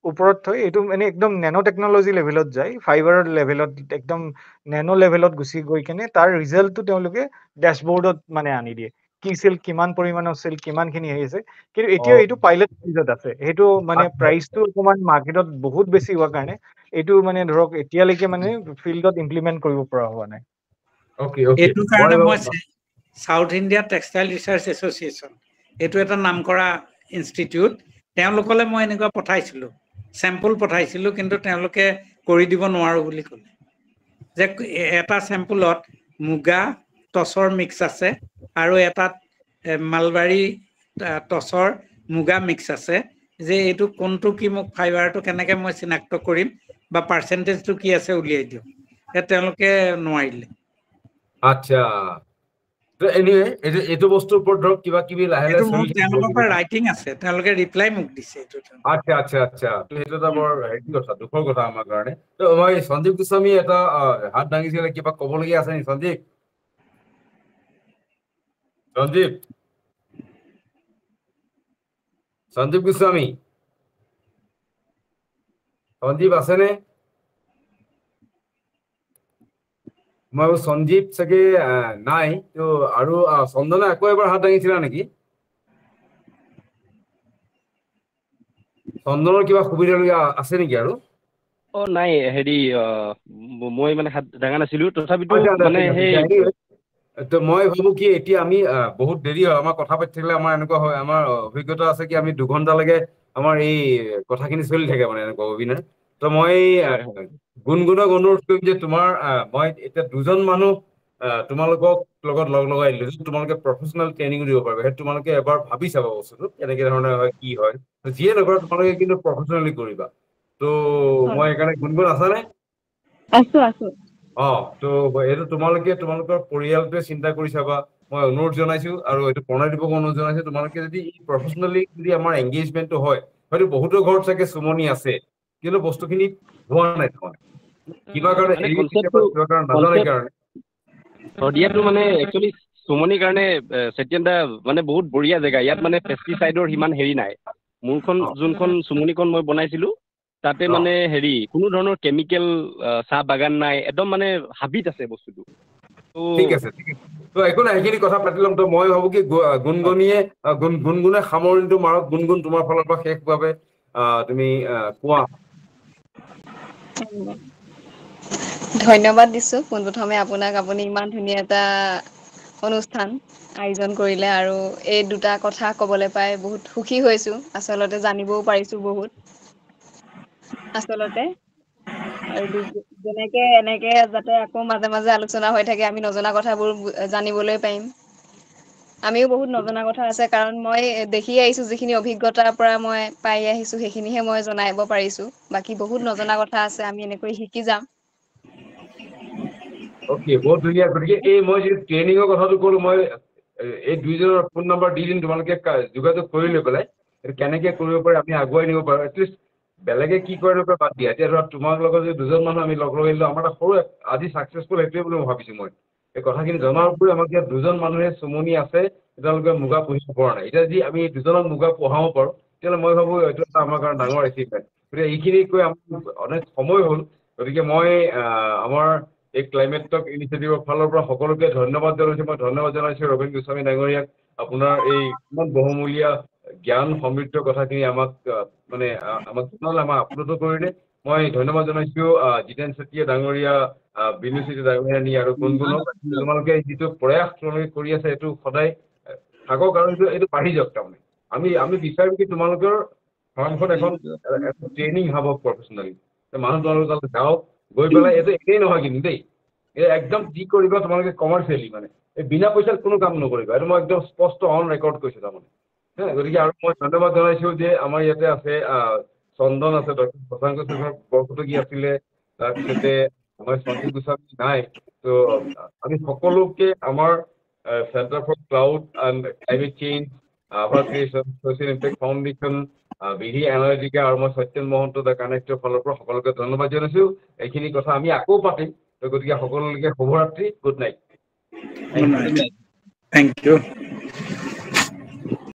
ওপৰত থৈ, এইটো মানে একদম নেনো টেকনলজি লেভেলত যায়, ফাইবাৰৰ লেভেলত, একদম নেনো লেভেলত গুচি গৈ কেনে তাৰ ৰিজাল্টটো তেওঁলোকে ডেছবৰ্ডত মানে আনি দিয়ে, কি চিল্ক কিমান পৰিমাণৰ চিল্ক কিমানখিনি হেৰি আছে। কিন্তু এতিয়া এইটো পাইলট ষ্টেজত আছে, সেইটো মানে প্ৰাইচটো অকণমান মাৰ্কেটত বহুত বেছি হোৱাৰ কাৰণে এইটো মানে ধৰক এতিয়ালৈকে মানে ফিল্ডত ইমপ্লিমেণ্ট কৰিব পৰা হোৱা নাই। এইটো কাৰণে মই south India textile research association, এইটো এটা নাম কৰা ইনষ্টিটিউট, তেওঁলোকলৈ মই এনেকুৱা পঠাইছিলোঁ, চেম্পল পঠাইছিলোঁ, কিন্তু তেওঁলোকে কৰি দিব নোৱাৰোঁ বুলি ক'লে। যে এটা চেম্পুলত মুগা টচৰ মিক্স আছে, আৰু এটাত মালবাৰী টচৰ মুগা মিক্স আছে, যে এইটো কোনটো কি, মোক ফাইবাৰটো কেনেকৈ মই চিনাক্ত কৰিম বা পাৰ্চেণ্টেজটো কি আছে উলিয়াই দিওঁ, তেওঁলোকে নোৱাৰিলে। আচ্ছা, এনিৱে এইটো বস্তুৰ ওপৰত ধৰক কিবা কিবি লাহে লাহে চলি থাকিব। তেওঁলোকৰ পৰা ৰাইটিং আছে, তেওঁলোকে ৰিপ্লাই মোক দিছে। আচ্ছা আচ্ছা আচ্ছা, সেইটো এটা বৰ হেৰি কথা, দুখৰ কথা আমাৰ কাৰণে। ত মই সঞ্জীৱ গোস্বামী এটা হাত দাঙিছিলে, কিবা ক'বলগীয়া আছে নেকি সঞ্জীৱ? সঞ্জীৱ গোস্বামী, সঞ্জীৱ আছেনে? মই সঞ্জীৱ চাগে নাই। তো আৰু চন্দনে আকৌ এবাৰ হাত দাঙিছিলা নেকি? চন্দনৰ কিবা সুবিধা আছে নেকি আৰু? নাই, হেৰি মই মানে হাত দাঙা নাছিলো, তথাপিতো মানে সেই মই ভাবো কি, এতিয়া আমি বহুত দেৰি হয়, আমাৰ কথা পাতি থাকিলে আমাৰ এনেকুৱা হয়, আমাৰ অভিজ্ঞতা আছে কি আমি 2 ঘণ্টালৈকে আমাৰ এই কথাখিনি চলি থাকে, মানে এনেকুৱা অভিনয়। তো মই গুণগুণক অনুৰোধ কৰিম যে তোমাৰ মই এতিয়া 2জন মানুহ তোমালোকক লগত লগাই দিলো, তোমালোকে প্ৰফেচনেল ট্ৰেইনিং দিব পাৰিবা। সেইটো তোমালোকে এবাৰ ভাবি চাবা বস্তুটো কেনেকে ধৰণে হয়, কি হয়। যিয়ে নকৰা তোমালোকে কিন্তু প্ৰফেচনেলি কৰিবা। তো মই সেইকাৰণে, গুণগুণ আছানে? আছো। তো এইটো তোমালোকৰ পৰিয়ালটোৱে চিন্তা কৰি চাবা, মই অনুৰোধ জনাইছো। আৰু এইটো প্ৰণয়দীপক অনুৰোধ জনাইছো, তোমালোকে যদি প্ৰফেচনেলি যদি আমাৰ এংগেজমেণ্টটো হয়, হয়তো বহুতো ঘৰত চাগে চুমনি আছে, কিন্তু বস্তুখিনি হোৱা নাই, কিবা কাৰণে নাজানে কাৰণে। শদিয়াটো মানে একচুৱেলি চুমনিৰ কাৰণে চেতিয়ানটা মানে বহুত বঢ়িয়া জেগা। ইয়াত মানে পেষ্টিচাইডৰ সিমান হেৰি নাই। মোৰখন যোনখন চুমনিখন মই বনাইছিলো তাতে মানে হেৰি কোনো ধৰণৰ কেমিকেল চাহ বাগান নাই, একদম মানে হাবিত আছে বস্তুটো। ঠিক আছে ঠিক আছে। তো একো নাই, সেইখিনি কথা পাতি ল'ম। তো মই ভাবো কি গুণগুণে সামৰণিটো মাৰক। গুণগুণ তোমাৰ ফালৰ পৰা শেষভাৱে তুমি কোৱা। ধন্যবাদ দিছো পোনপ্ৰথমে আপোনাক, আপুনি ইমান ধুনীয়া এটা অনুষ্ঠান আয়োজন কৰিলে আৰু এই দুটা কথা ক'বলৈ পাই বহুত সুখী হৈছো। আচলতে জানিবও পাৰিছো বহুত আচলতে। আৰু যেনেকে এনেকে যাতে আকৌ মাজে মাজে আলোচনা হৈ থাকে, আমি নজনা কথাবোৰ জানিবলৈ পাৰিম। আমিও বহুত নজনা কথা আছে, কাৰণ মই দেখি আহিছো যিখিনি অভিজ্ঞতাৰ পৰা মই পাই আহিছো সেইখিনিহে মই জনাব পাৰিছো। বাকী বহুত নজনা কথা আছে, আমি এনেকৈ শিকি যাম। অ'কে, বহুত ধুনীয়া। গতিকে এই মই যিটো ট্ৰেইনিঙৰ কথাটো ক'লো, মই এই দুইজনৰ ফোন নম্বৰ দি দিম, তোমালোকে যোগাযোগ কৰি লৈ পেলাই এইটো কেনেকে কৰিব পাৰে আমি আগুৱাই নিব পাৰো। এটলিষ্ট বেলেগে কি কৰে নকৰে বাদ দিয়া। এতিয়া ধৰা তোমাৰ লগত যদি দুজন মানুহ আমি লগ লগাই দিলো, আমাৰ এটা সৰু আজি ছাকচেছফুল সেইটোৱে বুলি মই ভাবিছো। মই এই কথাখিনি জনাৰ উপৰিও আমাক ইয়াত দুজন মানুহে চুমনি আছে, তেওঁলোকে মুগা পুহিব পৰা নাই। এতিয়া যদি আমি দুজনক মুগা পঢ়াব পাৰো, তেতিয়াহ'লে মই ভাবো এইটো এটা আমাৰ কাৰণে ডাঙৰ এচিভমেণ্ট। গতিকে এইখিনি কৈ আমাৰ অনেক সময় হ'ল। গতিকে মই আমাৰ এই ক্লাইমেট টক ইনিচিয়েটিভৰ ফালৰ পৰা সকলোকে ধন্যবাদ জনাইছো। মই ধন্যবাদ জনাইছো ৰবীন গোস্বামী ডাঙৰীয়াক, আপোনাৰ এই ইমান বহুমূলীয়া জ্ঞান সমৃদ্ধ কথাখিনি আমাক জনালে, আমাক আপ্লুত কৰিলে। মই ধন্যবাদ জনাইছো জিতেন চেতিয়া ডাঙৰীয়া, বিনু চেতিয়া ডাঙৰীয়ানী আৰু গুণগুণক। তোমালোকে যিটো প্ৰয়াস তোমালোকে কৰি আছে, এইটো সদায় থাকক আৰু এইটো বাঢ়ি যাওক। তাৰমানে আমি বিচাৰিম কি তোমালোকৰ ফাৰ্মখন এখন ট্ৰেইনিং হাব প্ৰফেচনেলি। মানুহ তোমালোকে তাত যাওক, গৈ পেলাই এইটো একেই নহয় কিন্তু দেই, একদম কি কৰিবা তোমালোকে কমাৰ্চিয়েলি, মানে এই বিনা পইচাত কোনো কাম নকৰিবা। এইটো মই একদম স্পষ্ট অন ৰেকৰ্ড কৈছো তাৰমানে। গতিকে আৰু মই ধন্যবাদ জনাইছো যে আমাৰ ইয়াতে আছে চন্দন আছে, ডক্টৰ শশাংক শেখৰ বৰকটকী আছিলে, তাৰপিছতে আমাৰ সঞ্জীৱ গোস্বামী নাই। তো আমি সকলোকে আমাৰ centre for cloud and climate change, our creation, social impact foundation, Vidhi Analytica আৰু মই সত্যেন মহন্ত দ্য কানেক্টৰ ফালৰ পৰা সকলোকে ধন্যবাদ জনাইছো। এইখিনি কথা আমি আকৌ পাতিম। গতিকে সকলোকে শুভৰাত্ৰি, গুড নাইট। Thank U.